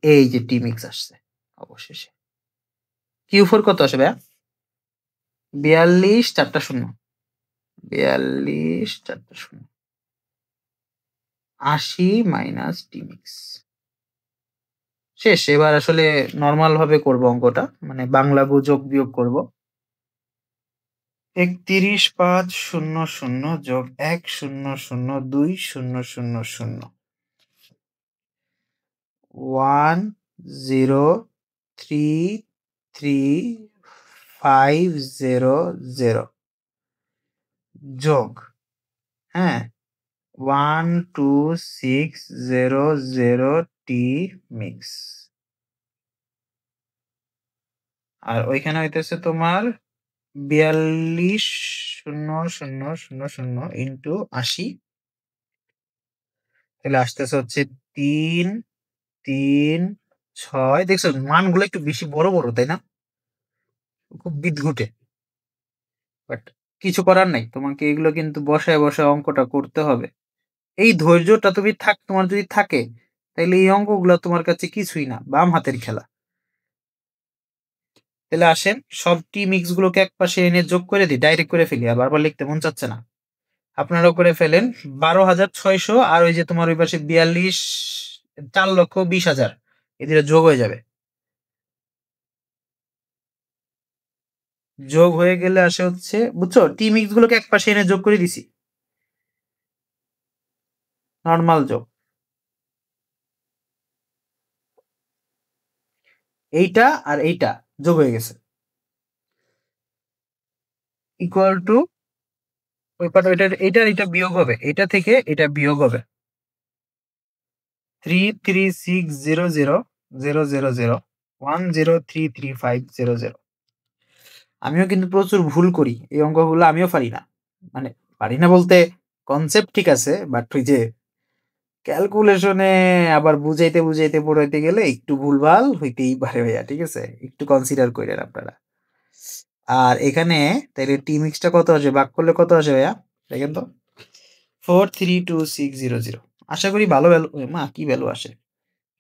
এই যে টি মিক্স আসছে অবশেষে Q4 কত আসে ভাইয়া 42 4টা শূন্য 42 4টা শূন্য 80 মাইনাস টি মিক্স শেষ এবার আসলে নরমাল ভাবে করব অঙ্কটা মানে বাংলা যোগ বিয়োগ করব 31,500 যোগ 1,002,000 1,033,500 যোগ হ্যাঁ 1,2,6,0,0 টি মিক্স আর ওইখানে হইতেছে তোমার 42,000 ইন্টু 80 তাহলে আসতেছে হচ্ছে 3,3,6 দেখছো মানগুলো একটু বেশি বড় বড় তাই না খুব বিদঘুটে বাট কিছু করার নাই তোমাকে এগুলো কিন্তু বসায় বসায় অঙ্কটা করতে হবে এই ধৈর্যটা তোমার যদি থাকে তাহলে এই অঙ্কগুলো তোমার কাছে কিছুই না বাম হাতের খেলা তাহলে আসেন সব টি মিক্স গুলোকে এক পাশে এনে যোগ করে দিই ডাইরেক্ট করে ফেলি আর বারবার লিখতে মন চাচ্ছে না আপনারাও করে ফেলেন 12,600 আর ওই যে তোমার ওই পাশে 4,20,000 এদের যোগ হয়ে যাবে যোগ হয়ে গেলে আসে হচ্ছে বুঝছো টি মিক্স গুলোকে এক পাশে এনে যোগ করে দিছি নরমাল যোগ এইটা আর এইটা যোগ হয়ে গেছে ইকুয়াল টু ওই পাট এটা বিয়োগ হবে এটা থেকে এটা বিয়োগ হবে 336000010335000 আমিও কিন্তু প্রচুর ভুল করি এই অঙ্কগুলো আমিও পারি না মানে পারি না বলতে কনসেপ্ট ঠিক আছে বাট ওই যে ক্যালকুলেশনে আবার বুঝাইতে বুঝাইতে পড়াইতে গেলে একটু ভুলভাল হইতেই পারে ভাইয়া ঠিক আছে একটু কনসিডার করেন আপনারা আর এখানে তাইলে টি মিক্সটা কত আসে ভাগ করলে কত আসে ভাইয়া দেখেন তো 432600 আশা করি ভালো ভ্যালু মা কি ভ্যালু আসে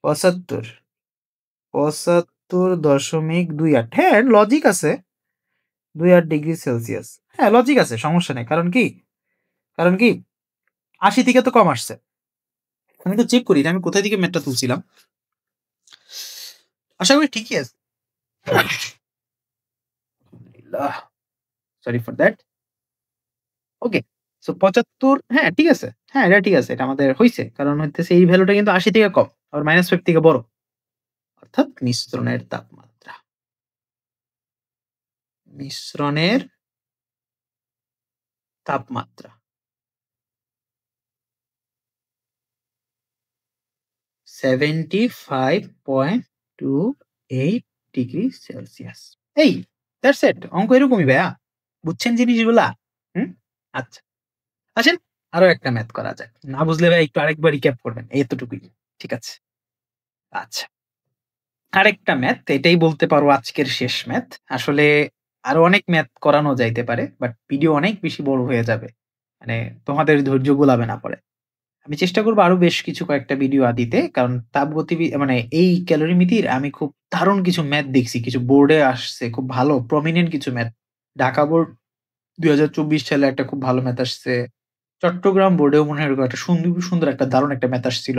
75.28 হ্যাঁ লজিক আছে 28 ডিগ্রি সেলসিয়াস হ্যাঁ লজিক আছে সমস্যা নেই কারণ কি 80 থেকে তো কম আসছে আমি তো চেক করি আমি কোথায় থেকে ম্যাথটা তুলছিলাম আশা করি ঠিকই আছে sorry for that okay so 75 হ্যাঁ ঠিক আছে হ্যাঁ এটা ঠিক আছে এটা আমাদের হইছে কারণ হইতেছে এই ভ্যালুটা কিন্তু 80 থেকে কম আর -5 থেকে বড় অর্থাৎ মিশ্রণের তাপমাত্রা মিশ্রণের তাপমাত্রা 75.28 ডিগ্রি সেলসিয়াস এই দ্যাটস ইট অঙ্ক এরকমই ভাইয়া বুঝছেন জিনিসগুলা আচ্ছা আসেন আরো একটা ম্যাথ করা যাক না বুঝলে ভাই একটু আরেকবার রিক্যাপ করবেন এতটুকুই ঠিক আছে আচ্ছা আরেকটা ম্যাথ এটাই বলতে পারো আজকের শেষ ম্যাথ আসলে আরো অনেক ম্যাথ করানো যাইতে পারে বাট ভিডিও অনেক বেশি বড় হয়ে যাবে মানে তোমাদের ধৈর্য গোলাবে না পড়ে আমি চেষ্টা করবো আরো বেশ কিছু কয়েকটা ভিডিও দিতে কারণ মানে এই ক্যালোরিমিতির আমি খুব দারুণ কিছু ম্যাথ দেখছি কিছু বোর্ডে আসছে খুব ভালো প্রমিনেন্ট কিছু ম্যাথ ঢাকা বোর্ড 2024 সালে একটা খুব ভালো ম্যাথ আসছে চট্টগ্রাম বোর্ডেও মনে হয় এরকম একটা সুন্দর একটা দারুণ একটা ম্যাথ আসছিল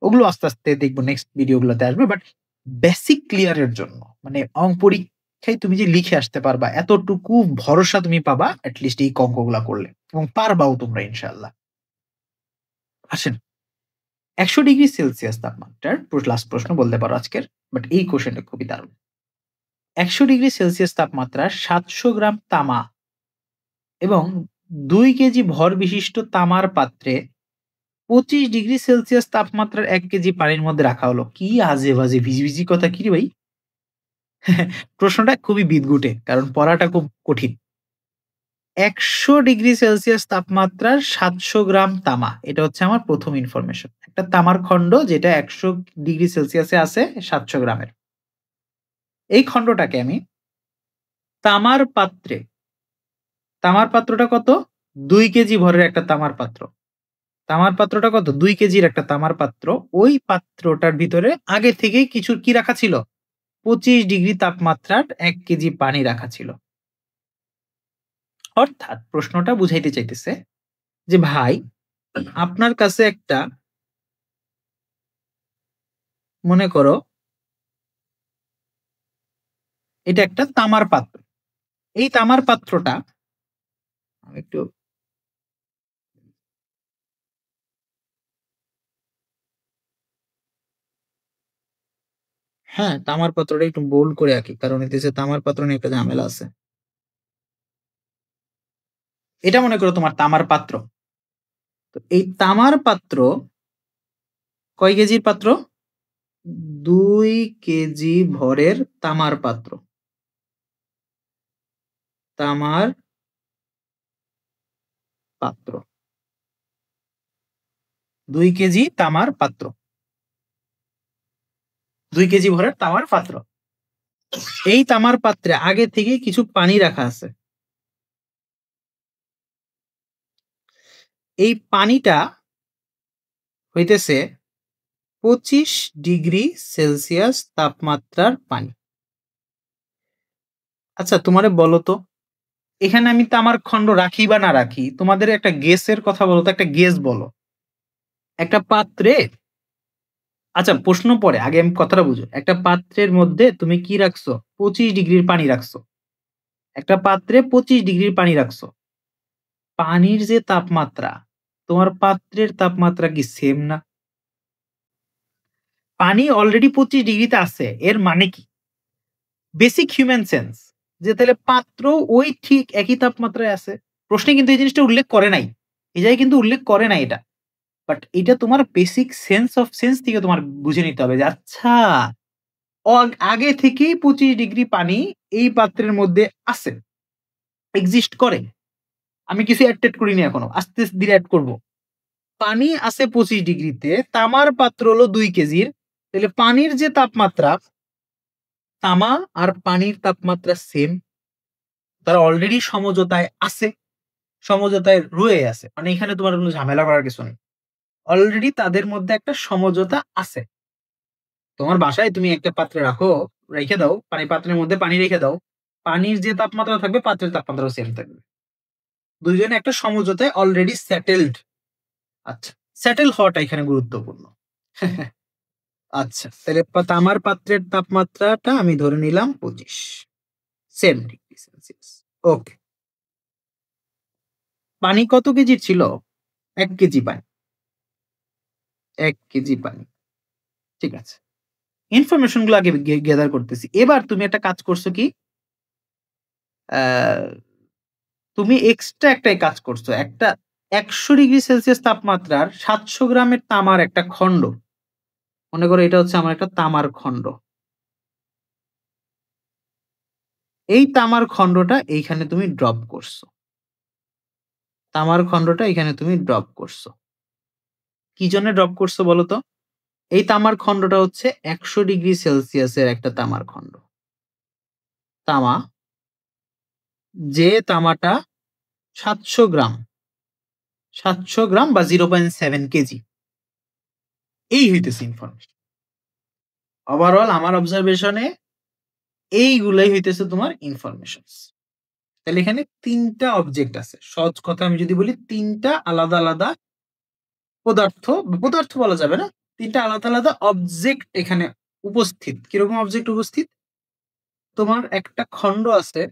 ওগুলো আস্তে আস্তে দেখবো নেক্সট ভিডিও গুলোতে আসবে বাট বেসিক ক্লিয়ারের জন্য মানে পরীক্ষায় তুমি যে লিখে আসতে পারবা এতটুকু ভরসা তুমি পাবা অ্যাটলিস্ট এই অঙ্কগুলা করলে এবং পারবাও তোমরা ইনশাআল্লাহ আসেন 100 ডিগ্রি সেলসিয়াস তাপমাত্রার লাস্ট প্রশ্ন বলতে পারো আজকের বাট এই কোশ্চেনটা খুবই দারুণ 100 ডিগ্রি সেলসিয়াস তাপমাত্রার 700 গ্রাম তামা এবং 2 কেজি ভর বিশিষ্ট তামার পাত্রে 25 ডিগ্রি সেলসিয়াস তাপমাত্রার 1 কেজি পানির মধ্যে রাখা হলো কি আজে বাজে ভিজি কথা কি রে ভাই প্রশ্নটা খুবই বিদঘুটে কারণ পড়াটা খুব কঠিন 100 ডিগ্রি সেলসিয়াস তাপমাত্রার 700 গ্রাম তামা এটা হচ্ছে আমার প্রথম ইনফরমেশন একটা তামার খণ্ড যেটা 100 ডিগ্রি সেলসিয়াসে আছে 700 গ্রামের এই খণ্ডটাকে আমি তামার পাত্রে, তামার পাত্রটা কত? 2 কেজি ভরের একটা তামার পাত্র। তামার পাত্রটা কত? 2 কেজির একটা তামার পাত্র। ওই পাত্রটার ভিতরে আগে থেকেই কিছু কি রাখা ছিল? 25 ডিগ্রি তাপমাত্রার 1 কেজি পানি রাখা ছিল। অর্থাৎ প্রশ্নটা বুঝাইতে চাইতেছে যে ভাই, আপনার কাছে একটা, মনে করো এটা একটা তামার পাত্র। এই তামার পাত্রটা একটু, হ্যাঁ, তামার পাত্রটা একটু বোল্ড করে আঁকি, কারণ এতে তামার পাত্র নিয়ে একটা ঝামেলা আছে। এটা মনে করো তোমার তামার পাত্র। তো এই তামার পাত্র কয় কেজির পাত্র? 2 কেজি ভরের তামার পাত্র। তামার পাত্র, 2 কেজি তামার পাত্র, 2 কেজি ভরের তামার পাত্র। এই তামার পাত্রে আগে থেকে কিছু পানি রাখা আছে। এই পানিটা হইতেছে 25 ডিগ্রি সেলসিয়াস তাপমাত্রার পানি। আচ্ছা, তোমারে বলো তো, এখানে আমি তামার খণ্ড রাখি বা না রাখি, তোমাদের একটা গেসের কথা বলো তো, একটা গেস বলো। একটা পাত্রে, আচ্ছা প্রশ্ন পরে, আগে আমি কথাটা বুঝো। একটা পাত্রের মধ্যে তুমি কি রাখছো? 25 ডিগ্রির পানি রাখছো। একটা পাত্রে 25 ডিগ্রির পানি রাখছো। পানির যে তাপমাত্রা, তোমার পাত্রের তাপমাত্রা কি সেম না? পানি অলরেডি 25 ডিগ্রিতে আছে, এর মানে কি? বেসিক হিউম্যান সেন্স, যে তাহলে পাত্র ওই ঠিক একই তাপমাত্রায় আছে। প্রশ্নে কিন্তু এই জিনিসটা উল্লেখ করে নাই, এই জায়গায় কিন্তু উল্লেখ করে নাই এটা। বাট এটা তোমার বেসিক সেন্স অফ সেন্স থেকে তোমার বুঝে নিতে হবে যে আচ্ছা, আগে থেকেই 25 ডিগ্রি পানি এই পাত্রের মধ্যে আছে, এক্সিস্ট করে। আমি কিছু অ্যাড করিনি এখনো, আস্তে ধীরে অ্যাড করব। পানি আছে 25 ডিগ্রিতে, তামার পাত্র হলো 2 কেজির, তাহলে পানির যে তাপমাত্রা, তামা আর পানির তাপমাত্রা সেম। তারা অলরেডি সমঝোতায় আছে, সমঝোতায় রয়ে আছে, মানে এখানে তোমার কোনো ঝামেলা করার কিছু নেই। অলরেডি তাদের মধ্যে একটা সমঝোতা আছে। তোমার বাসায় তুমি একটা পাত্রে রাখো, রেখে দাও, পানি পাত্রের মধ্যে পানি রেখে দাও, পানির যে তাপমাত্রা থাকবে পাত্রের তাপমাত্রাও সেম থাকবে। দুইজনে একটা সমঝোতায় অলরেডি সেটেলড। আচ্ছা, সেটেল হওয়াটা এখানে গুরুত্বপূর্ণ। আচ্ছা, তাহলে তামার পাত্রের তাপমাত্রাটা আমি ধরে নিলাম 25 সেম ডিগ্রি সেলসিয়াস। ওকে, পানি কত কেজি ছিল? 1 কেজি পানি, 1 কেজি পানি। ঠিক আছে, ইনফরমেশন গুলো আগে গ্যাদার করতেছি। এবার তুমি একটা কাজ করছো কি, তুমি এক্সট্রা একটাই কাজ করছো। একটা 100 ডিগ্রি সেলসিয়াস তাপমাত্রার 700 গ্রামের তামার একটা খণ্ড, মনে করো এটা হচ্ছে আমার একটা তামার খণ্ড। এই তামার খণ্ডটা এইখানে তুমি ড্রপ করছো, তামার খণ্ডটা এখানে তুমি ড্রপ করছো। কি জন্য ড্রপ করছো বলো তো? এই তামার খণ্ডটা হচ্ছে 100 ডিগ্রি সেলসিয়াসের একটা তামার খণ্ড। তামা, যে তামাটা 700 গ্রাম, 700 গ্রাম বা 0.7 কেজি, এই হইতেছে ইনফরমেশন। ওভারঅল আমার অবজারভেশনে এইগুলাই হইতেছে তোমার ইনফরমেশন। তাহলে এখানে 3টা অবজেক্ট আছে। সহজ কথা আমি যদি বলি, 3টা আলাদা আলাদা পদার্থ, পদার্থ বলা যাবে না, 3টা আলাদা আলাদা অবজেক্ট এখানে উপস্থিত। কিরকম অবজেক্ট উপস্থিত? তোমার একটা খণ্ড আছে,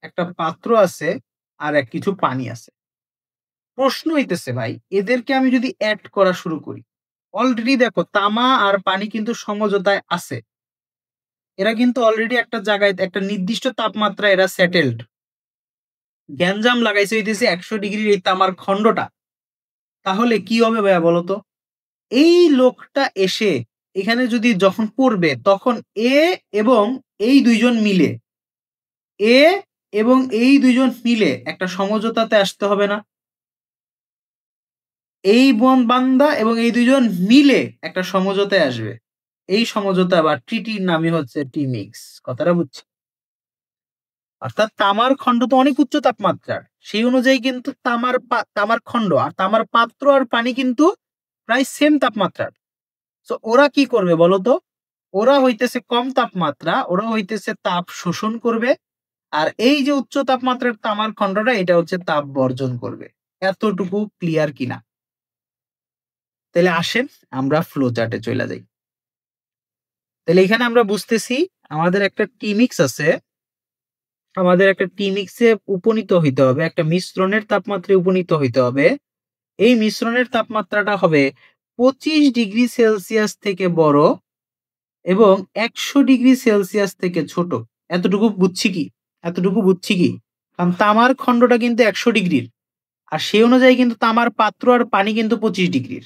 একটা পাত্র আছে, আর কিছু পানি আছে। প্রশ্ন হইতেছে ভাই, এদেরকে আমি যদি অ্যাড করা শুরু করি, অলরেডি দেখো তামা আর পানি কিন্তু সমঝোতায় আছে। এরা কিন্তু অলরেডি একটা জায়গায় একটা নির্দিষ্ট তাপমাত্রা এরা সেটেলড। গ্যাঞ্জাম লাগাইছে হইতেছে 100 ডিগ্রির এই তামার খণ্ডটা। তাহলে কি হবে ভাইয়া বলতো? এই লোকটা এসে এখানে যদি যখন পড়বে, তখন এ এবং এই দুইজন মিলে, এ এবং এই দুইজন মিলে একটা সমঝোতাতে আসতে হবে না? এই বান্দা এবং এই দুইজন মিলে একটা সমঝোতায় আসবে। এই সমঝোতা বা ট্রিটির নামই হচ্ছে টি মিক্স। কথাটা বুঝছি? অর্থাৎ তামার খণ্ড তো অনেক উচ্চ তাপমাত্রার, সেই অনুযায়ী কিন্তু তামার খণ্ড আর তামার পাত্র আর পানি কিন্তু প্রায় সেম তাপমাত্রার। তো ওরা কি করবে বলতো? ওরা হইতেছে কম তাপমাত্রা, ওরা হইতেছে তাপ শোষণ করবে, আর এই যে উচ্চ তাপমাত্রার তামার খণ্ডটা এটা হচ্ছে তাপ বর্জন করবে। এতটুকু ক্লিয়ার কিনা? তাহলে আসেন আমরা ফ্লো চার্টে চলে যাই। তাহলে এখানে আমরা বুঝতেছি আমাদের একটা টিমিক্স আছে, আমাদের একটা টিমিক্সে উপনীত হইতে হবে, একটা মিশ্রণের তাপমাত্রায় উপনীত হইতে হবে। এই মিশ্রণের তাপমাত্রাটা হবে 25 ডিগ্রি সেলসিয়াস থেকে বড় এবং 100 ডিগ্রি সেলসিয়াস থেকে ছোট। এতটুকু বুঝছি কি? এতটুকু বুঝছি কি? কারণ তামার খণ্ডটা কিন্তু 100 ডিগ্রির, আর সেই অনুযায়ী কিন্তু তামার পাত্র আর পানি কিন্তু 25 ডিগ্রির।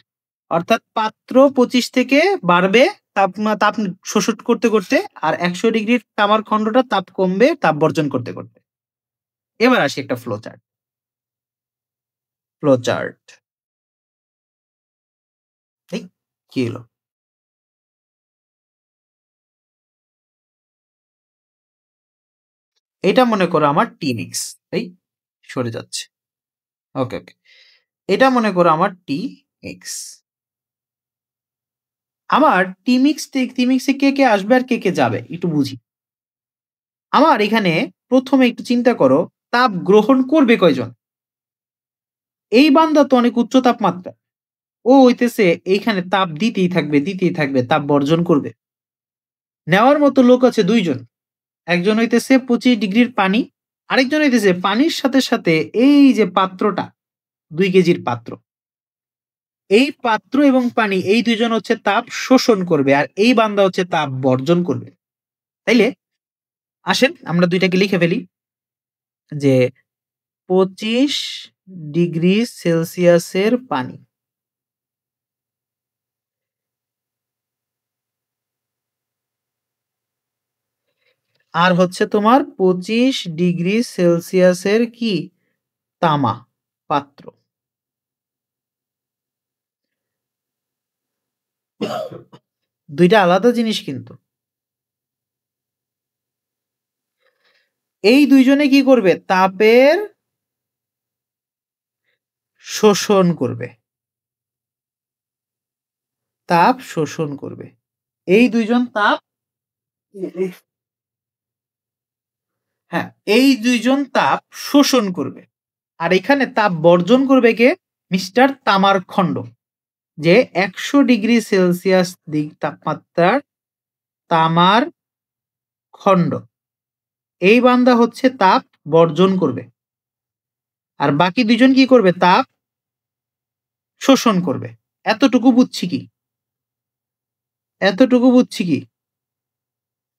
অর্থাৎ পাত্র 25 থেকে বাড়বে তাপ শোষণ করতে করতে, আর 100 ডিগ্রির তামার খণ্ডটা তাপ কমবে তাপ বর্জন করতে করতে। এবার আসি একটা ফ্লো চার্ট। ফ্লো চার্ট কি হলো? এটা মনে করো আমার টিমিক্স, এই সরে যাচ্ছে। ওকে ওকে, এটা মনে করো আমার টি এক্স। আমার টিমিক্সে কে কে আসবে আর কে কে যাবে একটু বুঝি। আমার এখানে প্রথমে একটু চিন্তা করো, তাপ গ্রহণ করবে কয়জন? এই বান্দা তো অনেক উচ্চ তাপমাত্রা, ও হইতেছে এইখানে তাপ দিতেই থাকবে, তাপ বর্জন করবে। নেওয়ার মতো লোক আছে দুইজন, একজন হইতেছে 25 ডিগ্রির পানি, আরেকজন হইতেছে পানির সাথে সাথে এই যে পাত্রটা 2 কেজির পাত্র, এই পাত্র এবং পানি এই দুইজন হচ্ছে তাপ শোষণ করবে, আর এই বান্দা হচ্ছে তাপ বর্জন করবে। তাইলে আসেন আমরা দুইটাকে লিখে ফেলি যে 25 ডিগ্রি সেলসিয়াসের পানি আর হচ্ছে তোমার 25 ডিগ্রি সেলসিয়াসের কি তামা পাত্র। দুইটা আলাদা জিনিস কিন্তু। এই দুইজনে কি করবে? তাপের শোষণ করবে, তাপ শোষণ করবে। এই দুইজন তাপ, হ্যাঁ এই দুইজন তাপ শোষণ করবে, আর এখানে তাপ বর্জন করবে কে? মিস্টার তামার খণ্ড, যে 100 ডিগ্রি সেলসিয়াস তাপমাত্রার তামার খণ্ড, এই বান্দা হচ্ছে তাপ বর্জন করবে, আর বাকি দুইজন কি করবে? তাপ শোষণ করবে। এতটুকু বুঝছি কি? এতটুকু বুঝছি কি?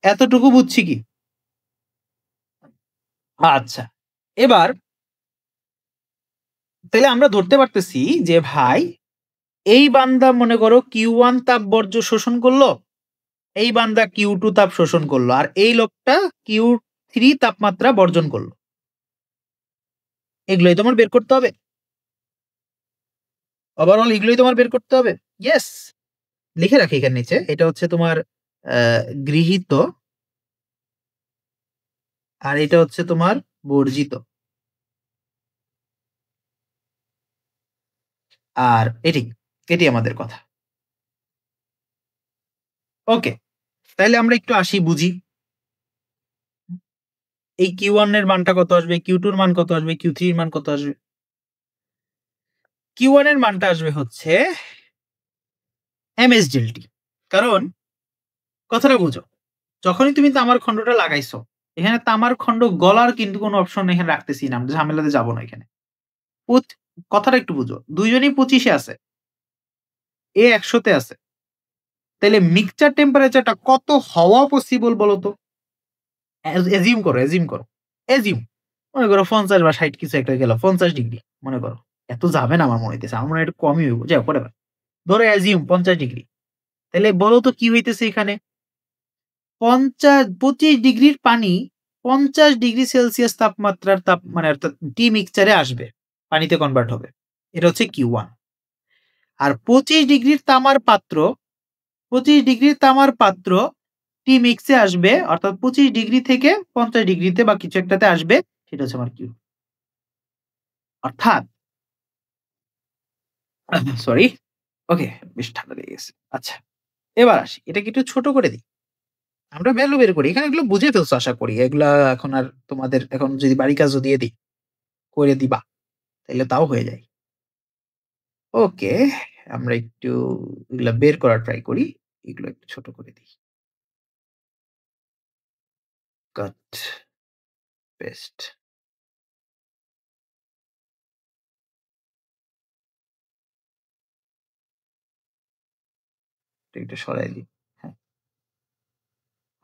এতটুকু বুঝছি কি? আচ্ছা, এবার তাহলে আমরা ধরতে পারতেছি যে ভাই এই বান্দা মনে করো Q1 তাপ বর্জ্য শোষণ করলো, এই বান্দা Q2 তাপ শোষণ করলো, আর এই লোকটা Q3 তাপমাত্রা বর্জন করলো। এগুলোই তোমার বের করতে হবে, ওভারঅল এগুলোই তোমার বের করতে হবে। ইয়েস, লিখে রাখি এখানে নিচে, এটা হচ্ছে তোমার গৃহীত, আর এটা হচ্ছে তোমার বর্জিত, আর এটি আমাদের কথা। ওকে, তাহলে আমরা একটু আসি বুঝি এই Q1 এর মানটা কত আসবে, Q2 এর মান কত আসবে, Q3 এর মান কত আসবে। Q1 এর মানটা আসবে হচ্ছে এমএস ডেল্টি, কারণ কথাটা বুঝো, যখনই তুমি তামার খণ্ডটা লাগাইছো, এখানে তামার খণ্ড গলার কিন্তু কোনো অপশন এখানে রাখতেছি না, আমরা ঝামেলাতে যাবো না এখানে। কথাটা একটু বুঝো, দুইজনই 25-এ আছে, এ 100-তে আছে, তাহলে মিক্সচার টেম্পারেচারটা কত হওয়া পসিবল বলো তো? এজিউম করো, এজিউম মনে করো 50 বা 60 কিছু একটা গেল, 50 ডিগ্রি মনে করো। এত যাবে না আমার মনে হইতেছে, আমার মনে হয় একটু কমই হইব, যাও পরে ধরো এজিউম 50 ডিগ্রি। তাহলে বলো তো কি হইতেছে এখানে? 25 ডিগ্রির পানি 50 ডিগ্রি সেলসিয়াস তাপমাত্রার মানে অর্থাৎ ডি মিক্সচারে আসবে, পানিতে কনভার্ট হবে, এটা হচ্ছে Q1। আর 25 ডিগ্রির তামার পাত্র টি মিক্সে আসবে, অর্থাৎ 25 ডিগ্রি থেকে 50 ডিগ্রিতে বা কিছু একটাতে আসবে, সেটা হচ্ছে আমার কিউ। অর্থাৎ সরি, ওকে, বেশ ঠান্ডা লেগে গেছে। আচ্ছা, এবার আসি, এটাকে একটু ছোট করে দিই। আমরা ভ্যালু বের করি। এখানে এগুলো বুঝে ফেলছো আশা করি। এগুলা এখন আর তোমাদের এখন যদি বাড়ি কাজও দিয়ে দিই, করে দিবা, তাইলে তাও হয়ে যায়। ওকে, আমরা একটু এগুলা বের করার ট্রাই করি। এগুলো একটু ছোট করে দিই। কাট, পেস্ট। একটু সরাই দিই। হ্যাঁ,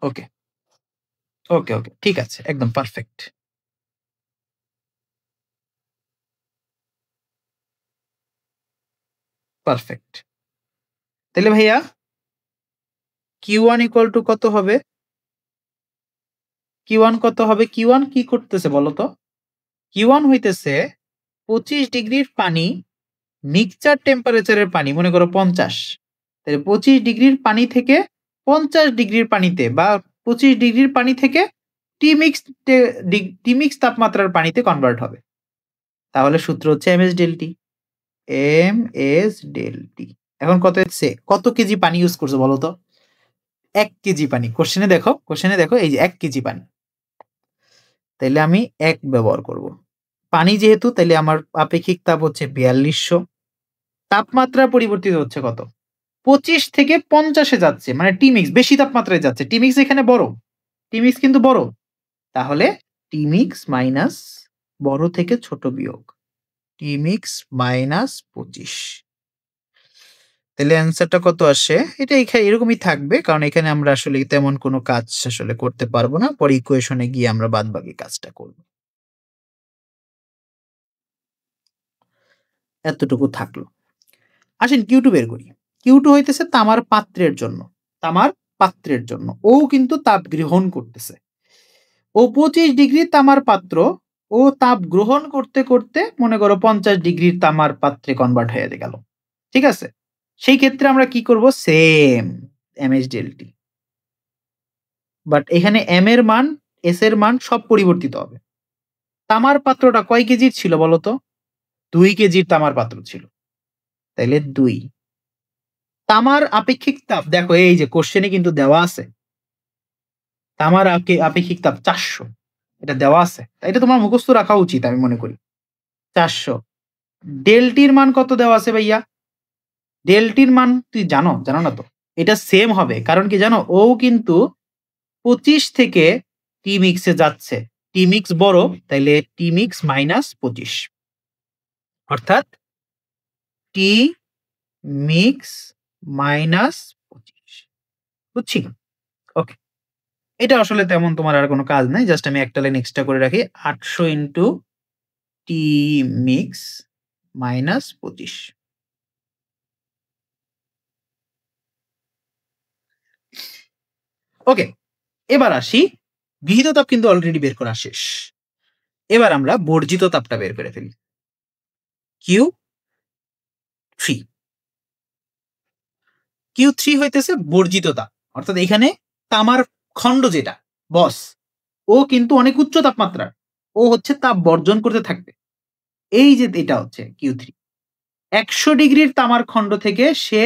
ওকে, ওকে, ওকে। ঠিক আছে। একদম পারফেক্ট। পারফেক্ট। তাইলে ভাইয়া Q1 ইকুয়াল টু কত হবে? Q1 কত হবে? Q1 কি করতেছে বলো তো? Q1 হইতেছে 25 ডিগ্রির পানি, মিক্সচার টেম্পারেচারের পানি মনে করো 50। তাহলে 25 ডিগ্রির পানি থেকে 50 ডিগ্রির পানিতে বা 25 ডিগ্রির পানি থেকে টি মিক্স তাপমাত্রার পানিতে কনভার্ট হবে। তাহলে সূত্র হচ্ছে MS delta. MS delta. এখন কত কেজি পানি ইউজ করছো বলো তো? 1 কেজি পানি। কোশ্চেনে দেখো এই যে 1 কেজি পানি। তাইলে আমি 1 ব্যবহার করব। পানি যেহেতু, তাইলে আমার আপেক্ষিক তাপ হচ্ছে 4200। তাপমাত্রা পরিবর্তিত হচ্ছে কত? 25 থেকে 50 এ যাচ্ছে, মানে টি-মিক্স বেশি তাপমাত্রায় যাচ্ছে। টি-মিক্স এখানে বড়। টি-মিক্স কিন্তু বড়। তাহলে টি-মিক্স মাইনাস বড় থেকে ছোট বিয়োগ। টি-মিক্স মাইনাস 25। তাহলে অ্যান্সারটা কত আসে? এটা এরকমই থাকবে, কারণ এখানে আমরা আসলে তেমন কোনো কাজ আসলে করতে পারবো না। পরে ইকুয়েশনে গিয়ে আমরা বাদবাকি কাজটা করব। এতটুকু থাকলো। আসেন Q2 বের করি। Q2 হইতেছে তামার পাত্রের জন্য। তামার পাত্রের জন্য। ও কিন্তু তাপ গ্রহণ করতেছে। ও 25 ডিগ্রি তামার পাত্র, ও তাপ গ্রহণ করতে করতে মনে করো 50 ডিগ্রির তামার পাত্রে কনভার্ট হয়ে গেল। ঠিক আছে? সেই ক্ষেত্রে আমরা কি করব? Same MS delta. But এখানে এম এর মান, এস এর মান সব পরিবর্তিত হবে। তামার পাত্রটা কয় কেজির ছিল বলতো? 2 কেজির তামার পাত্র ছিল। তাইলে 2। তামার আপেক্ষিক তাপ দেখো, এই যে কোশ্চেনে কিন্তু দেওয়া আছে। তামার আপেক্ষিক তাপ 400। এটা দেওয়া আছে। এটা তোমার মুখস্থ রাখা উচিত আমি মনে করি। 400। ডেলটির মান কত দেওয়া আছে ভাইয়া? ডেলটির মান তুই জানো না তো? এটা সেম হবে, কারণ কি জানো? ও কিন্তু 25 থেকে টি মিক্সে যাচ্ছে। টি মিক্স বড়, তাইলে টি মিক্স মাইনাস 25, অর্থাৎ টি মিক্স মাইনাস 25। বুঝছি? ওকে, এটা আসলে তেমন তোমার আর কোনো কাজ নাই, জাস্ট আমি একটা লাইন এক্সট্রা করে রাখি। 800 ইন্টু টি মিক্স মাইনাস 25। ওকে, এবার আসি। গৃহীত তাপ কিন্তু অলরেডি বের করা শেষ। এবার আমরা বর্জিত তাপটা বের করে ফেলি। Q3। Q3 হইতেছে বর্জিত তাপ, অর্থাৎ এখানে তামার খণ্ড যেটা বস, ও কিন্তু অনেক উচ্চ তাপমাত্রার। ও হচ্ছে তাপ বর্জন করতে থাকবে। এই যে এটা হচ্ছে Q3। 100 ডিগ্রির তামার খণ্ড থেকে সে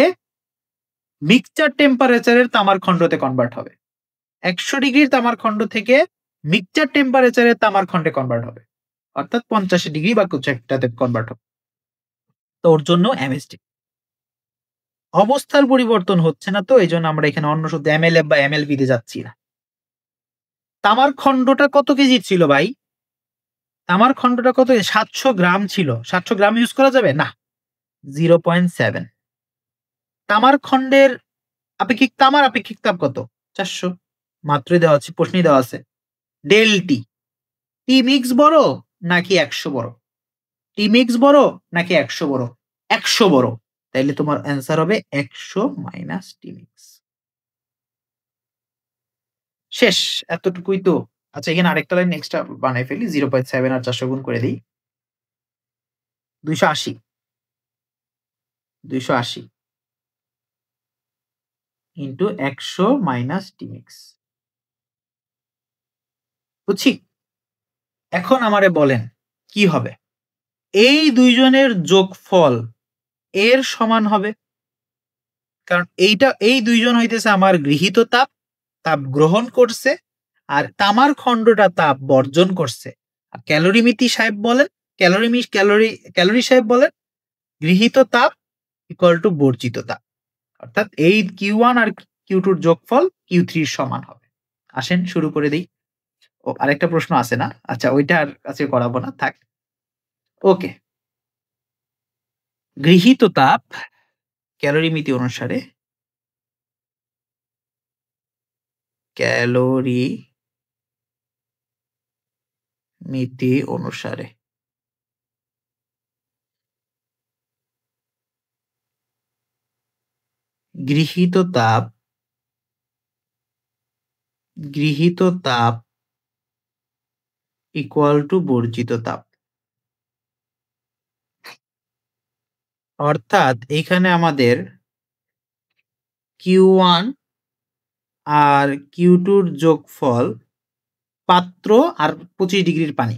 মিক্সচার টেম্পারেচারের তামার খণ্ডতে কনভার্ট হবে। 100 ডিগ্রির তামার খণ্ড থেকে মিক্সচার টেম্পারেচারের তামার খণ্ডে কনভার্ট হবে, অর্থাৎ 50 ডিগ্রি বা কিছু একটাতে কনভার্ট হবে। তো ওর জন্য এমএসডি। অবস্থার পরিবর্তন হচ্ছে না, তো এই জন্য আমরা এখানে অন্য শুধু এমএলএফ বা এমএলবি তে যাচ্ছি না। তামার খণ্ডটা কত কেজির ছিল ভাই? তামার খণ্ডটা কত? 700 গ্রাম ছিল। 700 গ্রাম ইউজ করা যাবে না। 0.7। তামার খণ্ডের তামার আপেক্ষিক তাপ কত? 400। মাত্রই দেওয়া আছে, প্রশ্নই দেওয়া আছে। Del T. টি মিক্স বড় নাকি 100 বড়? টি মিক্স বড় নাকি 100 বড়? 100 বড়। তাইলে তোমার অ্যান্সার হবে 100 মাইনাস টি মিক্স। শেষ, এতটুকুই তো। আচ্ছা, এখানে আরেকটা লাইন এক্সট্রা বানাই ফেলি। 0.7 আর 400 গুণ করে দিই। 280। Into 100 minus T mix. বুঝছি? এখন আমারে বলেন কি হবে? এই দুইজনের যোগফল এর সমান হবে, কারণ এই দুইজন হইতেছে আমার গৃহীত তাপ, তাপ গ্রহণ করছে, আর তামার খণ্ডটা তাপ বর্জন করছে। আর ক্যালোরিমিতি সাহেব বলেন, ক্যালোরি সাহেব বলেন গৃহীত তাপ ইকুয়াল টু বর্জিত তাপ, অর্থাৎ এই Q1 আর Q2 এর যোগফল Q3 এর সমান হবে। আসেন শুরু করে দেই। ও আরেকটা প্রশ্ন আছে না? আচ্ছা, ওইটা আর আজকে করাবো না, থাক। ওকে, গৃহীত তাপ ক্যালোরিমিতি অনুসারে, ক্যালোরিমিতি অনুসারে গৃহীত তাপ ইকুয়াল টু বর্জিত তাপ। অর্থাৎ এইখানে আমাদের Q1 আর Q2 এর যোগফল পাত্র আর 25 ডিগ্রির পানি,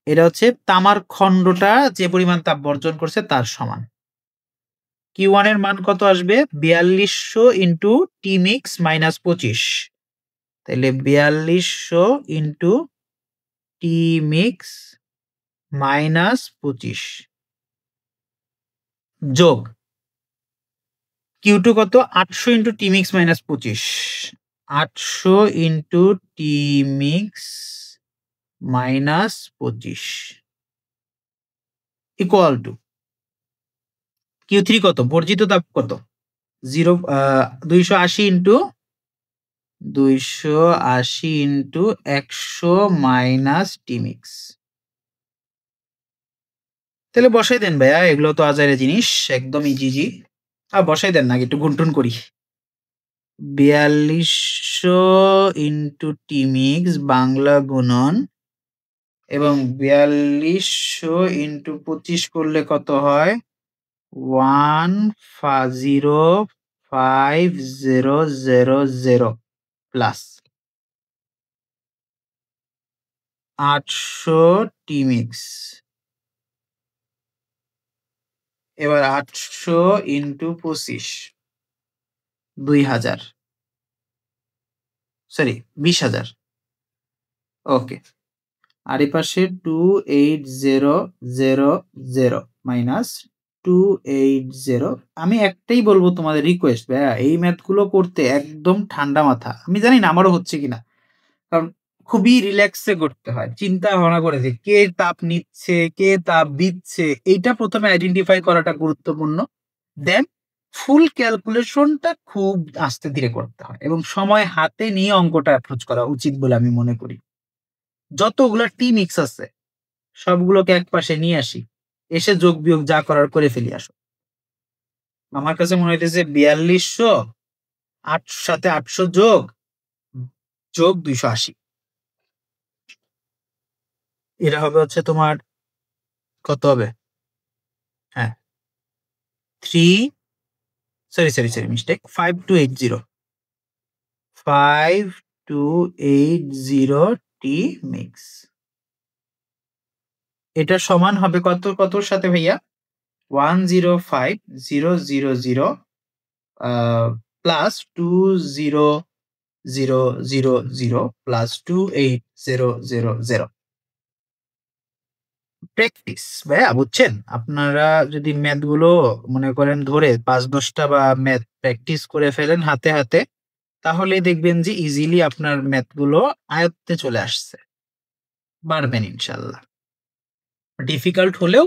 এটা হচ্ছে তামার খণ্ডটা যে পরিমাণ তাপ বর্জন করছে তার সমান। Q1 এর মান কত আসবে? 4200 ইন্টু টি মিক্স মাইনাস 25, তাহলে 4200 ইন্টু টি মিক্স মাইনাস 25 যোগ Q2 কত? 800 into T mix minus 25, 800 into T mix minus 25 equal to Q3 কত? বর্জিত তাপ কত? 280 ইন্টু 100 মাইনাস টি মিক্স। তাহলে বসাই দেন ভাইয়া, এগুলো তো আজাইরে জিনিস, একদম ইজি। আর বসাই দেন না, একটু গুনটুন করি। 4200 ইন্টু টি মিক্স বাংলা গুণন, এবং 4200 ইন্টু 25 করলে কত হয়? 150,000 প্লাস 800 টি মিক্স। এবার 800 ইন্টু 25 2000, সরি 20,000। ওকে, আর এই পাশে 28000 মাইনাস 280। আমি একটাই বলবো তোমাদের রিকোয়েস্ট ভাইয়া, এই ম্যাথগুলো করতে একদম ঠান্ডা মাথা। আমি জানি না আমারও হচ্ছে কিনা, কারণ খুবই রিল্যাক্সে করতে হয়, চিন্তা ভাবনা করে যে কে তাপ নিচ্ছে কে তাপ দিচ্ছে, এইটা প্রথমে আইডেন্টিফাই করাটা গুরুত্বপূর্ণ। দেন ফুল ক্যালকুলেশনটা খুব আস্তে ধীরে করতে হয় এবং সময় হাতে নিয়ে অঙ্কটা অ্যাপ্রোচ করা উচিত বলে আমি মনে করি। যতগুলা টি মিক্স আছে সবগুলোকে এক পাশে নিয়ে আসি, এসে যোগ বিয়োগ যা করার করে ফেলি। আসো, আমার কাছে মনে হইতেছে 4200 8 সাথে 800 যোগ 280, এটা হবে হচ্ছে তোমার কত হবে? হ্যাঁ, 5280 টি মিক্স। এটা সমান হবে কতর সাথে ভাইয়া? 105,000 প্লাস 20,000 প্লাস 28,000। প্র্যাকটিস ভাইয়া, বুঝছেন? আপনারা যদি ম্যাথ গুলো মনে করেন ধরে 5-10টা বা ম্যাথ প্র্যাকটিস করে ফেলেন হাতে হাতে, তাহলে দেখবেন যে ইজিলি আপনার ম্যাথ গুলো আয়ত্তে চলে আসছে, পারবেন ইনশাল্লাহ। ডিফিকাল্ট হলেও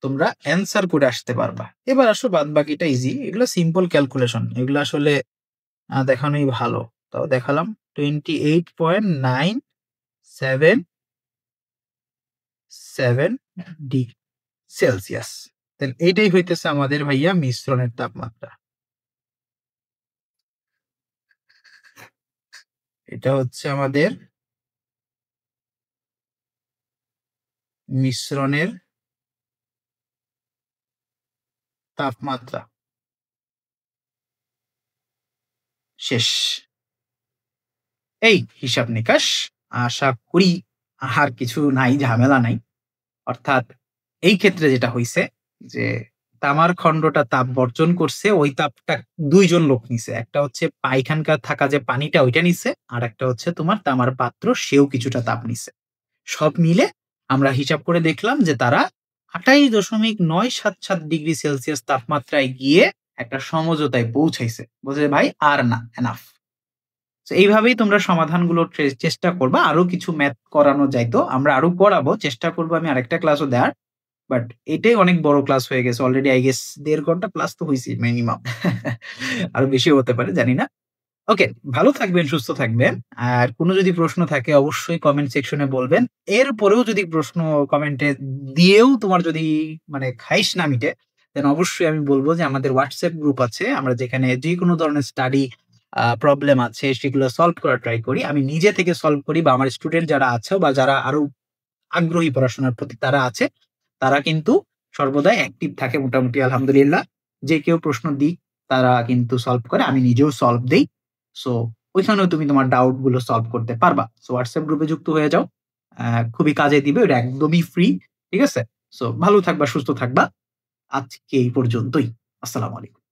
তোমরা অ্যান্সার করে আসতে পারবা। এবার আসো বাদ বাকিটা ইজি, এগুলো সিম্পল ক্যালকুলেশন, এগুলো আসলে দেখানোই ভালো। তাও দেখালাম 28.977 ডিগ্রি সেলসিয়াস। তাহলে এইটাই হইতেছে আমাদের ভাইয়া মিশ্রণের তাপমাত্রা। এটা হচ্ছে আমাদের মিশ্রণের তাপমাত্রা। শেষ। এই হিসাব নিকাশ আশা করি আর কিছু নাই, ঝামেলা নাই। অর্থাৎ এই ক্ষেত্রে যেটা হইছে যে তামার খণ্ডটা তাপ বর্জন করছে, ওই তাপটা ২ জন লোক নিছে। একটা হচ্ছে পায়খানকার থাকা যে পানিটা ওইটা নিছে, আর একটা হচ্ছে তোমার তামার পাত্র, সেও কিছুটা তাপ নিছে। সব মিলে আমরা হিসাব করে দেখলাম যে তারা ২৮.৯৭৭ ডিগ্রি সেলসিয়াস তাপমাত্রায় গিয়ে একটা সমঝোতায় পৌঁছাইছে। বলছে ভাই আর না, এনাফ। এইভাবেই তোমরা সমাধানগুলো চেষ্টা করবা। আরো কিছু ম্যাথ করানো যাইতো, আমরা আরো করাবো, চেষ্টা করবো আমি আরেকটা ক্লাসও দেওয়ার। বাট এটাই অনেক বড় ক্লাস হয়ে গেছে অলরেডি, আই গেস ১.৫ ঘন্টা প্লাস তো হইছে মিনিমাম। আরো বেশি হতে পারে, জানি না। ওকে, ভালো থাকবেন, সুস্থ থাকবেন। আর কোনো যদি প্রশ্ন থাকে অবশ্যই কমেন্ট সেকশনে বলবেন। এরপরেও যদি প্রশ্ন কমেন্টে দিয়েও তোমার যদি মানে খাইশ না মিটে, দেন অবশ্যই আমি বলব যে আমাদের হোয়াটসঅ্যাপ গ্রুপ আছে, আমরা যেখানে যেকোনো ধরনের স্টাডি প্রবলেম আছে সেগুলো সলভ করার ট্রাই করি। আমি নিজে থেকে সলভ করি, বা আমার স্টুডেন্ট যারা আছে বা যারা আরো আগ্রহী পড়াশোনার প্রতি তারা আছে, তারা কিন্তু সর্বদাই অ্যাক্টিভ থাকে মোটামুটি আলহামদুলিল্লাহ। যে কেউ প্রশ্ন দিক তারা কিন্তু সলভ করে, আমি নিজেও সলভ দেই। সো ওইখানেও তুমি তোমার ডাউট গুলো সলভ করতে পারবা। সো হোয়াটসঅ্যাপ গ্রুপে যুক্ত হয়ে যাও, খুবই কাজে দিবে, এটা একদমই ফ্রি। ঠিক আছে? সো ভালো থাকবা, সুস্থ থাকবা। আজকে এই পর্যন্তই। আসসালামু আলাইকুম।